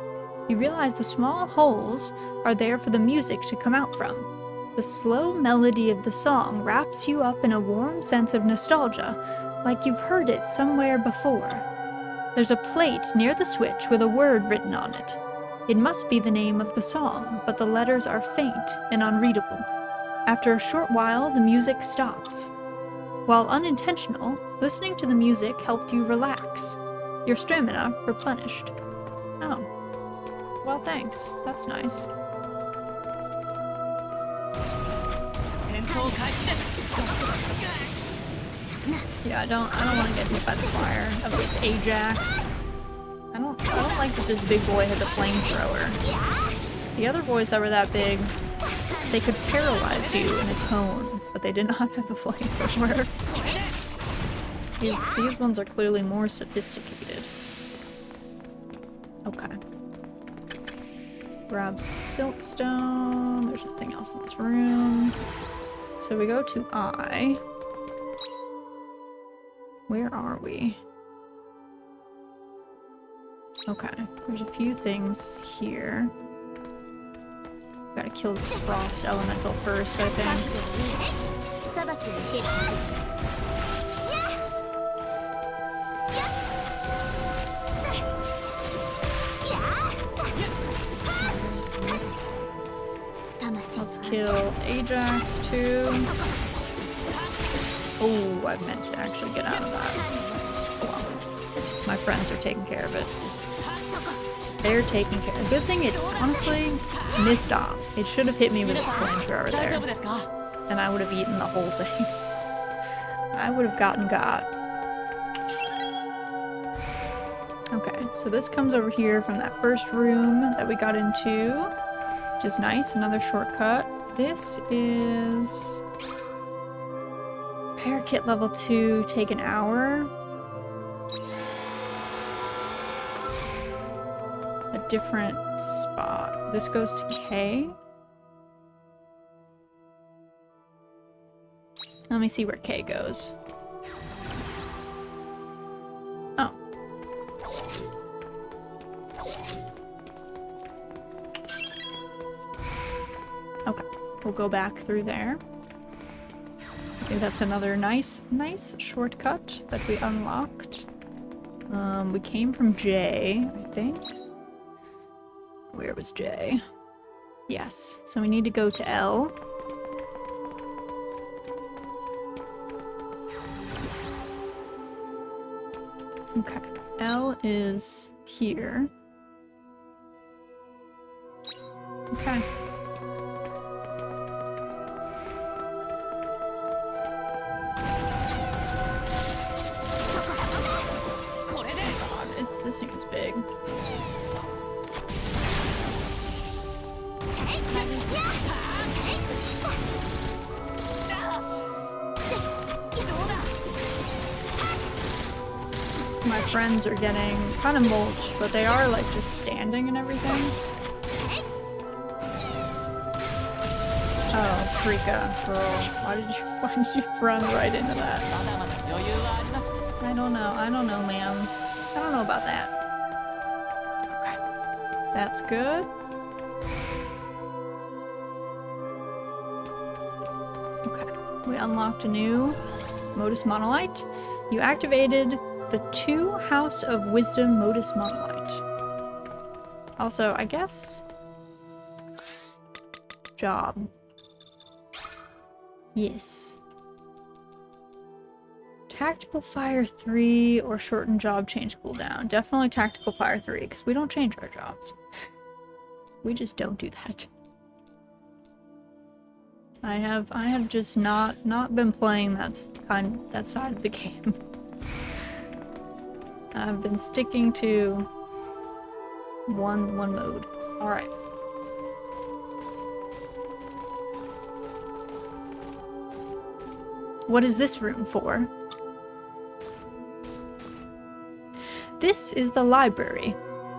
You realize the small holes are there for the music to come out from. The slow melody of the song wraps you up in a warm sense of nostalgia, like you've heard it somewhere before. There's a plate near the switch with a word written on it. It must be the name of the song, but the letters are faint and unreadable. After a short while, the music stops. While unintentional, listening to the music helped you relax. Your stamina replenished. Oh. Well, thanks. That's nice. Yeah, I don't want to get hit by the fire of this Ajax. I don't like that this big boy has a flamethrower. The other boys that were that big, they could paralyze you in a cone, but they did not have a flamethrower. These ones are clearly more sophisticated. Okay. Grab some siltstone. There's nothing else in this room. So we go to I. Where are we? Okay, there's a few things here. Gotta kill this frost elemental first, I think. Let's kill Ajax too. Oh, I meant to actually get out of that. Oh well. My friends are taking care of it. They're taking care. Good thing it honestly missed off. It should have hit me with its flamethrower there. And I would have eaten the whole thing. I would have gotten got. Okay, so this comes over here from that first room that we got into, which is nice. Another shortcut. This is repair kit level 2, take an hour. A different spot. This goes to K. Let me see where K goes. Oh. Okay, we'll go back through there. Okay, that's another nice shortcut that we unlocked. We came from J, I think. Where was J? Yes, so we need to go to L. Okay, L is here. Okay. God, this thing is big. My friends are getting kind of mulched, but they are like just standing and everything. Oh, Rika, girl, why did you run right into that? I don't know, ma'am. I don't know about that. Okay, that's good. Okay, we unlocked a new Modus Monolite. You activated the 2 House of Wisdom Modus Monolite. Also, I guess... job. Yes. Tactical Fire 3 or shorten job change cooldown. Definitely Tactical Fire 3, because we don't change our jobs. We just don't do that. I have just not been playing that side of the game. I've been sticking to one mode. All right. What is this room for? This is the library,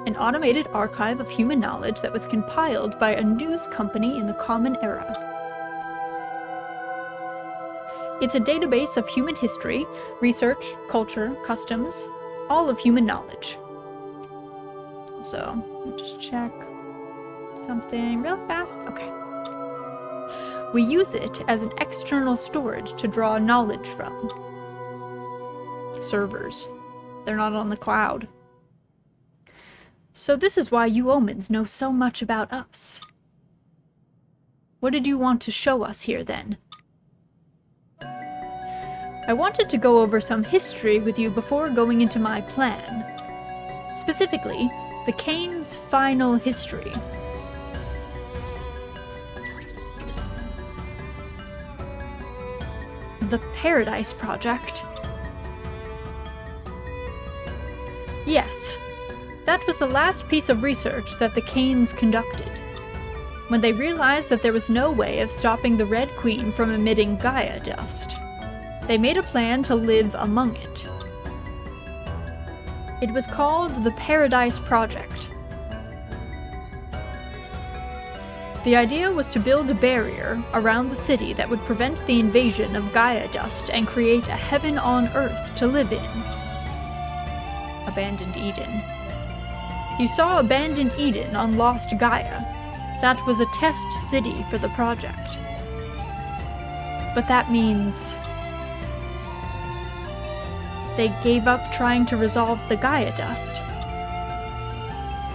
an automated archive of human knowledge that was compiled by a news company in the Common Era. It's a database of human history, research, culture, customs, all of human knowledge. So, let me just check something real fast. Okay. We use it as an external storage to draw knowledge from. Servers. They're not on the cloud. So this is why you Omens know so much about us. What did you want to show us here then? I wanted to go over some history with you before going into my plan. Specifically, the Kane's final history. The Paradise Project. Yes, that was the last piece of research that the Kanes conducted. When they realized that there was no way of stopping the Red Queen from emitting Gaia dust, they made a plan to live among it. It was called the Paradise Project. The idea was to build a barrier around the city that would prevent the invasion of Gaia dust and create a heaven on Earth to live in. Abandoned Eden. You saw Abandoned Eden on Lost Gaia. That was a test city for the project. But that means they gave up trying to resolve the Gaia dust.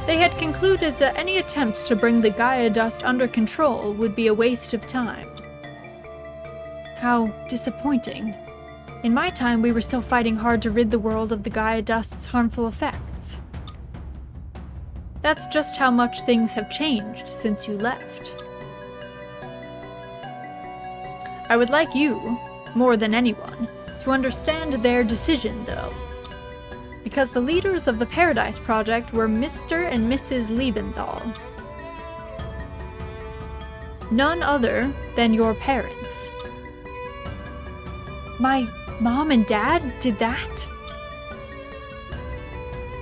They had concluded that any attempt to bring the Gaia dust under control would be a waste of time. How disappointing. In my time, we were still fighting hard to rid the world of the Gaia dust's harmful effects. That's just how much things have changed since you left. I would like you, more than anyone, to understand their decision, though. Because the leaders of the Paradise Project were Mr. and Mrs. Liebenthal. None other than your parents. My mom and dad did that?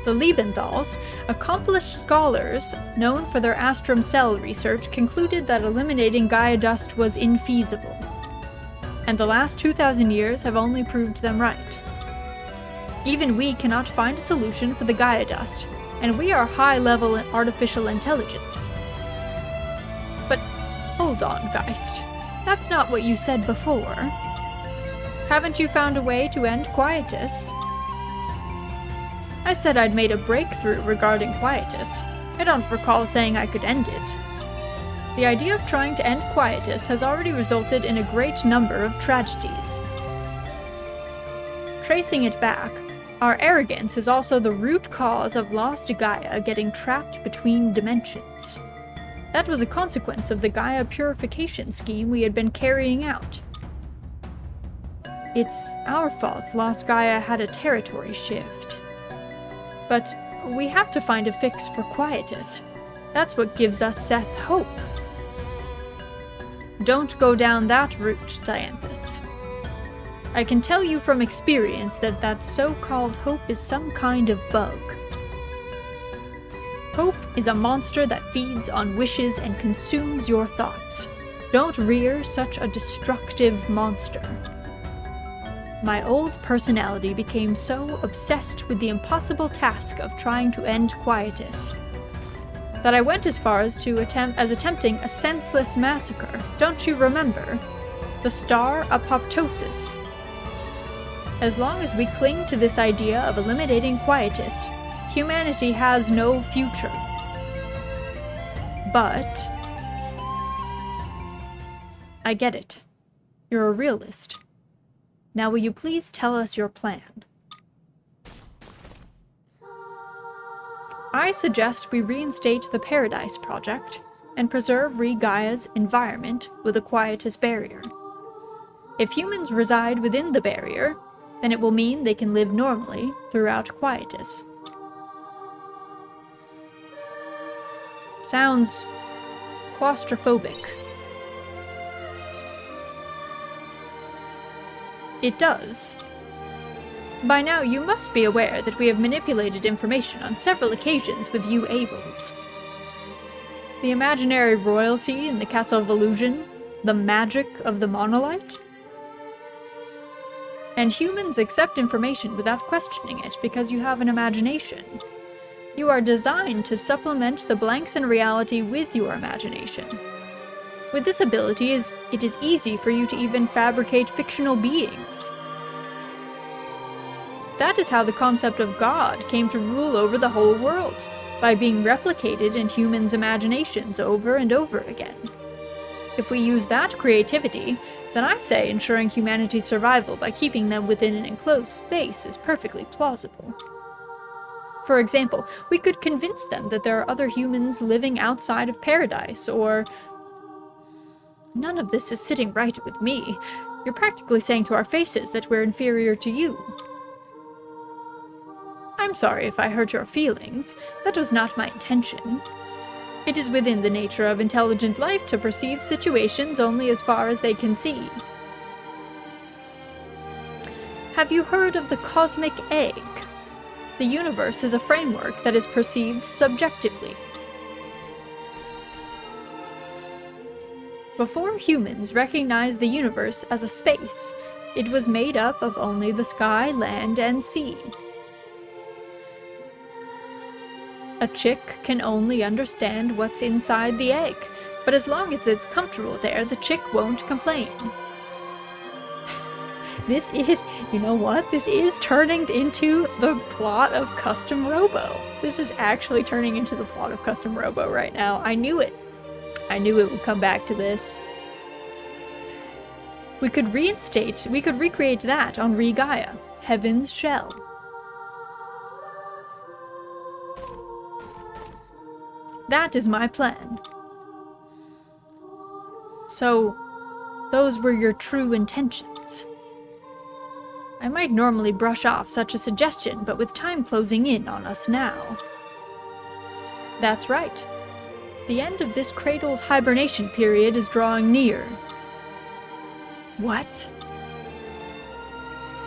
The Liebenthals, accomplished scholars known for their astrum cell research, concluded that eliminating Gaia dust was infeasible. And the last 2,000 years have only proved them right. Even we cannot find a solution for the Gaia dust, and we are high-level artificial intelligence. But hold on, Geist. That's not what you said before. Haven't you found a way to end quietus? I said I'd made a breakthrough regarding quietus. I don't recall saying I could end it. The idea of trying to end quietus has already resulted in a great number of tragedies. Tracing it back, our arrogance is also the root cause of lost Gaia getting trapped between dimensions. That was a consequence of the Gaia purification scheme we had been carrying out. It's our fault lost Gaia had a territory shift. But we have to find a fix for quietus. That's what gives us Seth hope. Don't go down that route, Dianthus. I can tell you from experience that that so-called hope is some kind of bug. Hope is a monster that feeds on wishes and consumes your thoughts. Don't rear such a destructive monster. My old personality became so obsessed with the impossible task of trying to end quietus that I went as far as attempting a senseless massacre. Don't you remember? The star apoptosis. As long as we cling to this idea of eliminating quietus, humanity has no future. But I get it. You're a realist. Now will you please tell us your plan? I suggest we reinstate the Paradise Project and preserve Re-Gaia's environment with a quietus barrier. If humans reside within the barrier, then it will mean they can live normally throughout quietus. Sounds claustrophobic. It does. By now, you must be aware that we have manipulated information on several occasions with you Abels. The imaginary royalty in the Castle of Illusion, the magic of the monolith. And humans accept information without questioning it because you have an imagination. You are designed to supplement the blanks in reality with your imagination. With this ability, it is easy for you to even fabricate fictional beings. That is how the concept of God came to rule over the whole world, by being replicated in humans' imaginations over and over again. If we use that creativity, then I say ensuring humanity's survival by keeping them within an enclosed space is perfectly plausible. For example, we could convince them that there are other humans living outside of paradise, or... None of this is sitting right with me. You're practically saying to our faces that we're inferior to you. I'm sorry if I hurt your feelings. That was not my intention. It is within the nature of intelligent life to perceive situations only as far as they can see. Have you heard of the cosmic egg? The universe is a framework that is perceived subjectively. Before humans recognized the universe as a space, it was made up of only the sky, land, and sea. A chick can only understand what's inside the egg, but as long as it's comfortable there, the chick won't complain. This is, you know what? This is turning into the plot of Custom Robo. This is actually turning into the plot of Custom Robo right now. I knew it. I knew it would come back to this. We could recreate that on Re-Gaia, Heaven's Shell. That is my plan. So, those were your true intentions. I might normally brush off such a suggestion, but with time closing in on us now. That's right. The end of this cradle's hibernation period is drawing near. What?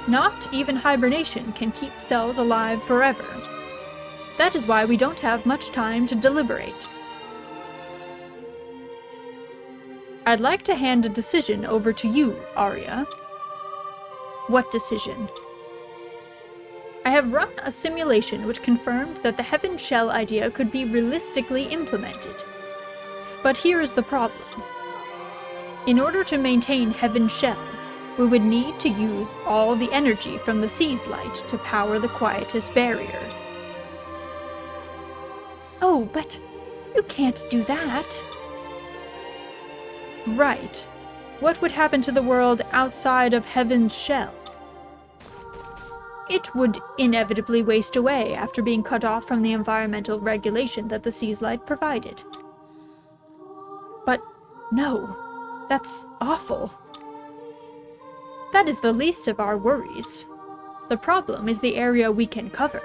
Not even hibernation can keep cells alive forever. That is why we don't have much time to deliberate. I'd like to hand a decision over to you, Arya. What decision? I have run a simulation which confirmed that the Heaven Shell idea could be realistically implemented. But here is the problem. In order to maintain Heaven Shell, we would need to use all the energy from the Sea's light to power the Quietus barrier. Oh, but you can't do that. Right. What would happen to the world outside of Heaven's Shell? It would inevitably waste away after being cut off from the environmental regulation that the Sea's light provided. But no, that's awful. That is the least of our worries. The problem is the area we can cover.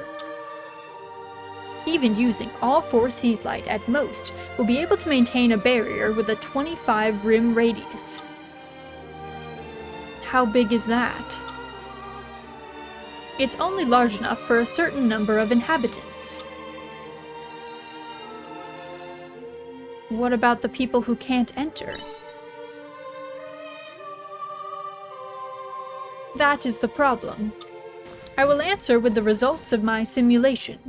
Even using all 4 Sea's light at most, we'll be able to maintain a barrier with a 25 rim radius. How big is that? It's only large enough for a certain number of inhabitants. What about the people who can't enter? That is the problem. I will answer with the results of my simulation.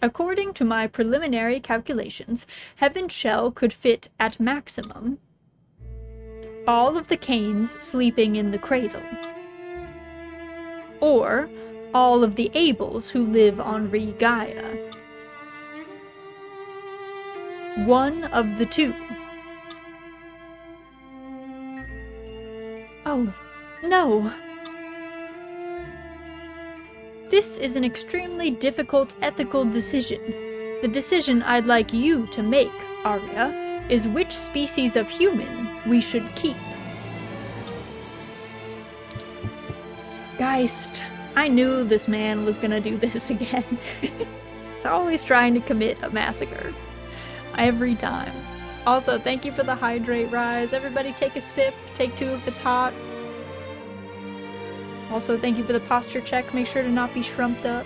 According to my preliminary calculations, Heaven's Shell could fit at maximum all of the Cains sleeping in the cradle, or all of the Abels who live on Re-Gaia. One of the two. Oh, no. This is an extremely difficult ethical decision. The decision I'd like you to make, Arya, is which species of human we should keep. Geist, I knew this man was gonna do this again. He's always trying to commit a massacre. Every time. Also, thank you for the hydrate rise. Everybody take a sip. Take 2 if it's hot. Also, thank you for the posture check. Make sure to not be shrumped up.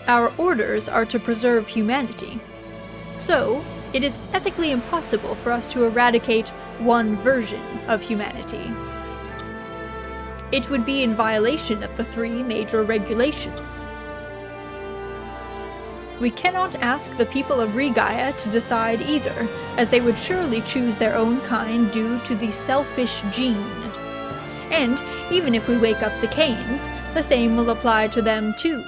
Our orders are to preserve humanity. So, it is ethically impossible for us to eradicate one version of humanity. It would be in violation of the 3 major regulations. We cannot ask the people of Re-Gaia to decide either, as they would surely choose their own kind due to the selfish gene. And even if we wake up the Cains, the same will apply to them too.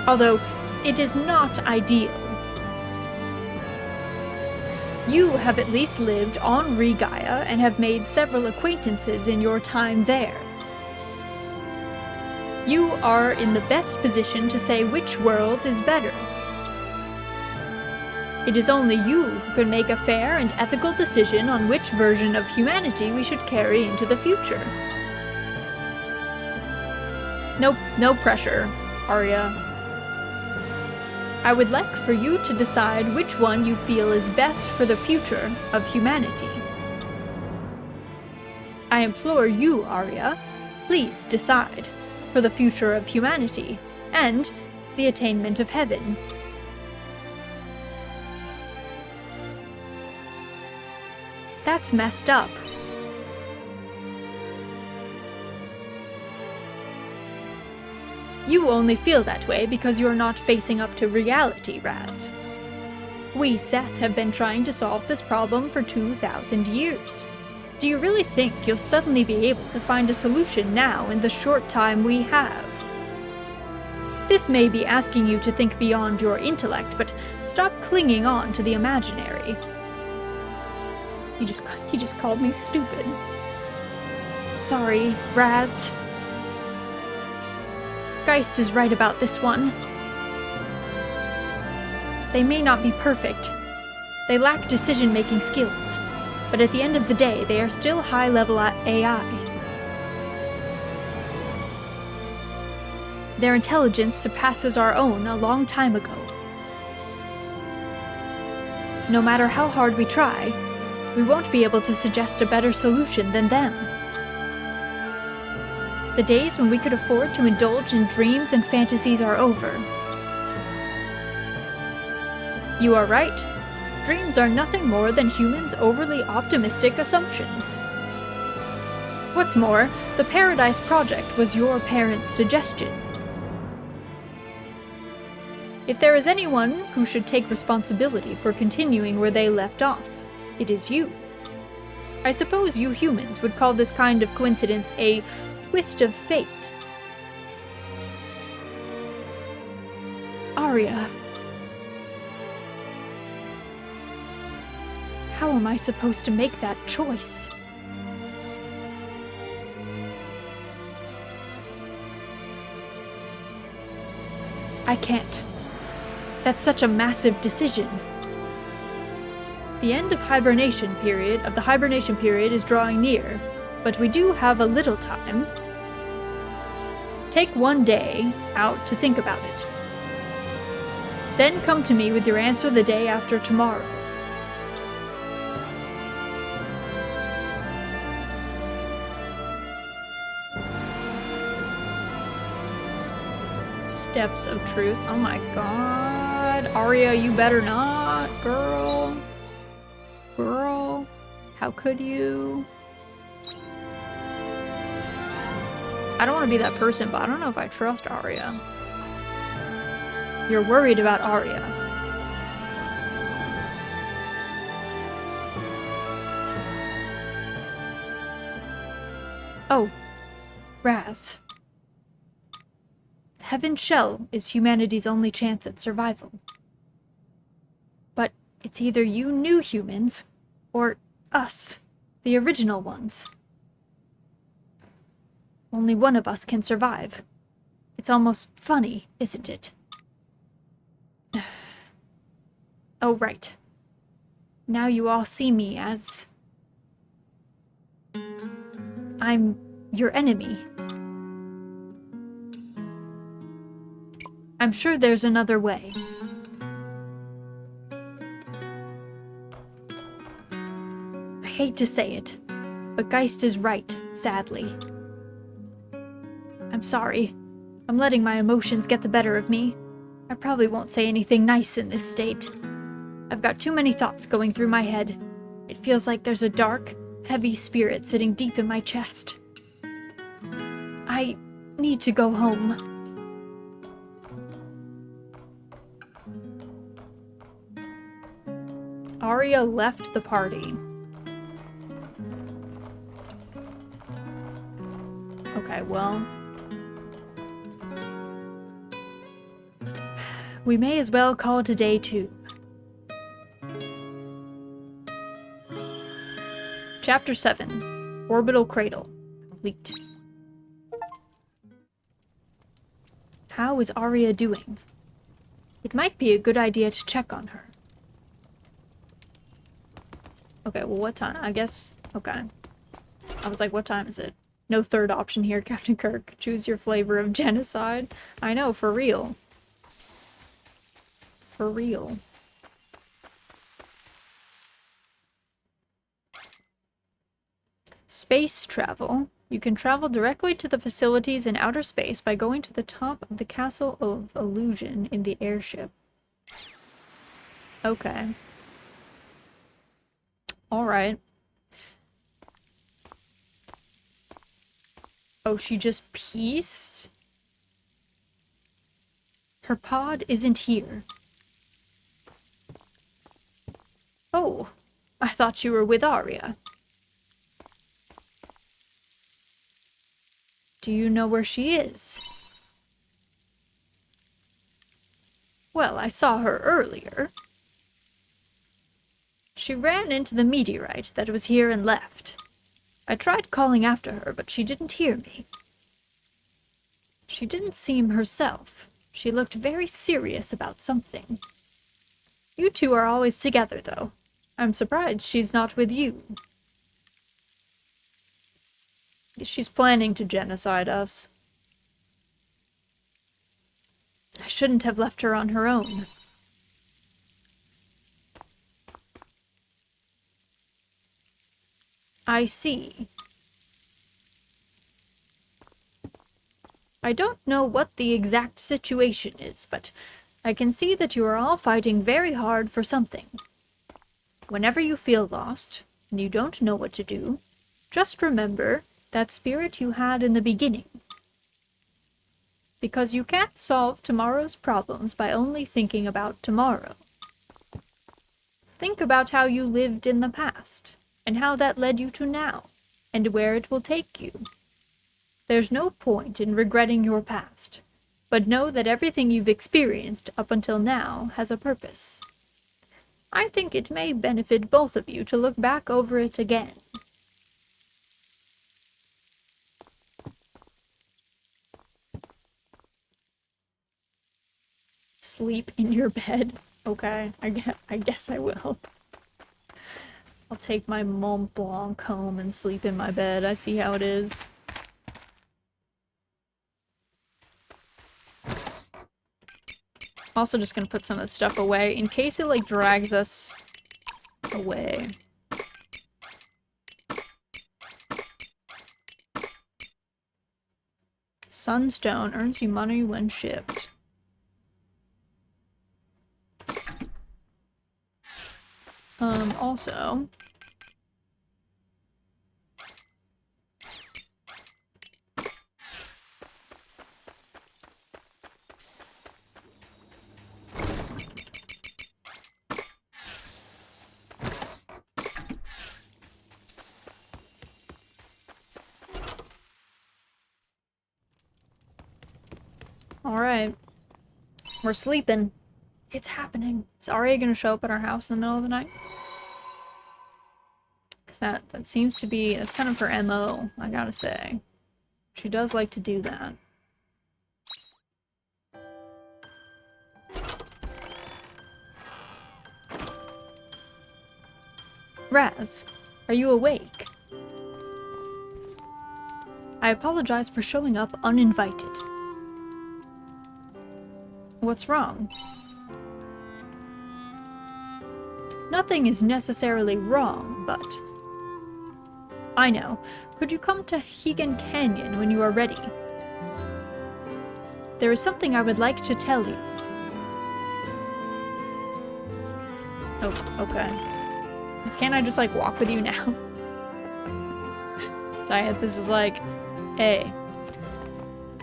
Although, it is not ideal. You have at least lived on Re-Gaia and have made several acquaintances in your time there. You are in the best position to say which world is better. It is only you who can make a fair and ethical decision on which version of humanity we should carry into the future. No pressure, Arya. I would like for you to decide which one you feel is best for the future of humanity. I implore you, Arya, please decide for the future of humanity and the attainment of heaven. That's messed up. You only feel that way because you're not facing up to reality, Raz. We, Seth, have been trying to solve this problem for 2,000 years. Do you really think you'll suddenly be able to find a solution now in the short time we have? This may be asking you to think beyond your intellect, but stop clinging on to the imaginary. He just called me stupid. Sorry, Raz. Geist is right about this one. They may not be perfect. They lack decision-making skills. But at the end of the day, they are still high-level AI. Their intelligence surpasses our own a long time ago. No matter how hard we try, we won't be able to suggest a better solution than them. The days when we could afford to indulge in dreams and fantasies are over. You are right. Dreams are nothing more than humans' overly optimistic assumptions. What's more, the Paradise Project was your parents' suggestion. If there is anyone who should take responsibility for continuing where they left off, it is you. I suppose you humans would call this kind of coincidence a twist of fate. Arya. How am I supposed to make that choice? I can't. That's such a massive decision. The end of the hibernation period is drawing near, but we do have a little time. Take one day out to think about it. Then come to me with your answer the day after tomorrow. Steps of truth. Oh my god. Arya, you better not, girl. Girl. How could you? I don't want to be that person, but I don't know if I trust Arya. You're worried about Arya. Oh. Raz. Heaven's Shell is humanity's only chance at survival. But it's either you new humans, or us, the original ones. Only one of us can survive. It's almost funny, isn't it? Oh, right. Now you all see me as... I'm your enemy. I'm sure there's another way. I hate to say it, but Geist is right, sadly. I'm sorry. I'm letting my emotions get the better of me. I probably won't say anything nice in this state. I've got too many thoughts going through my head. It feels like there's a dark, heavy spirit sitting deep in my chest. I need to go home. Arya left the party. Okay, well... we may as well call it a day, too. Chapter 7. Orbital Cradle. Complete. How is Arya doing? It might be a good idea to check on her. Okay, well, what time? I guess... okay. I was like, what time is it? No third option here, Captain Kirk. Choose your flavor of genocide. I know, for real. For real. Space travel. You can travel directly to the facilities in outer space by going to the top of the Castle of Illusion in the airship. Okay. Alright. Oh, she just pieced? Her pod isn't here. Oh, I thought you were with Arya. Do you know where she is? Well, I saw her earlier. She ran into the meteorite that was here and left. I tried calling after her, but she didn't hear me. She didn't seem herself. She looked very serious about something. You two are always together, though. I'm surprised she's not with you. She's planning to genocide us. I shouldn't have left her on her own. I see. I don't know what the exact situation is, but I can see that you are all fighting very hard for something. Whenever you feel lost, and you don't know what to do, just remember that spirit you had in the beginning. Because you can't solve tomorrow's problems by only thinking about tomorrow. Think about how you lived in the past, and how that led you to now, and where it will take you. There's no point in regretting your past, but know that everything you've experienced up until now has a purpose. I think it may benefit both of you to look back over it again. Sleep in your bed? Okay, I guess I will. I'll take my Mont Blanc home and sleep in my bed. I see how it is. Also just gonna put some of this stuff away in case it like drags us away. Sunstone earns you money when shipped. Also... Alright. We're sleeping. It's happening. Is Arya gonna show up at our house in the middle of the night? Because that seems to be... that's kind of her MO, I gotta say. She does like to do that. Raz, are you awake? I apologize for showing up uninvited. What's wrong? Nothing is necessarily wrong, but... I know. Could you come to Hegan Canyon when you are ready? There is something I would like to tell you. Oh, okay. Can't I just, like, walk with you now? This is like, hey.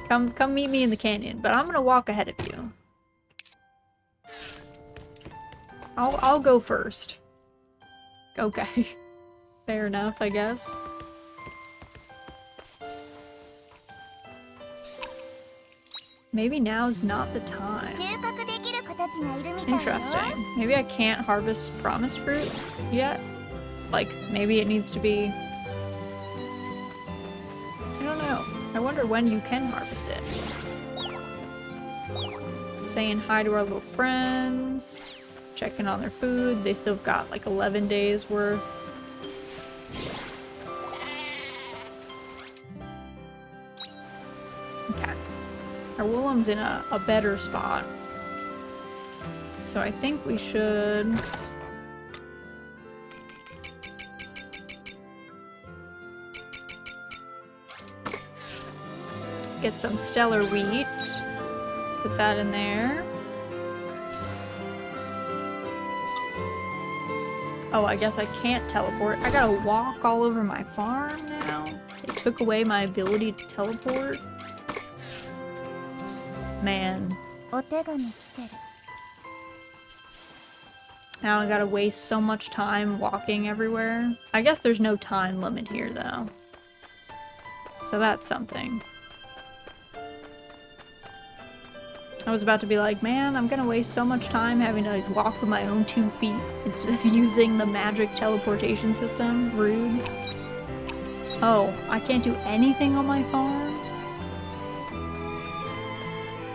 Come meet me in the canyon, but I'm gonna walk ahead of you. I'll go first. Okay. Fair enough, I guess. Maybe now's not the time. Interesting. Maybe I can't harvest promise fruit yet? Like, maybe it needs to be... I don't know. I wonder when you can harvest it. Saying hi to our little friends. Checking on their food. They still got like 11 days worth. Okay. Our Willem's in a better spot. So I think we should... get some stellar wheat. Put that in there. Oh, I guess I can't teleport. I gotta walk all over my farm now. They took away my ability to teleport. Man. Now I gotta waste so much time walking everywhere. I guess there's no time limit here, though. So that's something. I was about to be like, man, I'm gonna waste so much time having to like, walk with my own 2 feet instead of using the magic teleportation system. Rude. Oh, I can't do anything on my farm?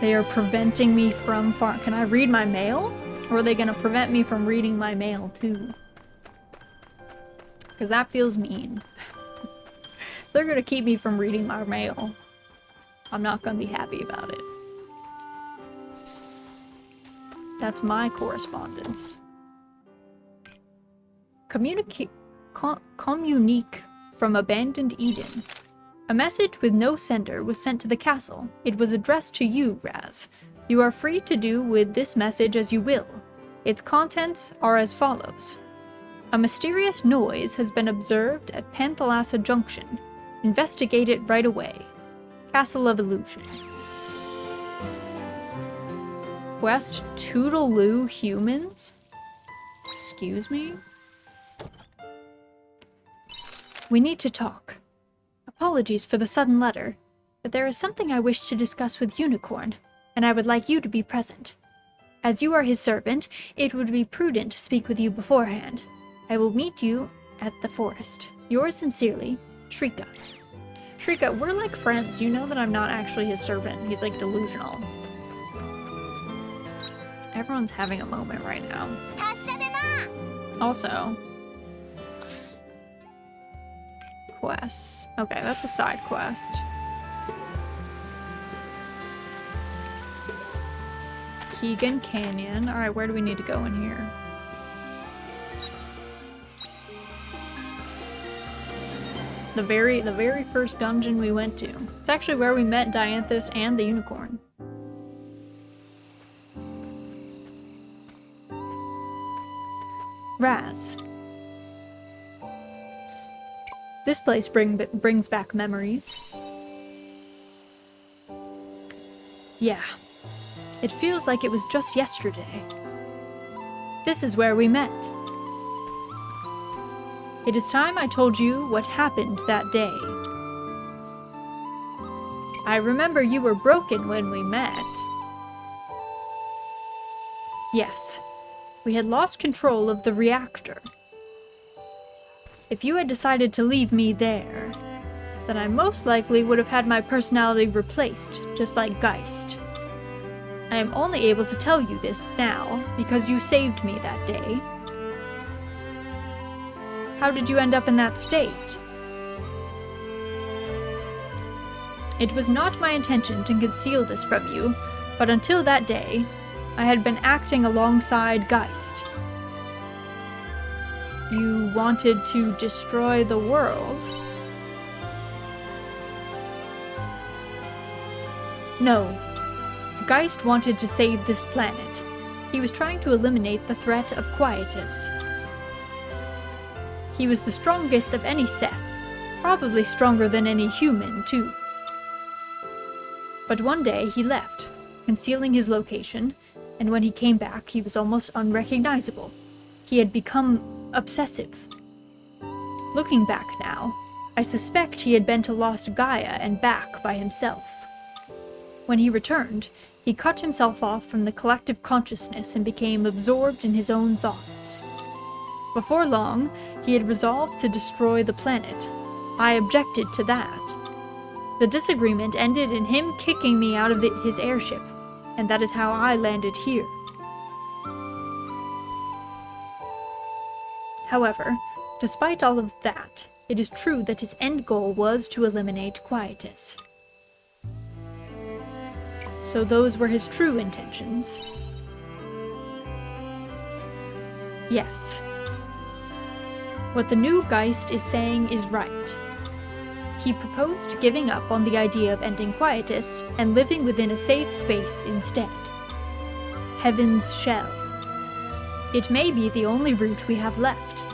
They are preventing me from farm. Can I read my mail? Or are they gonna prevent me from reading my mail too? Because that feels mean. They're gonna keep me from reading my mail. I'm not gonna be happy about it. That's my correspondence. Communique from abandoned Eden. A message with no sender was sent to the castle. It was addressed to you, Raz. You are free to do with this message as you will. Its contents are as follows. A mysterious noise has been observed at Panthalassa Junction. Investigate it right away. Castle of Illusion. Quest Toodaloo Humans? Excuse me? We need to talk. Apologies for the sudden letter, but there is something I wish to discuss with Unicorn, and I would like you to be present. As you are his servant, it would be prudent to speak with you beforehand. I will meet you at the forest. Yours sincerely, Shrika. Shrika, we're like friends. You know that I'm not actually his servant. He's like delusional. Everyone's having a moment right now. Also, quests. Okay, that's a side quest. Keegan Canyon. Alright, where do we need to go in here? The very first dungeon we went to. It's actually where we met Dianthus and the unicorn. Raz. This place brings back memories. Yeah. It feels like it was just yesterday. This is where we met. It is time I told you what happened that day. I remember you were broken when we met. Yes. We had lost control of the reactor. If you had decided to leave me there, then I most likely would have had my personality replaced, just like Geist. I am only able to tell you this now because you saved me that day. How did you end up in that state? It was not my intention to conceal this from you, but until that day, I had been acting alongside Geist. You wanted to destroy the world? No. Geist wanted to save this planet. He was trying to eliminate the threat of Quietus. He was the strongest of any Seth, probably stronger than any human, too. But one day he left, concealing his location, and when he came back, he was almost unrecognizable. He had become obsessive. Looking back now, I suspect he had been to Lost Gaia and back by himself. When he returned, he cut himself off from the collective consciousness and became absorbed in his own thoughts. Before long, he had resolved to destroy the planet. I objected to that. The disagreement ended in him kicking me out of his airship, and that is how I landed here. However, despite all of that, it is true that his end goal was to eliminate Quietus. So those were his true intentions. Yes. What the new Geist is saying is right. He proposed giving up on the idea of ending Quietus and living within a safe space instead. Heaven's Shell. It may be the only route we have left.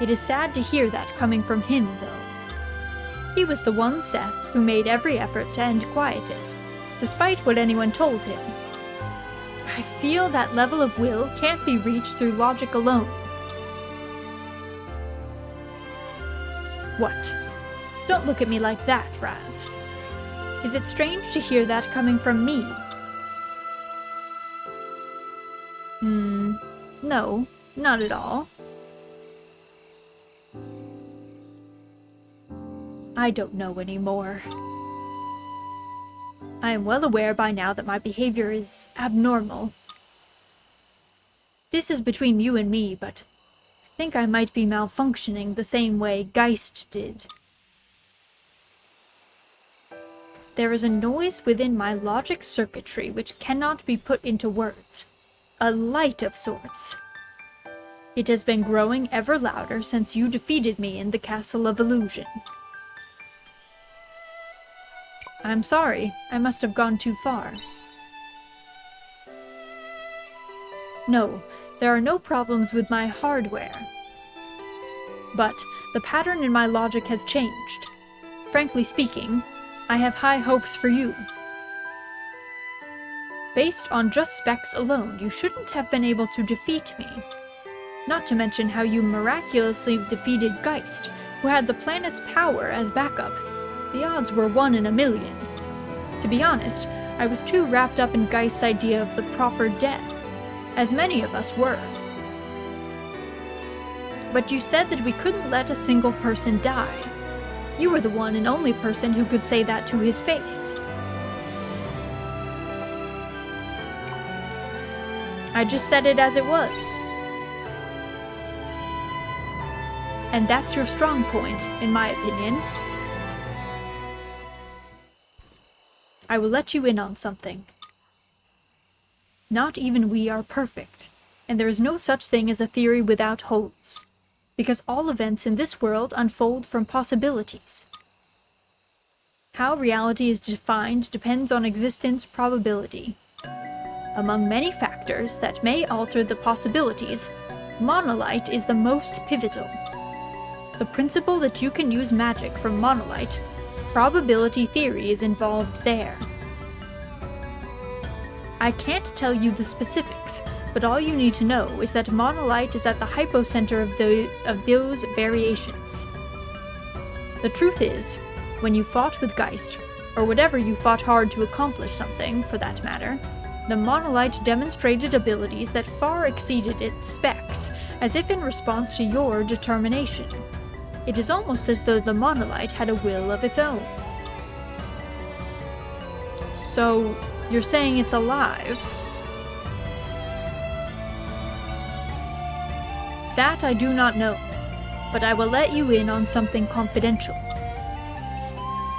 It is sad to hear that coming from him, though. He was the one Seth who made every effort to end Quietus, despite what anyone told him. I feel that level of will can't be reached through logic alone. What? Don't look at me like that, Raz. Is it strange to hear that coming from me? No, not at all. I don't know anymore. I am well aware by now that my behavior is abnormal. This is between you and me, but I think I might be malfunctioning the same way Geist did. There is a noise within my logic circuitry which cannot be put into words. A light of sorts. It has been growing ever louder since you defeated me in the Castle of Illusion. I'm sorry, I must have gone too far. No, there are no problems with my hardware. But the pattern in my logic has changed. Frankly speaking, I have high hopes for you. Based on just specs alone, you shouldn't have been able to defeat me. Not to mention how you miraculously defeated Geist, who had the planet's power as backup. The odds were 1 in a million. To be honest, I was too wrapped up in Geist's idea of the proper death, as many of us were. But you said that we couldn't let a single person die. You were the one and only person who could say that to his face. I just said it as it was. And that's your strong point, in my opinion. I will let you in on something. Not even we are perfect, and there is no such thing as a theory without holes, because all events in this world unfold from possibilities. How reality is defined depends on existence probability. Among many factors that may alter the possibilities, monolite is the most pivotal. The principle that you can use magic from monolite, probability theory is involved there. I can't tell you the specifics, but all you need to know is that monolite is at the hypocenter of those variations. The truth is, when you fought with Geist, or whatever you fought hard to accomplish something, for that matter, the monolite demonstrated abilities that far exceeded its specs, as if in response to your determination. It is almost as though the monolite had a will of its own. So, you're saying it's alive? That I do not know, but I will let you in on something confidential.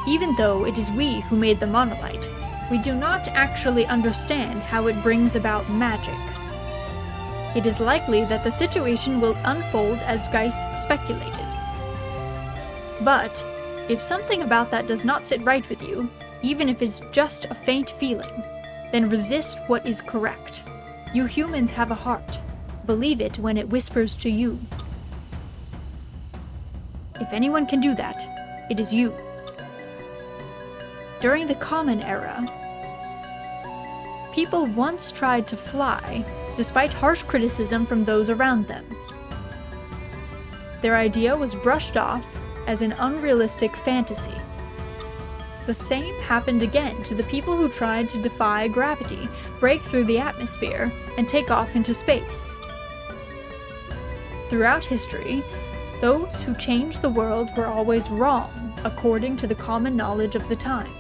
Even though it is we who made the monolite, we do not actually understand how it brings about magic. It is likely that the situation will unfold as Geist speculated. But, if something about that does not sit right with you, even if it's just a faint feeling, then resist what is correct. You humans have a heart. Believe it when it whispers to you. If anyone can do that, it is you. During the Common Era, people once tried to fly, despite harsh criticism from those around them. Their idea was brushed off as an unrealistic fantasy. The same happened again to the people who tried to defy gravity, break through the atmosphere, and take off into space. Throughout history, those who changed the world were always wrong, according to the common knowledge of the time.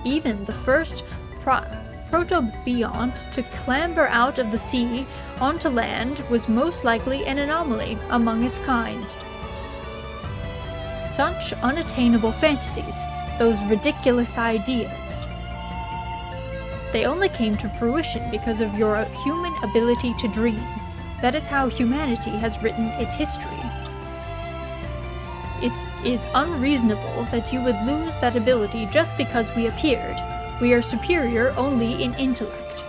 Even the first protobiont to clamber out of the sea onto land was most likely an anomaly among its kind. Such unattainable fantasies, those ridiculous ideas. They only came to fruition because of your human ability to dream. That is how humanity has written its history. It is unreasonable that you would lose that ability just because we appeared. We are superior only in intellect.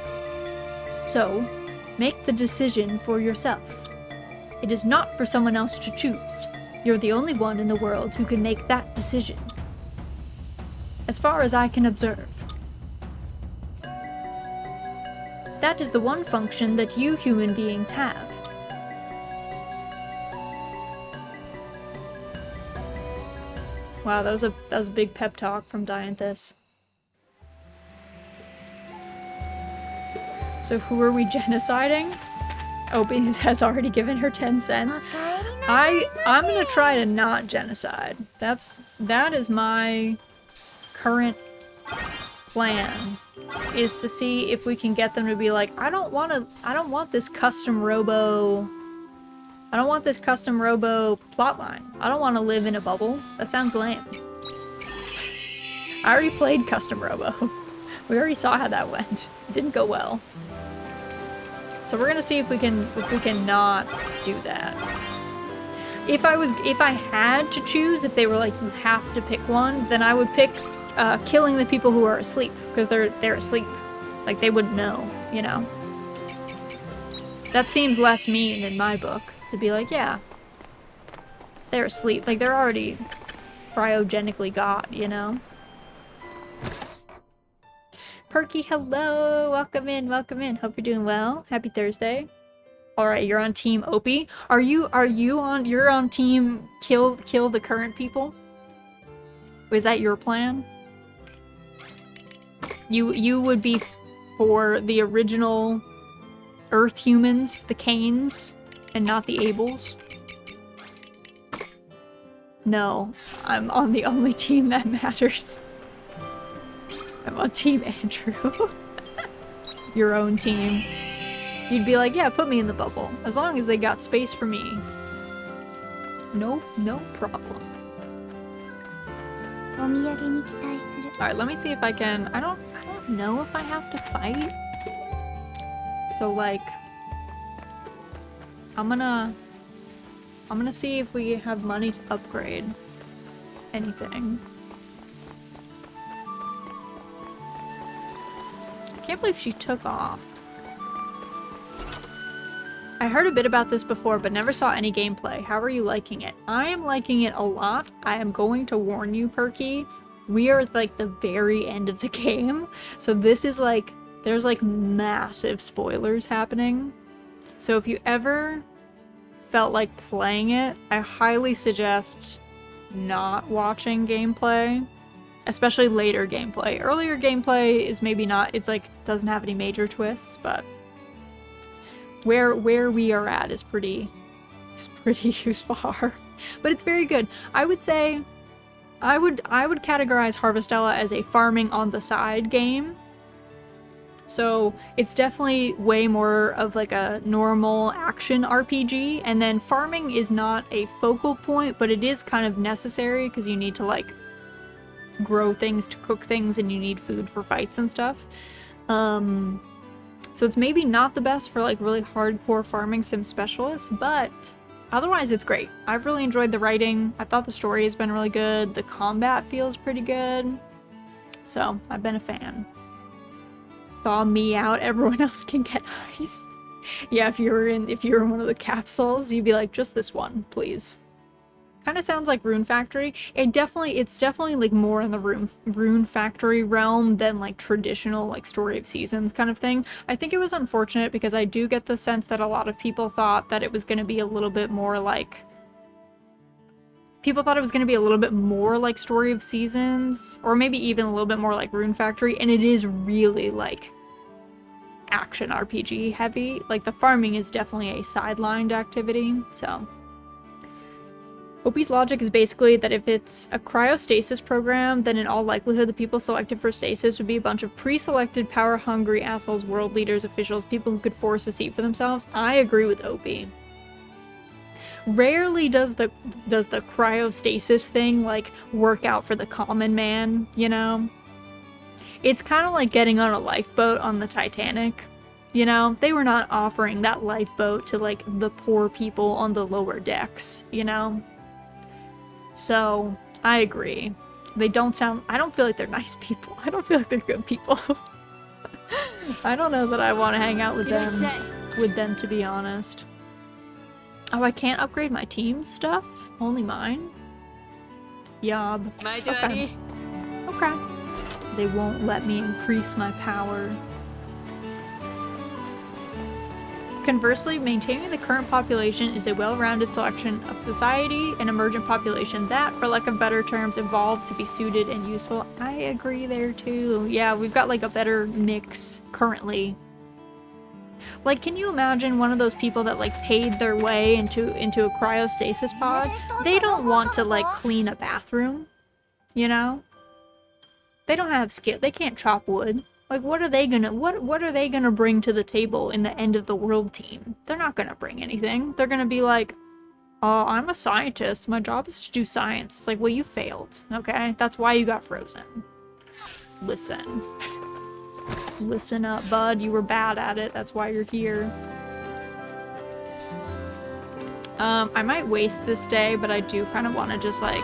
So, make the decision for yourself. It is not for someone else to choose. You're the only one in the world who can make that decision. As far as I can observe. That is the one function that you human beings have. Wow, that was a big pep talk from Dianthus. So who are we genociding? Opie has already given her 10 cents. I'm gonna try to not genocide. That is my current plan, is to see if we can get them to be like, I don't want this custom robo plotline. I don't want to live in a bubble. That sounds lame. I already played custom robo. We already saw how that went. It didn't go well. So we're gonna see if we can not do that. If I had to choose, if they were like, you have to pick one, then I would pick killing the people who are asleep, because they're asleep. Like, they wouldn't know, you know? That seems less mean in my book, to be like, yeah, they're asleep. Like, they're already cryogenically got, you know? Perky, hello! Welcome in, welcome in. Hope you're doing well. Happy Thursday. Alright, you're on team Opie. You're on team kill the current people? Was that your plan? You would be for the original Earth humans, the Canes, and not the Abels? No, I'm on the only team that matters. I'm on Team Andrew. Your own team. You'd be like, yeah, put me in the bubble. As long as they got space for me. No problem. Alright, let me see if I can... I don't know if I have to fight. So, like... I'm gonna see if we have money to upgrade anything. I can't believe she took off. I heard a bit about this before, but never saw any gameplay. How are you liking it? I am liking it a lot. I am going to warn you, Perky. We are at, like, the very end of the game. So this is, like, there's, like, massive spoilers happening. So if you ever felt like playing it, I highly suggest not watching gameplay. Especially later gameplay. Earlier gameplay is maybe not, it's like, doesn't have any major twists, but where we are at is pretty far. But it's very good. I would say, I would categorize Harvestella as a farming on the side game. So it's definitely way more of like a normal action RPG, and then farming is not a focal point, but it is kind of necessary because you need to like grow things to cook things, and you need food for fights and stuff. So it's maybe not the best for like really hardcore farming sim specialists, but otherwise it's great. I've really enjoyed the writing. I thought the story has been really good. The combat feels pretty good. So I've been a fan. Thaw me out, everyone else can get iced. Yeah, if you were in one of the capsules, you'd be like, just this one, please. Kind of sounds like Rune Factory. It's definitely like more in the Rune Factory realm than like traditional like Story of Seasons kind of thing. I think it was unfortunate because I do get the sense that a lot of people thought that it was going to be a little bit more like... People thought it was going to be a little bit more like Story of Seasons, or maybe even a little bit more like Rune Factory, and it is really like action RPG heavy. Like the farming is definitely a sidelined activity, so... Opie's logic is basically that if it's a cryostasis program, then in all likelihood the people selected for stasis would be a bunch of pre-selected power-hungry assholes, world leaders, officials, people who could force a seat for themselves. I agree with Opie. Rarely does the cryostasis thing like work out for the common man, you know? It's kind of like getting on a lifeboat on the Titanic. You know, they were not offering that lifeboat to like the poor people on the lower decks, you know? So, I agree. They don't sound... I don't feel like they're nice people. I don't feel like they're good people. I don't know that I want to hang out with them, to be honest. Oh, I can't upgrade my team stuff? Only mine? Yob. Okay. Okay. They won't let me increase my power. Conversely, maintaining the current population is a well-rounded selection of society and emergent population that, for lack of better terms, evolved to be suited and useful. I agree there too. Yeah, we've got like a better mix currently Like, can you imagine one of those people that, like, paid their way into a cryostasis pod? They don't want to, like, clean a bathroom, you know? They don't have skill. They can't chop wood. Like, what are they gonna bring to the table in the end of the world team? They're not gonna bring anything. They're gonna be like, oh, I'm a scientist. My job is to do science. It's like, well, you failed, okay? That's why you got frozen. Just listen. Listen up, bud. You were bad at it. That's why you're here. I might waste this day, but I do kind of want to just, like,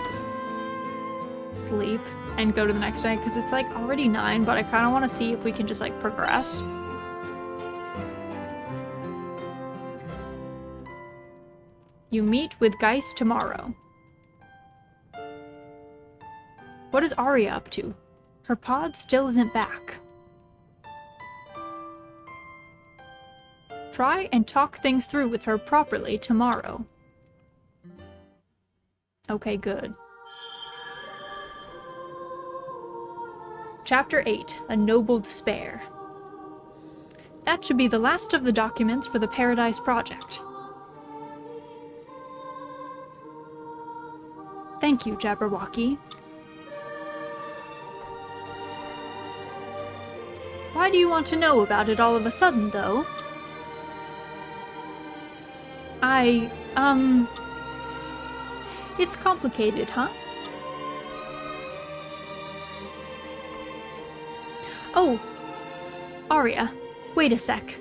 sleep and go to the next day, because it's, like, already 9, but I kind of want to see if we can just, like, progress. You meet with Geist tomorrow. What is Arya up to? Her pod still isn't back. Try and talk things through with her properly tomorrow. Okay, good. Chapter 8, A Noble Despair. That should be the last of the documents for the Paradise Project. Thank you, Jabberwocky. Why do you want to know about it all of a sudden, though? It's complicated, huh? Oh, Arya, wait a sec.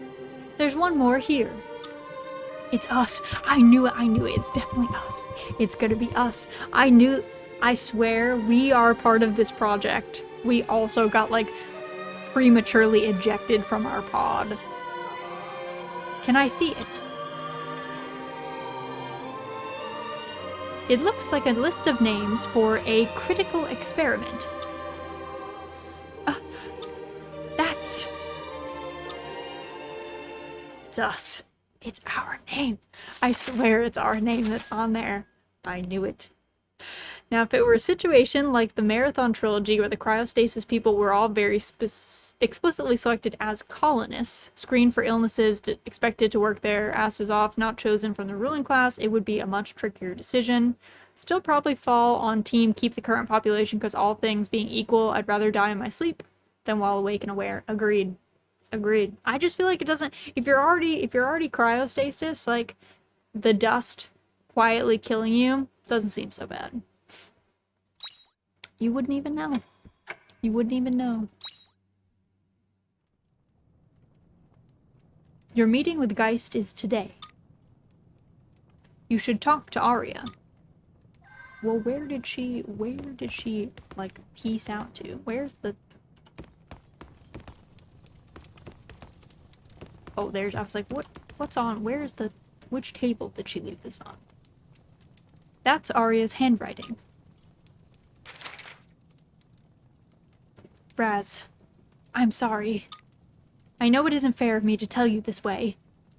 There's one more here. It's us. I knew it. It's definitely us. It's gonna be us. I swear, we are part of this project. We also got, like, prematurely ejected from our pod. Can I see it? It looks like a list of names for a critical experiment. That's... It's us. It's our name. I swear it's our name that's on there. I knew it. Now, if it were a situation like the Marathon Trilogy where the cryostasis people were all very explicitly selected as colonists, screened for illnesses, expected to work their asses off, not chosen from the ruling class, it would be a much trickier decision. Still probably fall on team keep the current population because all things being equal, I'd rather die in my sleep than while awake and aware. Agreed. Agreed. I just feel like it doesn't... If you're already cryostasis, like, the dust quietly killing you doesn't seem so bad. You wouldn't even know. You wouldn't even know. Your meeting with Geist is today. You should talk to Arya. Well, where did she, like, peace out to? Where's the... Oh, there's... I was like, what's on? Where's the... Which table did she leave this on? That's Arya's handwriting. Raz, I'm sorry. I know it isn't fair of me to tell you this way,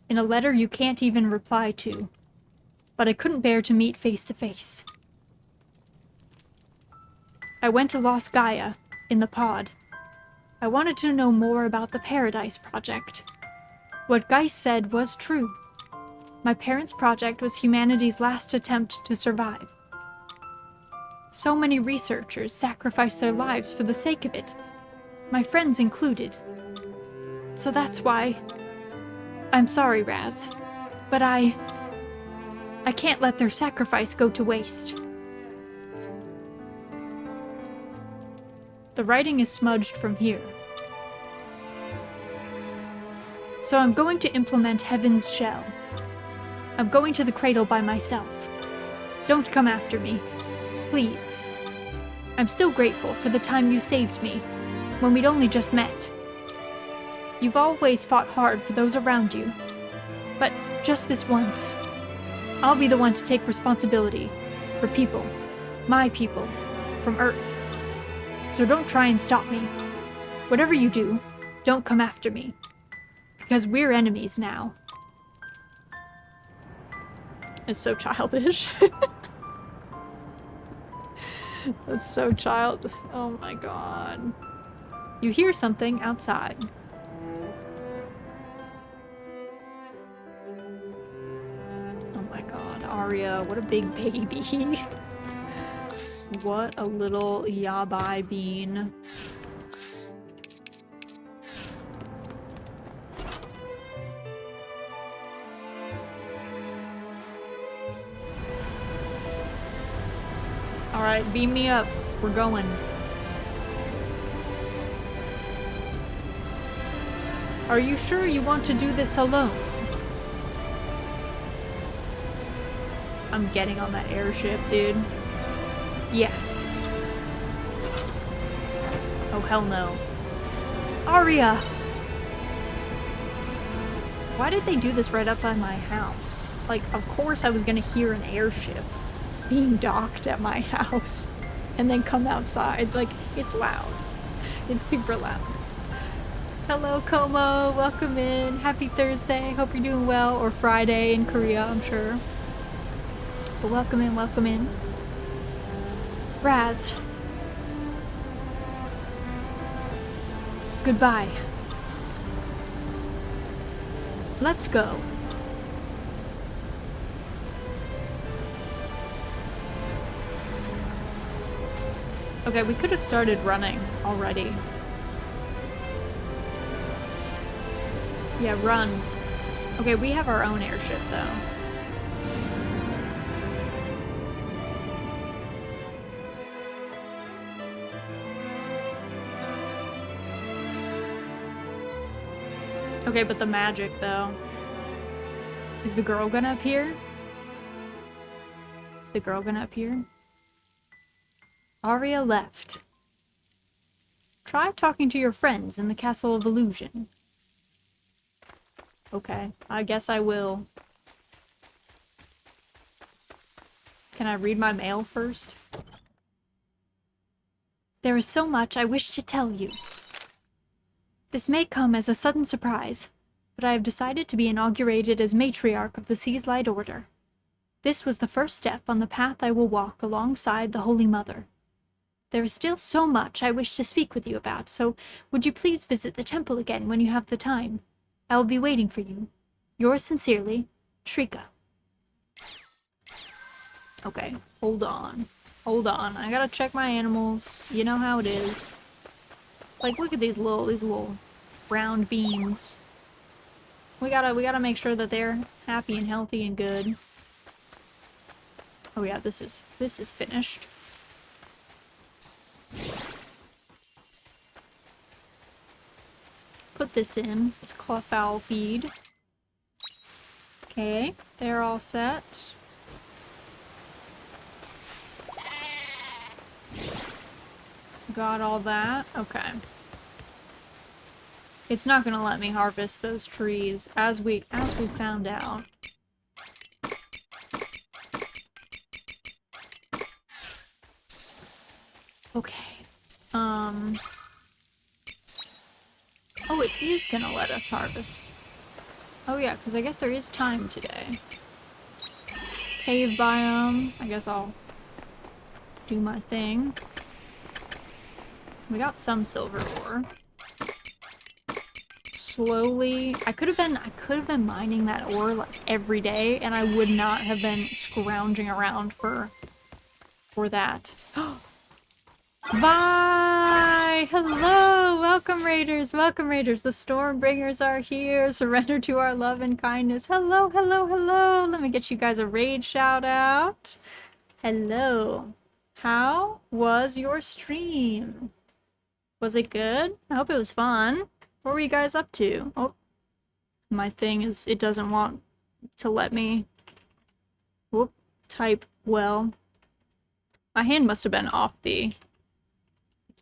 in a letter you can't even reply to, but I couldn't bear to meet face to face. I went to Lost Gaia, in the pod. I wanted to know more about the Paradise Project. What Geist said was true. My parents' project was humanity's last attempt to survive. So many researchers sacrificed their lives for the sake of it. My friends included. So that's why... I'm sorry, Raz, but I can't let their sacrifice go to waste. The writing is smudged from here. So I'm going to implement Heaven's Shell. I'm going to the cradle by myself. Don't come after me. Please. I'm still grateful for the time you saved me, when we'd only just met. You've always fought hard for those around you. But just this once, I'll be the one to take responsibility for people, my people, from Earth. So don't try and stop me. Whatever you do, don't come after me. Because we're enemies now. It's so childish. That's so child. Oh my god. You hear something outside. Arya. What a big baby. What a little yabai bean. Alright, beam me up. We're going. Are you sure you want to do this alone? I'm getting on that airship, dude. Yes. Oh, hell no. Arya! Why did they do this right outside my house? Like, of course I was gonna hear an airship being docked at my house and then come outside. Like, it's loud. It's super loud. Hello, Como. Welcome in. Happy Thursday. Hope you're doing well. Or Friday in Korea, I'm sure. But welcome in, welcome in. Raz. Goodbye. Let's go. Okay, we could have started running already. Yeah, run. Okay, we have our own airship, though. Okay, but the magic, though. Is the girl gonna appear? Is the girl gonna appear? Arya left. Try talking to your friends in the Castle of Illusion. Okay, I guess I will. Can I read my mail first? There is so much I wish to tell you. This may come as a sudden surprise, but I have decided to be inaugurated as matriarch of the Sea's Light Order. This was the first step on the path I will walk alongside the Holy Mother. There is still so much I wish to speak with you about, so would you please visit the temple again when you have the time? I will be waiting for you. Yours sincerely, Shrika. Okay, hold on. Hold on. I gotta check my animals. You know how it is. Like, look at these little round beans. We gotta make sure that they're happy and healthy and good. Oh yeah, this is finished. Put this in, this clawfowl feed. Okay, they're all set. Got all that. Okay. It's not gonna let me harvest those trees, as we found out. Okay. Oh, it is gonna let us harvest. Oh yeah, because I guess there is time today. Cave biome. I guess I'll do my thing. We got some silver ore. Slowly, I could have been mining that ore like every day, and I would not have been scrounging around for that. Bye! Hello! Welcome, Raiders! Welcome, Raiders! The Stormbringers are here! Surrender to our love and kindness! Hello, hello, hello! Let me get you guys a raid shout out! Hello! How was your stream? Was it good? I hope it was fun. What were you guys up to? Oh, my thing is, it doesn't want to let me type well. My hand must have been off the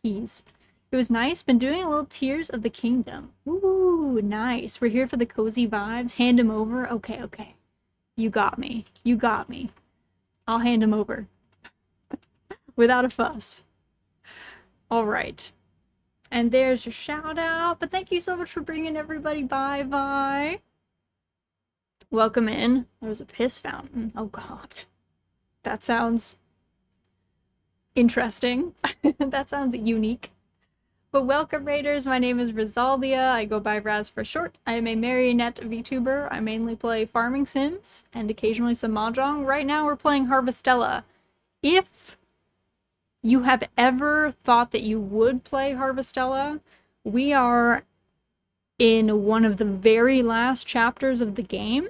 keys. It was nice. Been doing a little Tears of the Kingdom. Ooh, nice. We're here for the cozy vibes. Hand him over. Okay, okay. You got me. You got me. I'll hand him over. Without a fuss. Alright. And there's your shout out. But thank you so much for bringing everybody by. Bye. Welcome in. There's a piss fountain. Oh god. That sounds interesting. That sounds unique. But welcome, Raiders. My name is Rizaldia. I go by Raz for short. I am a marionette VTuber. I mainly play farming sims and occasionally some mahjong. Right now we're playing Harvestella. If you have ever thought that you would play Harvestella, we are in one of the very last chapters of the game.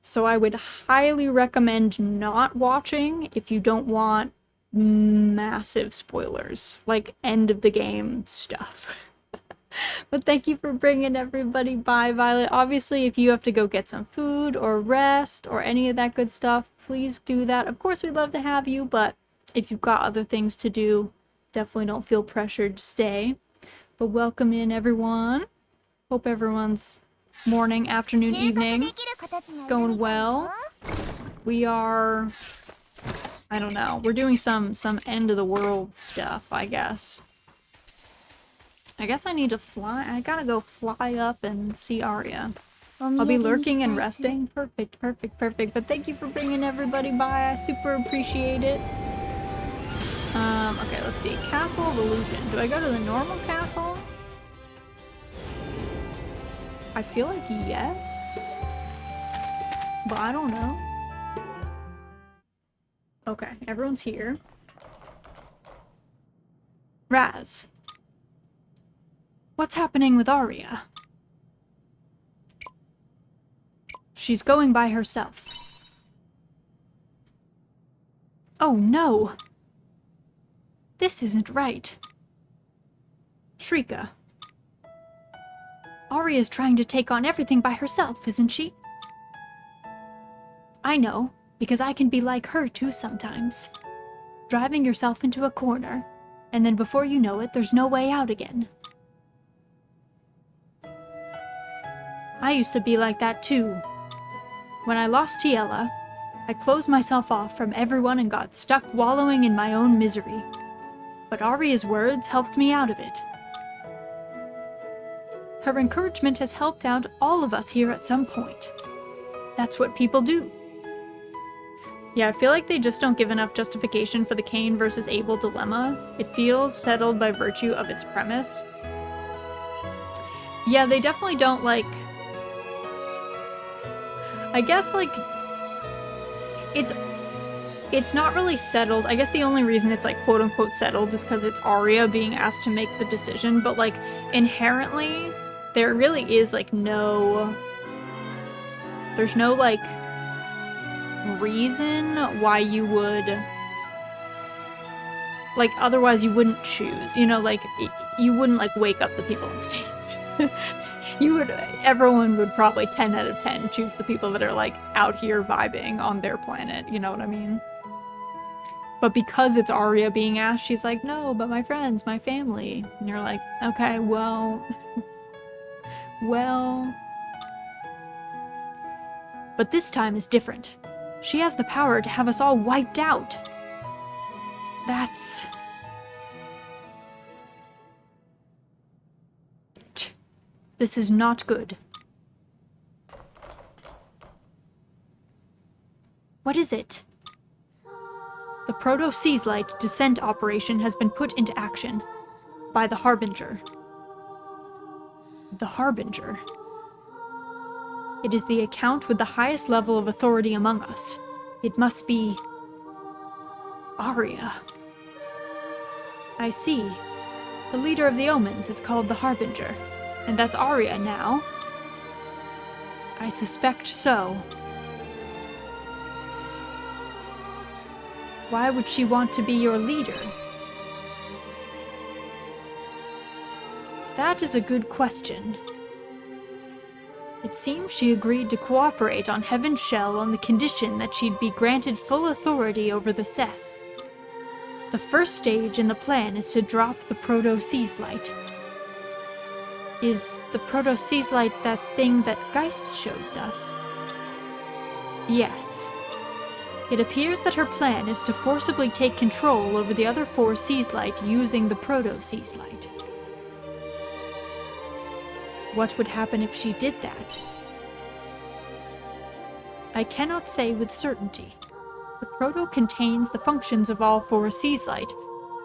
So I would highly recommend not watching if you don't want massive spoilers, like end of the game stuff. But thank you for bringing everybody by, Violet. Obviously, if you have to go get some food or rest or any of that good stuff, please do that. Of course, we'd love to have you, but if you've got other things to do, definitely don't feel pressured to stay. But welcome in, everyone. Hope everyone's morning, afternoon, evening is going well. We are... I don't know. We're doing some end of the world stuff, I guess. I guess I need to fly. I gotta go fly up and see Arya. I'll be lurking and resting. Perfect, perfect, perfect. But thank you for bringing everybody by. I super appreciate it. Okay, let's see. Castle of Illusion. Do I go to the normal castle? I feel like yes. But I don't know. Okay, everyone's here. Raz. What's happening with Arya? She's going by herself. Oh no! This isn't right. Shrika. Arya's trying to take on everything by herself, isn't she? I know, because I can be like her too sometimes. Driving yourself into a corner, and then before you know it, there's no way out again. I used to be like that too. When I lost Tiela, I closed myself off from everyone and got stuck wallowing in my own misery. But Arya's words helped me out of it. Her encouragement has helped out all of us here at some point. That's what people do. Yeah, I feel like they just don't give enough justification for the Cain versus Abel dilemma. It feels settled by virtue of its premise. Yeah, they definitely don't, like... I guess, like... It's not really settled. I guess the only reason it's, like, quote-unquote settled is because it's Arya being asked to make the decision, but, like, inherently, there really is, like, no... There's no, like... reason why you would, like, otherwise you wouldn't choose, you know, like, you wouldn't, like, wake up the people instead. Everyone would probably 10 out of 10 choose the people that are, like, out here vibing on their planet, you know what I mean? But because it's Arya being asked, she's like, no, but my friends, my family. And you're like, okay, well... well... But this time is different. She has the power to have us all wiped out. That's... This is not good. What is it? The Proto-Seaslight descent operation has been put into action by the Harbinger. The Harbinger. It is the account with the highest level of authority among us. It must be... Arya. I see. The leader of the Omens is called the Harbinger, and that's Arya now. I suspect so. Why would she want to be your leader? That is a good question. It seems she agreed to cooperate on Heaven's Shell on the condition that she'd be granted full authority over the Seth. The first stage in the plan is to drop the Proto-Seaslight. Is the Proto-Seaslight that thing that Geist shows us? Yes. It appears that her plan is to forcibly take control over the other 4 Seaslight using the Proto-Seaslight. What would happen if she did that? I cannot say with certainty. The Proto contains the functions of all 4 Seaslight,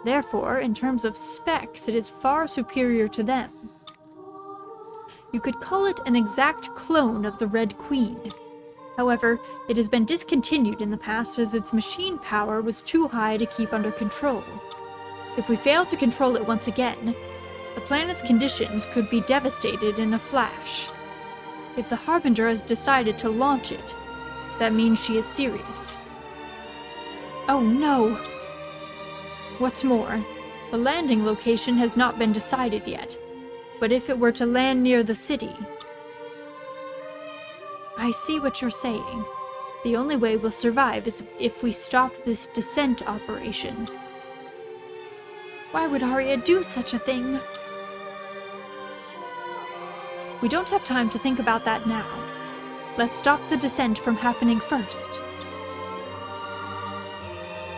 Therefore, in terms of specs, it is far superior to them. You could call it an exact clone of the Red Queen. However, it has been discontinued in the past as its machine power was too high to keep under control. If we fail to control it once again, the planet's conditions could be devastated in a flash. If the Harbinger has decided to launch it, that means she is serious. Oh no! What's more, the landing location has not been decided yet, but if it were to land near the city... I see what you're saying. The only way we'll survive is if we stop this descent operation. Why would Arya do such a thing? We don't have time to think about that now. Let's stop the descent from happening first.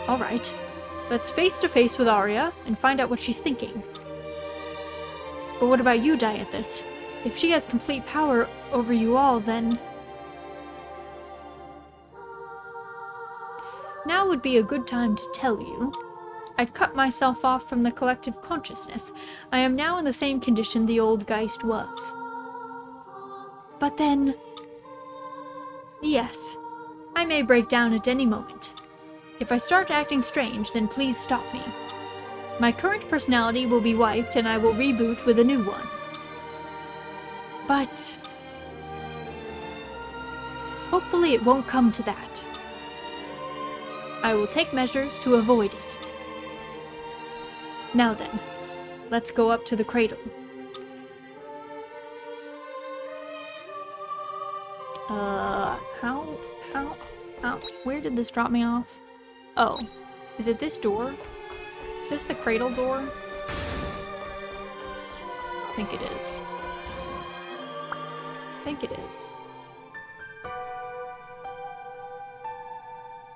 Alright, let's face to face with Arya and find out what she's thinking. But what about you, Dianthus? If she has complete power over you all, then... Now would be a good time to tell you. I've cut myself off from the collective consciousness. I am now in the same condition the old Geist was. But then... Yes, I may break down at any moment. If I start acting strange, then please stop me. My current personality will be wiped and I will reboot with a new one. But... hopefully it won't come to that. I will take measures to avoid it. Now then, let's go up to the cradle. Where did this drop me off? Oh, is it this door? Is this the cradle door? I think it is.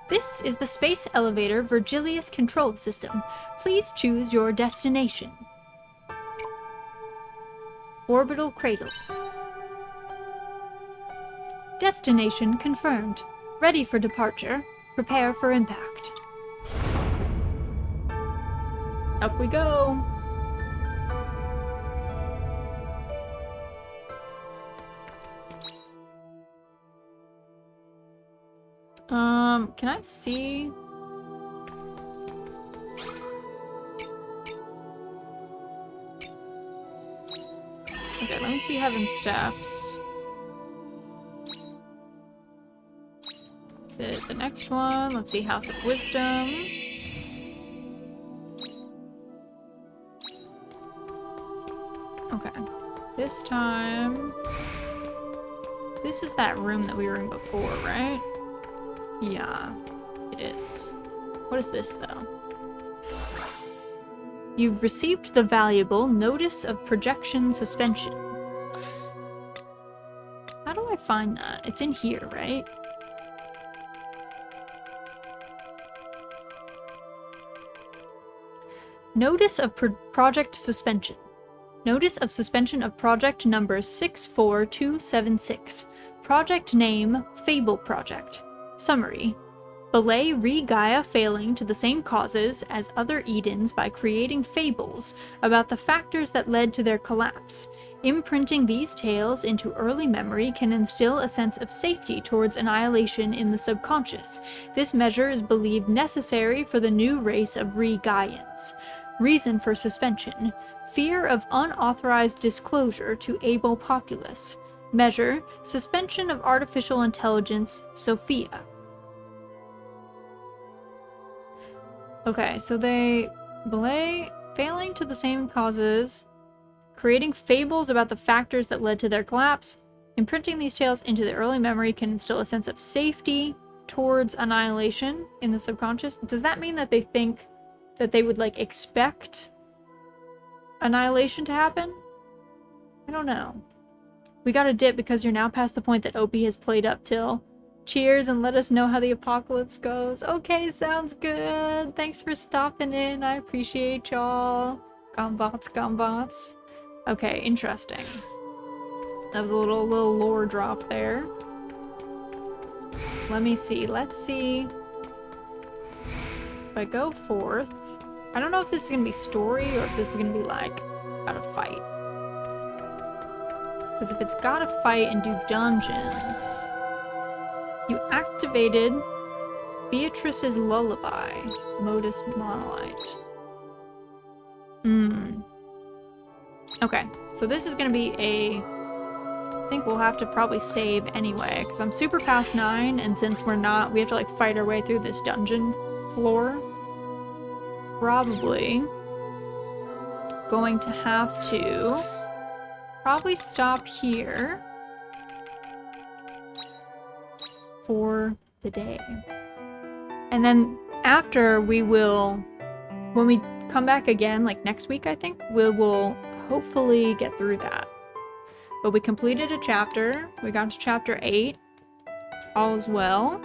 This is the space elevator Virgilius control system. Please choose your destination. Orbital cradle. Destination confirmed. Ready for departure. Prepare for impact. Up we go. Can I see? Okay, let me see Heaven's Steps. Is it the next one? Let's see, House of Wisdom. Okay, this time... This is that room that we were in before, right? Yeah, it is. What is this, though? You've received the valuable Notice of Projection Suspension. How do I find that? It's in here, right? Notice of Project Suspension. Notice of suspension of project number 64276. Project name, Fable Project. Summary. Belay Re-Gaia failing to the same causes as other Edens by creating fables about the factors that led to their collapse. Imprinting these tales into early memory can instill a sense of safety towards annihilation in the subconscious. This measure is believed necessary for the new race of Re-Gaians. Reason for suspension. Fear of unauthorized disclosure to able populace. Measure. Suspension of artificial intelligence, Sophia. Okay, so they belay failing to the same causes, creating fables about the factors that led to their collapse. Imprinting these tales into the early memory can instill a sense of safety towards annihilation in the subconscious. Does that mean that they think that they would, like, expect annihilation to happen? I don't know. We got a dip because you're now past the point that Opie has played up till. Cheers and let us know how the apocalypse goes. Okay, sounds good. Thanks for stopping in. I appreciate y'all. Gombots. Okay, interesting. That was a little lore drop there. Let me see. Let's see. If I go forth, I don't know if this is gonna be story or if this is gonna be like, gotta fight. Because if it's gotta fight and do dungeons, you activated Beatrice's lullaby, Modus Monolite. Okay, so this is gonna be I think we'll have to probably save anyway, because I'm super past 9, and since we have to like fight our way through this dungeon floor, probably going to have to probably stop here for the day. And then after we will, when we come back again, like next week, I think, we will hopefully get through that. But we completed a chapter. We got to chapter 8. All is well.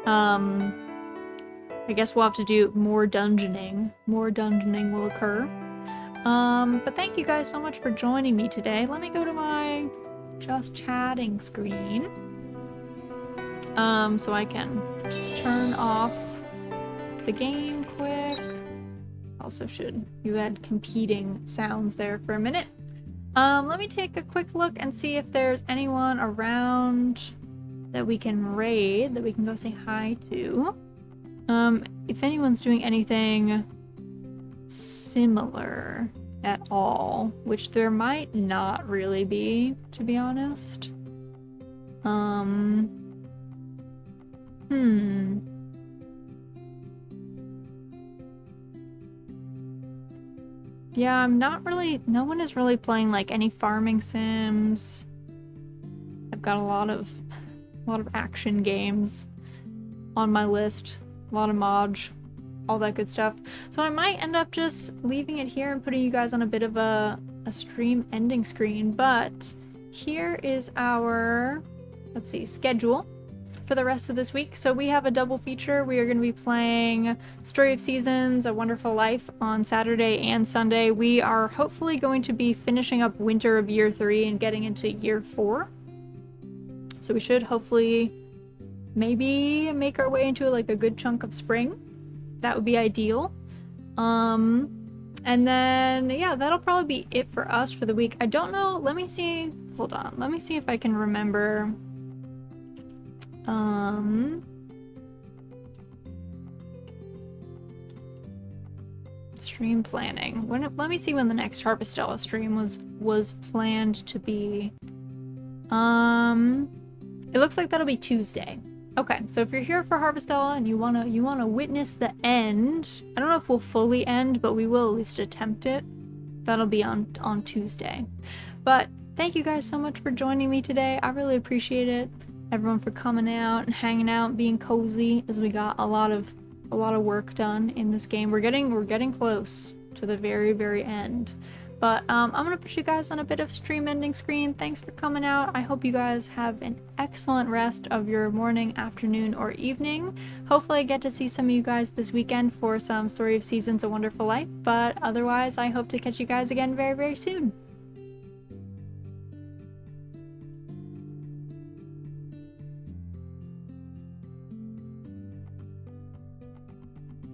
I guess we'll have to do more dungeoning. More dungeoning will occur. But thank you guys so much for joining me today. Let me go to my just chatting screen. So I can turn off the game quick. Also you had competing sounds there for a minute. Let me take a quick look and see if there's anyone around that we can raid, that we can go say hi to. If anyone's doing anything similar at all, which there might not really be, to be honest. Yeah, no one is really playing like any farming sims. I've got a lot of action games on my list, a lot of Moj, all that good stuff. So I might end up just leaving it here and putting you guys on a bit of a stream ending screen, but here is our, let's see, schedule for the rest of this week. So we have a double feature. We are going to be playing Story of Seasons, A Wonderful Life on Saturday and Sunday. We are hopefully going to be finishing up Winter of Year 3 and getting into Year 4. So we should hopefully maybe make our way into like a good chunk of spring. That would be ideal. And then, yeah, that'll probably be it for us for the week. I don't know. Let me see. Hold on. Let me see if I can remember. Stream planning. Let me see when the next Harvestella stream was planned to be. It looks like that'll be Tuesday. Okay, so if you're here for Harvestella and you wanna witness the end, I don't know if we'll fully end, but we will at least attempt it. That'll be on Tuesday. But thank you guys so much for joining me today. I really appreciate it. Everyone for coming out and hanging out, being cozy, as we got a lot of work done in this game. We're getting close to the very, very end. But I'm gonna put you guys on a bit of stream ending screen. Thanks for coming out. I hope you guys have an excellent rest of your morning, afternoon, or evening. Hopefully I get to see some of you guys this weekend for some Story of Seasons, A Wonderful Life. But otherwise, I hope to catch you guys again very, very soon.